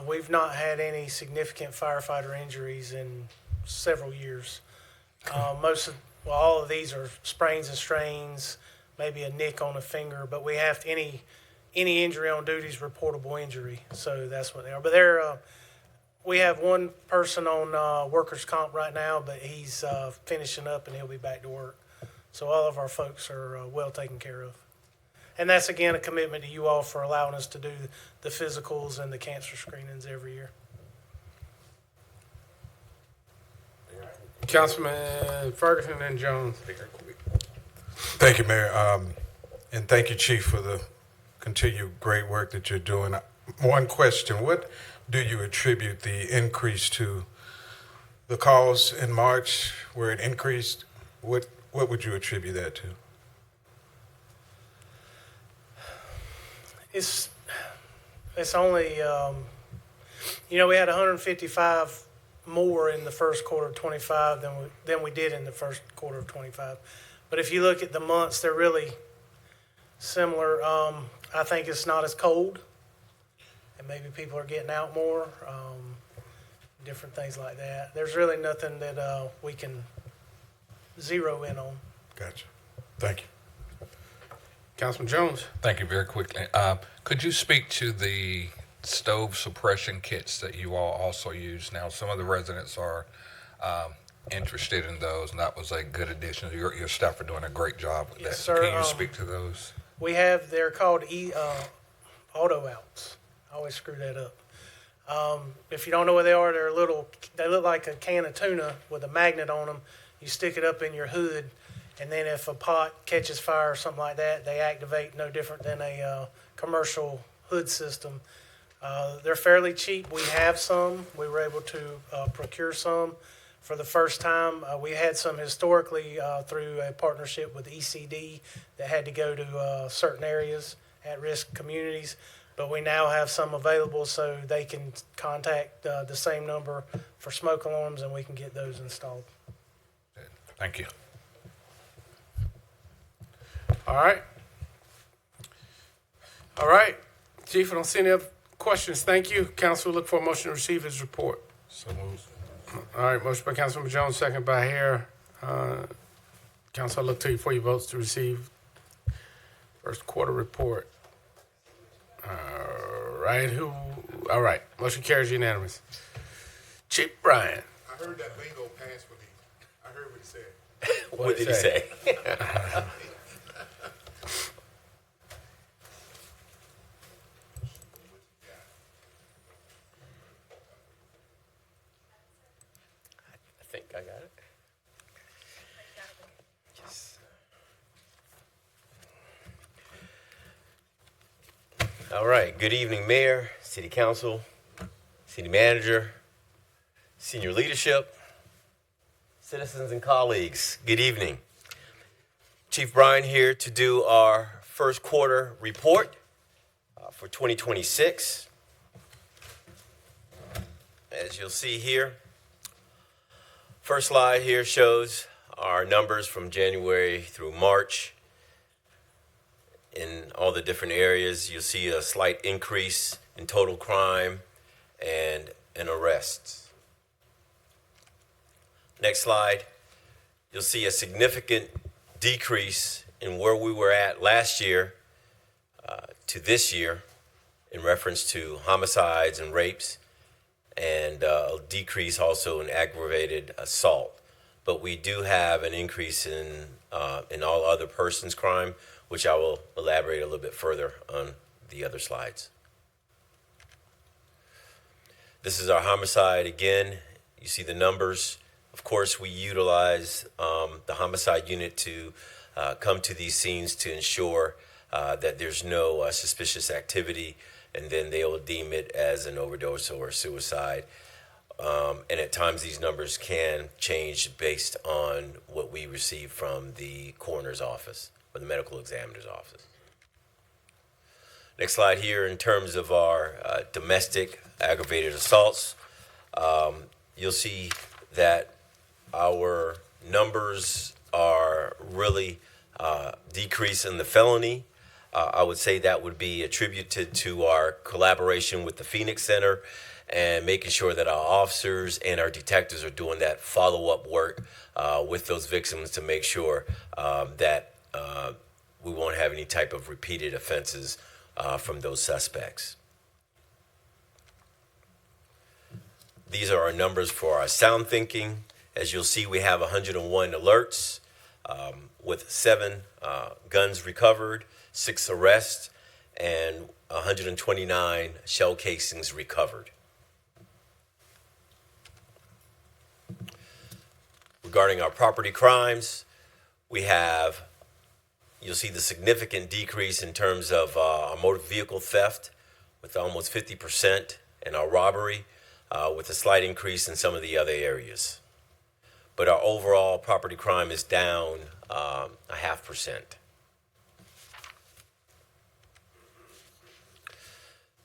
Speaker 7: we've not had any significant firefighter injuries in several years. All of these are sprains and strains, maybe a nick on a finger, but we have any injury on duty is reportable injury, so that's what they are. But we have one person on workers' comp right now, but he's finishing up and he'll be back to work. So all of our folks are well taken care of. And that's, again, a commitment to you all for allowing us to do the physicals and the cancer screenings every year.
Speaker 5: Councilman Ferguson and Jones.
Speaker 14: Thank you, Mayor. And thank you, Chief, for the continued great work that you're doing. One question, what do you attribute the increase to? The calls in March where it increased, what would you attribute that to?
Speaker 7: It's only, we had 155 more in the first quarter of 25 than we did in the first quarter of 25. But if you look at the months, they're really similar. I think it's not as cold, and maybe people are getting out more, different things like that. There's really nothing that we can zero in on.
Speaker 14: Gotcha. Thank you.
Speaker 5: Councilman Jones.
Speaker 15: Thank you. Very quickly, could you speak to the stove suppression kits that you all also use? Now, some of the residents are interested in those, and that was a good addition. Your staff are doing a great job with that.
Speaker 7: Sir,
Speaker 15: Can you speak to those?
Speaker 7: They're called auto outs. I always screw that up. If you don't know what they are, they look like a can of tuna with a magnet on them. You stick it up in your hood, and then if a pot catches fire or something like that, they activate no different than a commercial hood system. They're fairly cheap. We have some. We were able to procure some for the first time. We had some historically through a partnership with ECD that had to go to certain areas, at-risk communities. But we now have some available so they can contact the same number for smoke alarms, and we can get those installed.
Speaker 15: Thank you.
Speaker 5: All right. All right. Chief, I don't see any other questions. Thank you. Council, look for a motion to receive his report.
Speaker 14: So moved.
Speaker 5: All right. Motion by Councilman Jones, second by Hare. Council, I look to you for your votes to receive first quarter report. All right. Motion carries unanimous. Chief Bryan.
Speaker 11: I heard that bingo pass for me. I heard what he said.
Speaker 23: What did he say? I think I got it. Yes. All right. Good evening, Mayor, City Council, City Manager, senior leadership, citizens and colleagues. Good evening. Chief Bryan here to do our first quarter report for 2026. As you'll see here, first slide here shows our numbers from January through March. In all the different areas, you'll see a slight increase in total crime and in arrests. Next slide you'll see a significant decrease in where we were at last year to this year in reference to homicides and rapes, and a decrease also in aggravated assault. But we do have an increase in all other persons crime, which I will elaborate a little bit further on the other slides. This is our homicide again. You see the numbers. Of course, we utilize the homicide unit to come to these scenes to ensure that there's no suspicious activity, and then they will deem it as an overdose or suicide. And at times these numbers can change based on what we receive from the coroner's office or the medical examiner's office. Next slide here, in terms of our domestic aggravated assaults, you'll see that our numbers are really decreasing in the felony. I would say that would be attributed to our collaboration with the Phoenix Center and making sure that our officers and our detectives are doing that follow-up work with those victims to make sure that we won't have any type of repeated offenses from those suspects. These are our numbers for our sound thinking. As you'll see, we have 101 alerts with 7 guns recovered, 6 arrests, and 129 shell casings recovered. Regarding our property crimes, you'll see the significant decrease in terms of our motor vehicle theft with almost 50%, and our robbery with a slight increase in some of the other areas. But our overall property crime is down 0.5%.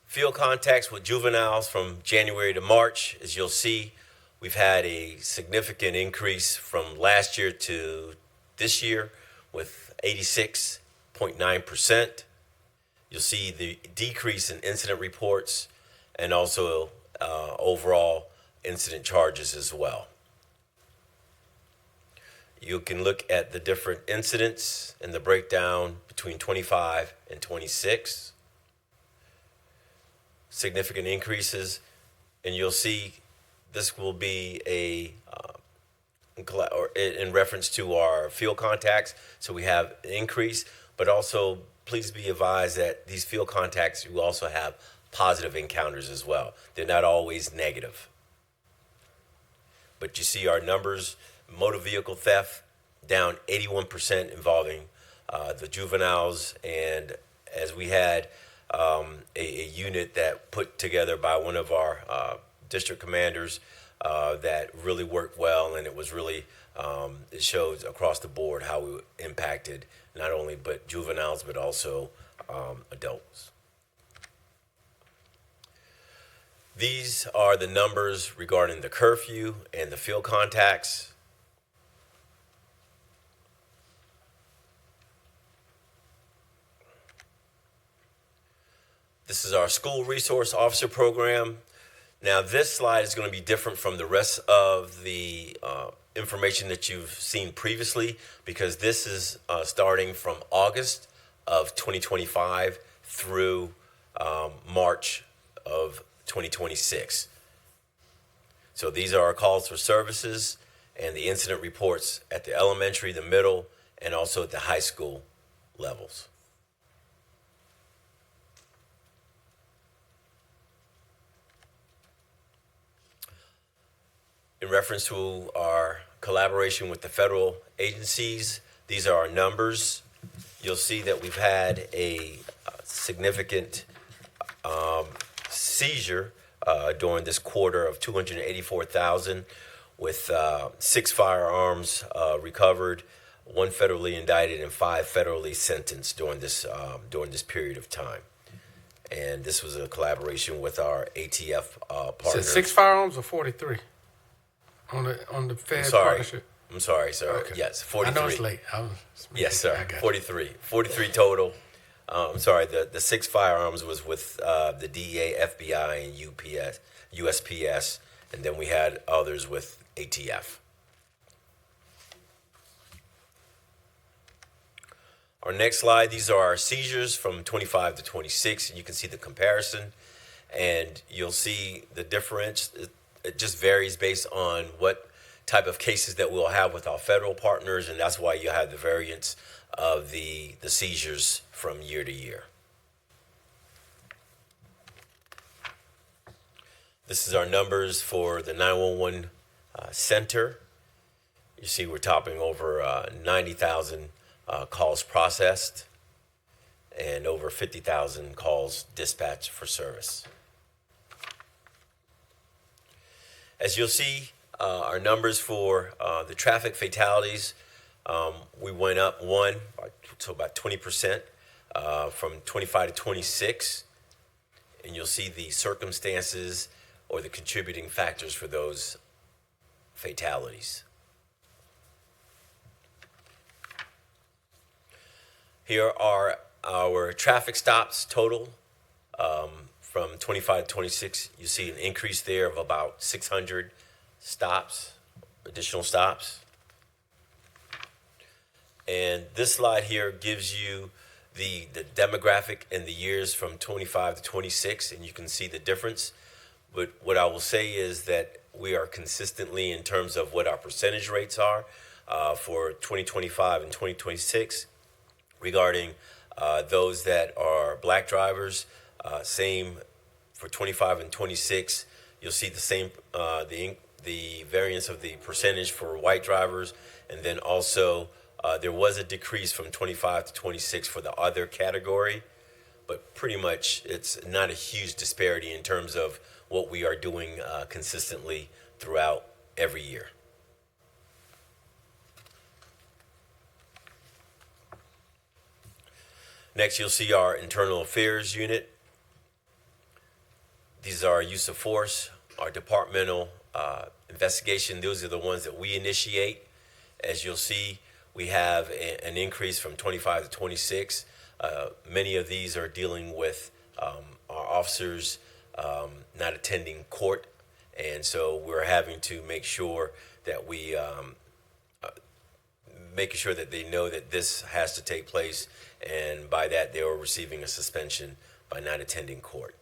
Speaker 23: Field contacts with juveniles from January to March, as you'll see, we've had a significant increase from last year to this year with 86.9%. You'll see the decrease in incident reports and also overall incident charges as well. You can look at the different incidents and the breakdown between 25 and 26. Significant increases, and you'll see this will be in reference to our field contacts. So we have an increase, but also please be advised that these field contacts, you also have positive encounters as well. They're not always negative. But you see our numbers, motor vehicle theft down 81% involving the juveniles, and as we had a unit that put together by one of our district commanders that really worked well, and it was really it shows across the board how we impacted not only but juveniles but also adults. These are the numbers regarding the curfew and the field contacts. This is our school resource officer program. Now, this slide is going to be different from the rest of the information that you've seen previously, because this is starting from August of 2025 through March of 2026. So these are our calls for services and the incident reports at the elementary, the middle, and also at the high school levels. In reference to our collaboration with the federal agencies, these are our numbers. You'll see that we've had a significant seizure during this quarter of 284,000, with 6 firearms recovered, 1 federally indicted, and 5 federally sentenced during this period of time. And this was a collaboration with our ATF partners.
Speaker 12: So 6 firearms or 43 on the Fed partnership?
Speaker 23: I'm sorry, sir.
Speaker 12: Okay.
Speaker 23: Yes, 43.
Speaker 12: I know it's late.
Speaker 23: Yes, sir. 43 total. I'm sorry. The 6 firearms was with the DEA, FBI, and USPS, and then we had others with ATF. our next slide, these are our seizures from 25 to 26, and you can see the comparison, and you'll see the difference. It just varies based on what type of cases that we'll have with our federal partners, and that's why you have the variance of the seizures from year to year. This is our numbers for the 911 center. You see we're topping over 90,000 calls processed and over 50,000 calls dispatched for service. As you'll see, our numbers for the traffic fatalities, we went up so about 20% from 25 to 26, and you'll see the circumstances or the contributing factors for those fatalities. Here are our traffic stops total from 25 to 26. You see an increase there of about 600 stops, additional stops. And this slide here gives you the demographic in the years from 25 to 26, and you can see the difference. But what I will say is that we are consistently in terms of what our percentage rates are for 2025 and 2026 regarding those that are black drivers. Same for 25 and 26. You'll see the same the variance of the percentage for white drivers, and then also there was a decrease from 25 to 26 for the other category, but pretty much it's not a huge disparity in terms of what we are doing consistently throughout every year. Next, you'll see our internal affairs unit. These are our use of force, our departmental investigation. Those are the ones that we initiate. As you'll see, we have an increase from 25 to 26. Many of these are dealing with our officers not attending court, and so we're having to make sure that we making sure that they know that this has to take place, and by that they are receiving a suspension by not attending court.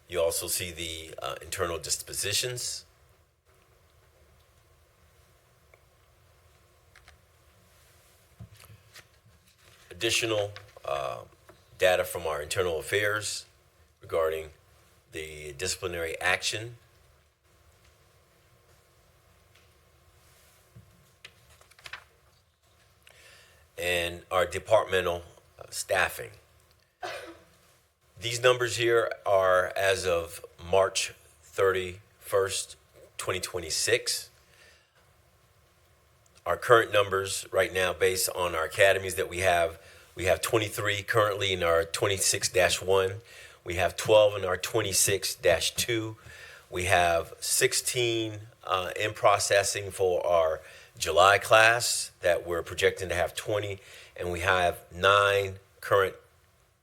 Speaker 23: You also see the internal dispositions. Additional data from our internal affairs regarding the disciplinary action. And our departmental staffing. These numbers here are as of March 31st, 2026. Our current numbers right now, based on our academies that we have 23 currently in our 26-1. We have 12 in our 26-2. We have 16 in processing for our July class that we're projecting to have 20, and we have 9 current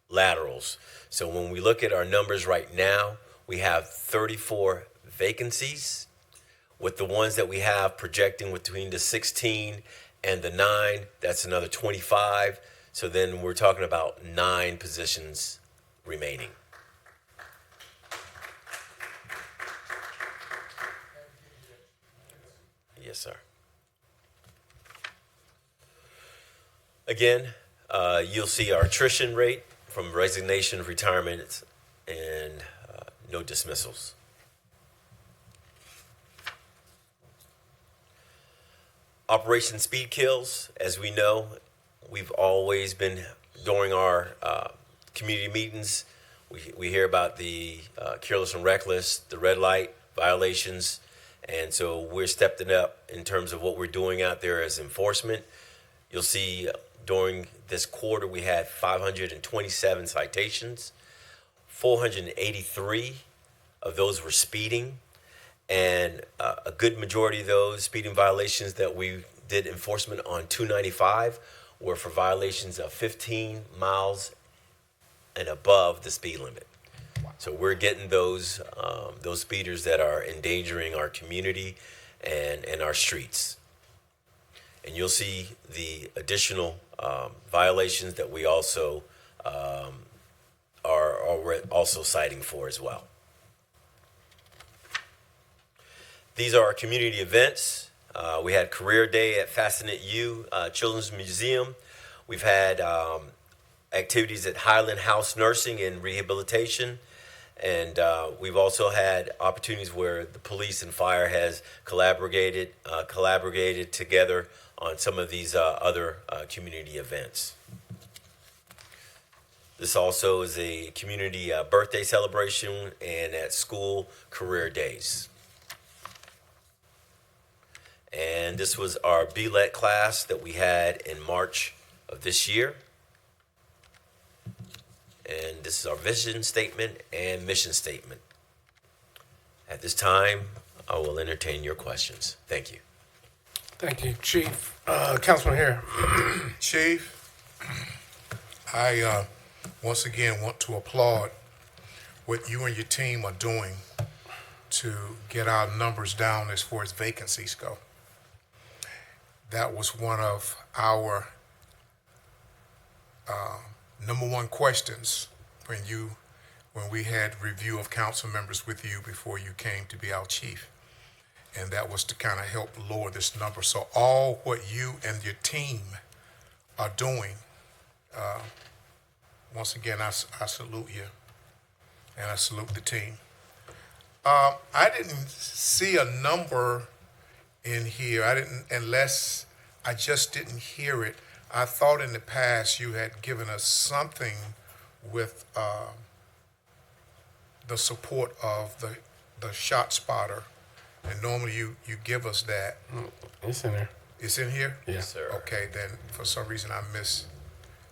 Speaker 23: laterals. So when we look at our numbers right now, we have 34 vacancies, with the ones that we have projecting between the 16 and the 9, that's another 25. So then we're talking about 9 positions remaining. Yes, sir. Again, you'll see our attrition rate from resignation, retirements, and no dismissals. Operation Speed Kills, as we know, we've always been, during our community meetings, we hear about the careless and reckless, the red light violations, and so we're stepping up in terms of what we're doing out there as enforcement. You'll see during this quarter we had 527 citations, 483 of those were speeding, and a good majority of those speeding violations that we did enforcement on 295 were for violations of 15 miles and above the speed limit. So we're getting those speeders that are endangering our community and our streets. and you'll see the additional violations that we also are also citing for as well. These are our community events. We had Career Day at Fascinate You Children's Museum. We've had activities at Highland House Nursing and Rehabilitation. And we've also had opportunities where the police and fire has collaborated together on some of these other community events. This also is a community birthday celebration and at school career days. And this was our BLET class that we had in March of this year. And this is our vision statement and mission statement. At this time, I will entertain your questions. Thank you.
Speaker 12: Thank you, Chief. Councilman Hare.
Speaker 11: Chief, I once again want to applaud what you and your team are doing to get our numbers down as far as vacancies go. That was one of our number one questions when we had review of council members with you before you came to be our chief. And that was to kind of help lower this number. So all what you and your team are doing, once again, I salute you and I salute the team. I didn't see a number in here. Unless I just didn't hear it. I thought in the past you had given us something with the support of the shot spotter, and normally you give us that.
Speaker 12: It's in there.
Speaker 11: It's in here?
Speaker 12: Yes,
Speaker 23: sir.
Speaker 11: Okay, then for some reason I missed.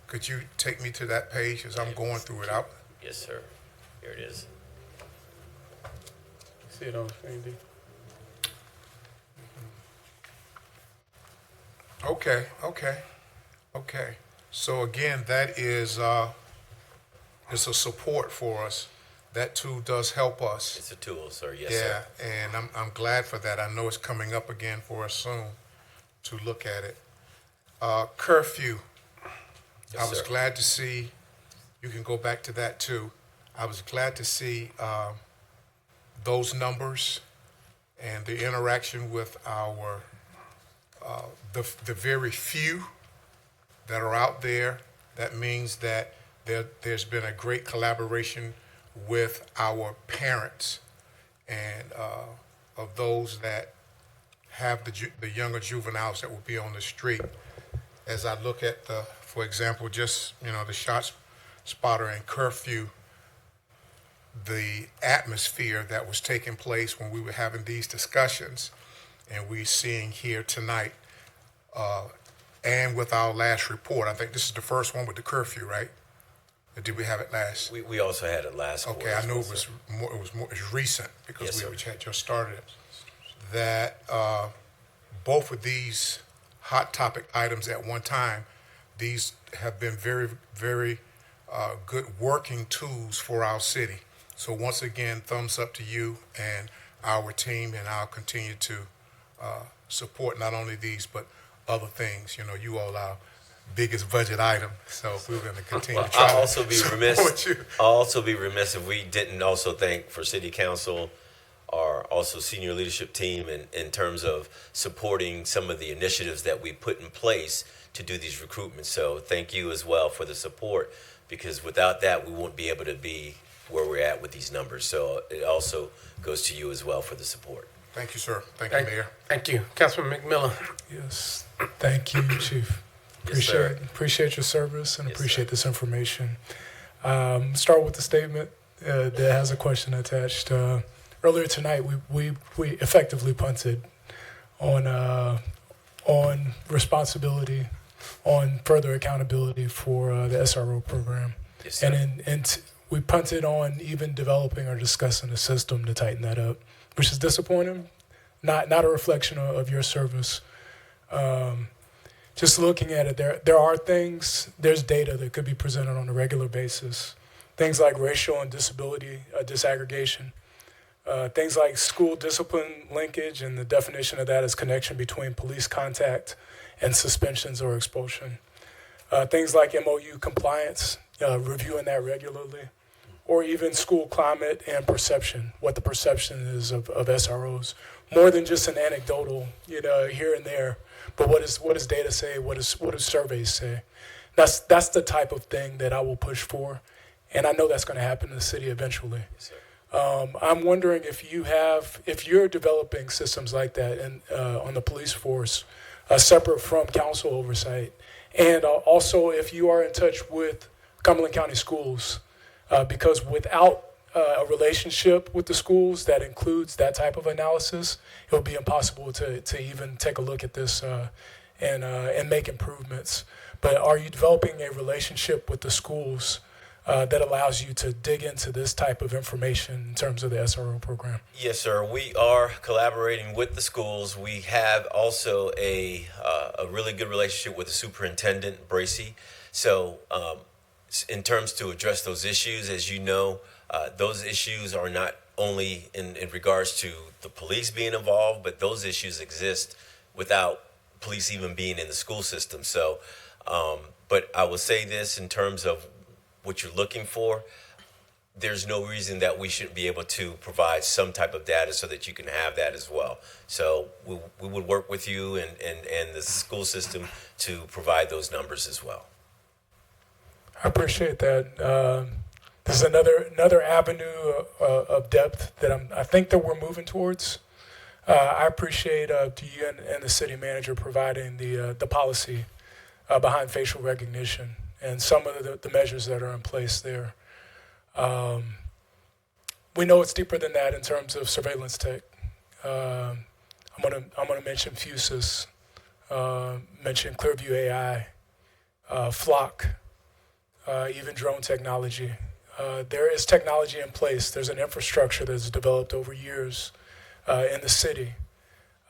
Speaker 11: Could you take me to that page as I'm going through it out?
Speaker 23: Yes, sir. Here it is.
Speaker 12: See it on the screen, D?
Speaker 11: Okay. So again, that is it's a support for us. That tool does help us.
Speaker 23: It's a tool, sir. Yes, sir.
Speaker 11: Yeah, and I'm glad for that. I know it's coming up again for us soon to look at it. Curfew.
Speaker 23: Yes,
Speaker 11: I was
Speaker 23: sir.
Speaker 11: glad to see. You can go back to that too. I was glad to see those numbers and the interaction with our the very few that are out there. That means that there's been a great collaboration with our parents and of those that have the younger juveniles that will be on the street. As I look at for example, just the shot spotter and curfew, the atmosphere that was taking place when we were having these discussions, and we're seeing here tonight, and with our last report. I think this is the first one with the curfew, right? Or did we have it last?
Speaker 23: We also had it last quarter.
Speaker 11: Okay, I know it was recent because
Speaker 23: Yes,
Speaker 11: we
Speaker 23: sir.
Speaker 11: had just started it. That both of these hot topic items at one time, these have been very, very good working tools for our city. So once again, thumbs up to you and our team, and I'll continue to support not only these, but other things. You all are biggest budget item, so we're going to continue to try
Speaker 23: I'll also be
Speaker 11: to
Speaker 23: remiss.
Speaker 11: support you.
Speaker 23: I'll also be remiss if we didn't also thank for City Council, our also senior leadership team, in terms of supporting some of the initiatives that we put in place to do these recruitments. So thank you as well for the support, because without that, we won't be able to be where we're at with these numbers. So it also goes to you as well for the support.
Speaker 11: Thank you, sir. Thank you, Mayor.
Speaker 12: Thank you. Councilman McMillan.
Speaker 1: Yes, thank you, Chief.
Speaker 23: Yes, sir.
Speaker 1: Appreciate your service and
Speaker 23: Yes,
Speaker 1: appreciate this information. Start with the statement that has a question attached. Earlier tonight, we effectively punted on responsibility, on further accountability for the SRO program.
Speaker 23: Yes, sir.
Speaker 1: And we punted on even developing or discussing a system to tighten that up, which is disappointing. Not a reflection of your service. Just looking at it, there are things, there's data that could be presented on a regular basis. Things like racial and disability disaggregation. Things like school discipline linkage and the definition of that as connection between police contact and suspensions or expulsion. Things like MOU compliance, reviewing that regularly, or even school climate and perception, what the perception is of SROs. More than just an anecdotal, here and there, but what does data say? What do surveys say? That's the type of thing that I will push for, and I know that's going to happen in the city eventually. I'm wondering if you're developing systems like that on the police force, separate from council oversight, and also if you are in touch with Cumberland County Schools, because without a relationship with the schools that includes that type of analysis, it will be impossible to even take a look at this and make improvements. But are you developing a relationship with the schools that allows you to dig into this type of information in terms of the SRO program?
Speaker 23: Yes, sir. We are collaborating with the schools. We have also a really good relationship with the superintendent, Bracy. So in terms to address those issues, as you know, those issues are not only in regards to the police being involved, but those issues exist without police even being in the school system. So, but I will say this in terms of what you're looking for, there's no reason that we shouldn't be able to provide some type of data so that you can have that as well. So we would work with you and the school system to provide those numbers as well.
Speaker 1: I appreciate that. This is another avenue of depth that I think that we're moving towards. I appreciate you and the city manager providing the policy behind facial recognition and some of the measures that are in place there. We know it's deeper than that in terms of surveillance tech. I'm gonna mention Fusus, mention Clearview AI, Flock, even drone technology. There is technology in place. There's an infrastructure that's developed over years in the city.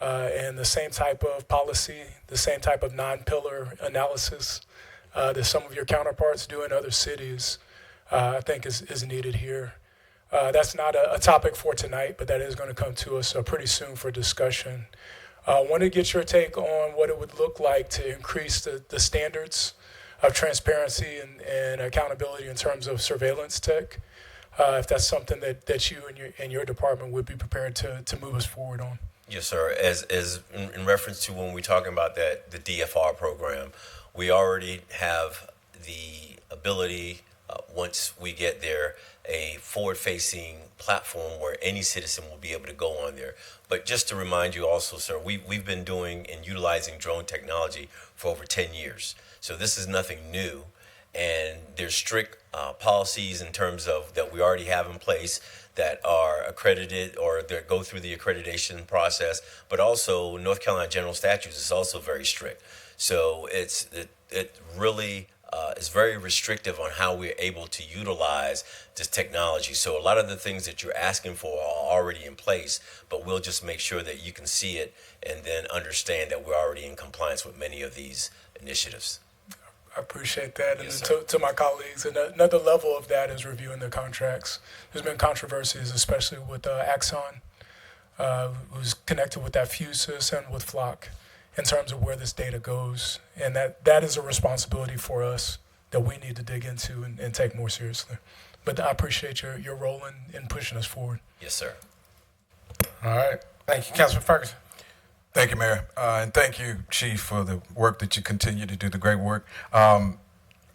Speaker 1: And the same type of policy, the same type of non-pillar analysis that some of your counterparts do in other cities, I think is needed here. That's not a topic for tonight, but that is going to come to us pretty soon for discussion. I want to get your take on what it would look like to increase the standards of transparency and accountability in terms of surveillance tech, if that's something that you and your department would be prepared to move us forward on.
Speaker 23: Yes, sir. As in reference to when we're talking about the DFR program, we already have the ability, once we get there, a forward-facing platform where any citizen will be able to go on there. But just to remind you also, sir, we've been doing and utilizing drone technology for over 10 years. So this is nothing new. And there's strict policies in terms of that we already have in place that are accredited or that go through the accreditation process. But also North Carolina General Statutes is also very strict. So it really is very restrictive on how we're able to utilize this technology. So a lot of the things that you're asking for are already in place, but we'll just make sure that you can see it and then understand that we're already in compliance with many of these initiatives.
Speaker 1: I appreciate that.
Speaker 23: Yes,
Speaker 1: and to my colleagues, and another level of that is reviewing the contracts. There's been controversies, especially with Axon, who's connected with that Fusus and with Flock, in terms of where this data goes. And that is a responsibility for us that we need to dig into and take more seriously. But I appreciate your role in pushing us forward.
Speaker 23: Yes, sir.
Speaker 14: All right. Thank you, Councilman Ferguson. Thank you, Mayor. And thank you, Chief, for the work that you continue to do, the great work. I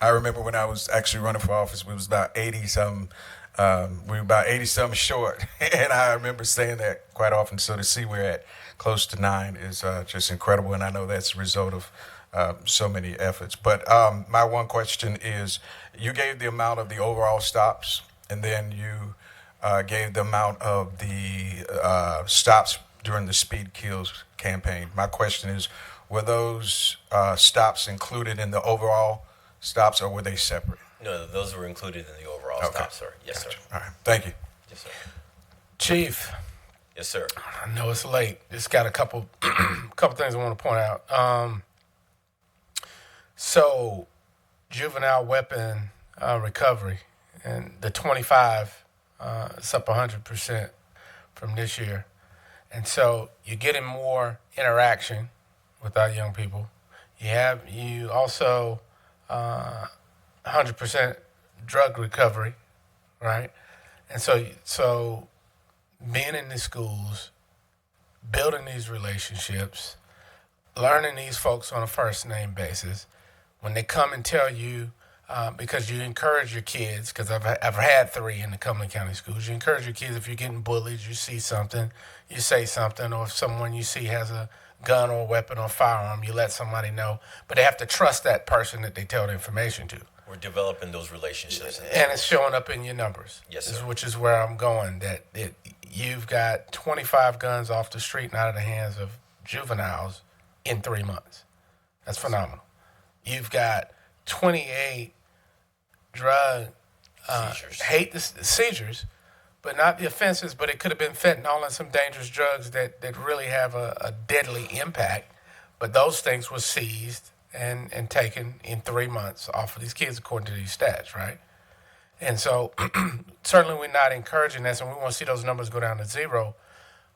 Speaker 14: remember when I was actually running for office, we was about 80-something. We were about 80-something short. And I remember saying that quite often. So to see we're at close to 9 is just incredible. And I know that's a result of so many efforts. But my one question is, you gave the amount of the overall stops, and then you gave the amount of the stops during the Speed Kills campaign. My question is, were those stops included in the overall stops, or were they separate?
Speaker 23: No, those were included in the overall stops, sir. Yes,
Speaker 14: Gotcha.
Speaker 23: sir.
Speaker 14: All right. Thank you.
Speaker 23: Yes, sir.
Speaker 8: Chief,
Speaker 23: Yes, sir.
Speaker 8: I know it's late. Just got a couple things I want to point out. So, juvenile weapon recovery, and the 25, it's up 100% from this year. And so you're getting more interaction with our young people.
Speaker 12: You also 100% drug recovery, right? And so being in these schools, building these relationships, learning these folks on a first name basis, when they come and tell you, because you encourage your kids, because I've had 3 in the Cumberland County schools, you encourage your kids if you're getting bullied, you see something, you say something, or if someone you see has a gun or a weapon or firearm, you let somebody know. But they have to trust that person that they tell the information to.
Speaker 23: We're developing those relationships.
Speaker 12: And it's showing up in your numbers.
Speaker 23: Yes, sir.
Speaker 12: Which is where I'm going, that you've got 25 guns off the street and out of the hands of juveniles in 3 months. That's phenomenal. You've got 28 drug seizures, but not the offenses, but it could have been fentanyl and some dangerous drugs that really have a deadly impact. But those things were seized and taken in 3 months off of these kids, according to these stats, right? And so certainly we're not encouraging this, and we want to see those numbers go down to 0.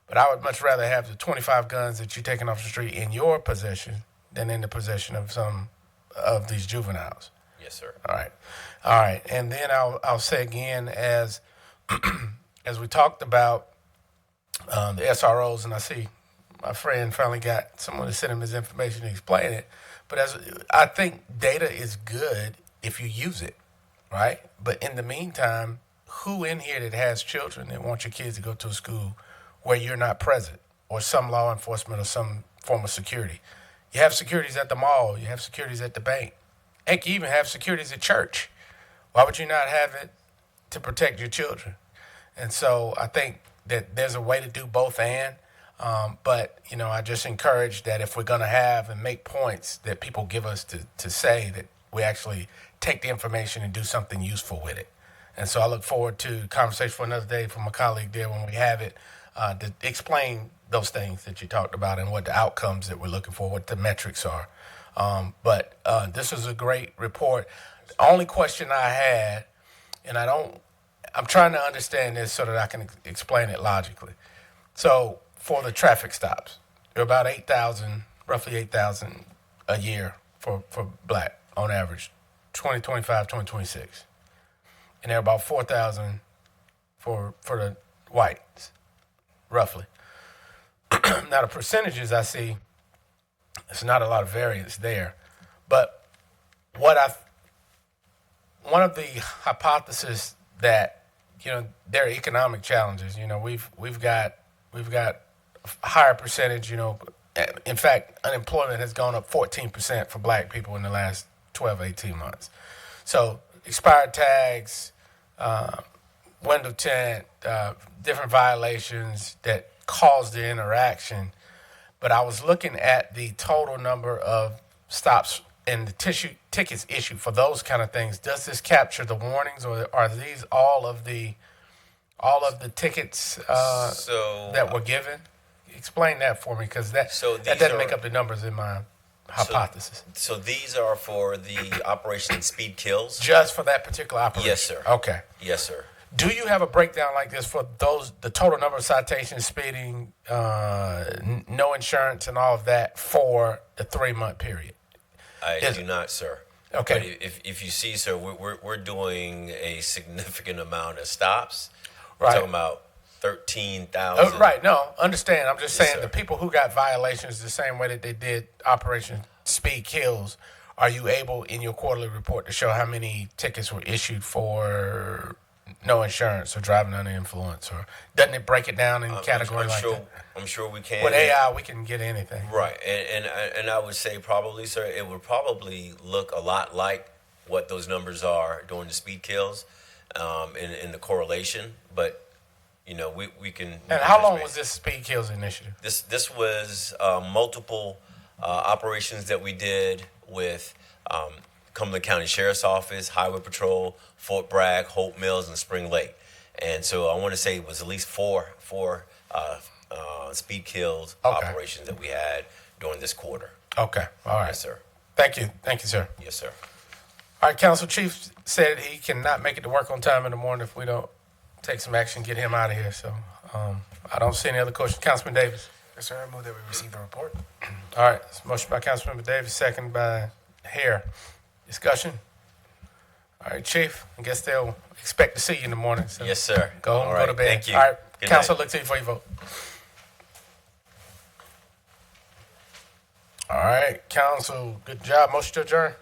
Speaker 12: But I would much rather have the 25 guns that you're taking off the street in your possession than in the possession of some of these juveniles.
Speaker 23: Yes, sir.
Speaker 12: All right. And then I'll say again, as as we talked about the SROs, and I see my friend finally got someone to send him his information to explain it. But I think data is good if you use it, right? But in the meantime, who in here that has children that want your kids to go to a school where you're not present, or some law enforcement or some form of security? You have securities at the mall. You have securities at the bank. Heck, you even have securities at church. Why would you not have it to protect your children? And so I think that there's a way to do both and. But, I just encourage that if we're going to have and make points that people give us to say, that we actually take the information and do something useful with it. And so I look forward to a conversation for another day from a colleague there when we have it to explain those things that you talked about and what the outcomes that we're looking for, what the metrics are. But this is a great report. The only question I had, and I'm trying to understand this so that I can explain it logically. So for the traffic stops, there are about 8,000, roughly 8,000 a year for black on average, 2025, 2026. And there are about 4,000 for the whites, roughly. Now the percentages I see, there's not a lot of variance there. But one of the hypotheses that, there are economic challenges. We've got a higher percentage, in fact, unemployment has gone up 14% for black people in the last 12, 18 months. So expired tags, window tint, different violations that cause the interaction. But I was looking at the total number of stops and the tickets issued for those kind of things. Does this capture the warnings, or are these all of the tickets that were given? Explain that for me, because that doesn't make up the numbers in my hypothesis.
Speaker 23: So these are for the Operation Speed Kills?
Speaker 12: Just for that particular operation?
Speaker 23: Yes, sir.
Speaker 12: Okay.
Speaker 23: Yes, sir.
Speaker 12: Do you have a breakdown like this for the total number of citations, speeding, no insurance, and all of that for the 3-month period?
Speaker 23: I do not, sir.
Speaker 12: Okay.
Speaker 23: But if you see, sir, we're doing a significant amount of stops.
Speaker 12: Right.
Speaker 23: We're talking about 13,000.
Speaker 12: Right. No, understand. I'm just
Speaker 23: Yes,
Speaker 12: saying
Speaker 23: sir.
Speaker 12: the people who got violations the same way that they did Operation Speed Kills, are you able in your quarterly report to show how many tickets were issued for no insurance or driving under influence, or doesn't it break it down in category like that?
Speaker 23: I'm sure we can.
Speaker 12: With AI, we can get anything.
Speaker 23: Right, and I would say probably, sir, it would probably look a lot like what those numbers are during the speed kills, in the correlation. But we can.
Speaker 12: And how long was this Speed Kills initiative?
Speaker 23: This was multiple operations that we did with Cumberland County Sheriff's Office, Highway Patrol, Fort Bragg, Hope Mills, and Spring Lake. And so I want to say it was at least four speed kills operations that we had during this quarter.
Speaker 12: Okay. All right.
Speaker 23: Yes, sir.
Speaker 12: Thank you, sir.
Speaker 23: Yes, sir.
Speaker 12: All right, Council Chief said he cannot make it to work on time in the morning if we don't take some action, get him out of here. So I don't see any other questions. Councilman Davis.
Speaker 17: Yes, sir. I move that we receive the report.
Speaker 12: All right. It's a motion by Councilmember Davis, second by Hare. Discussion? All right, Chief. I guess they'll expect to see you in the morning. So
Speaker 23: Yes, sir.
Speaker 12: go home
Speaker 23: All
Speaker 12: and go to
Speaker 23: right,
Speaker 12: bed.
Speaker 23: thank you.
Speaker 12: All right.
Speaker 23: Good
Speaker 12: Council,
Speaker 23: night.
Speaker 12: look to you before you vote. All right, Council. Good job. Motion to adjourn.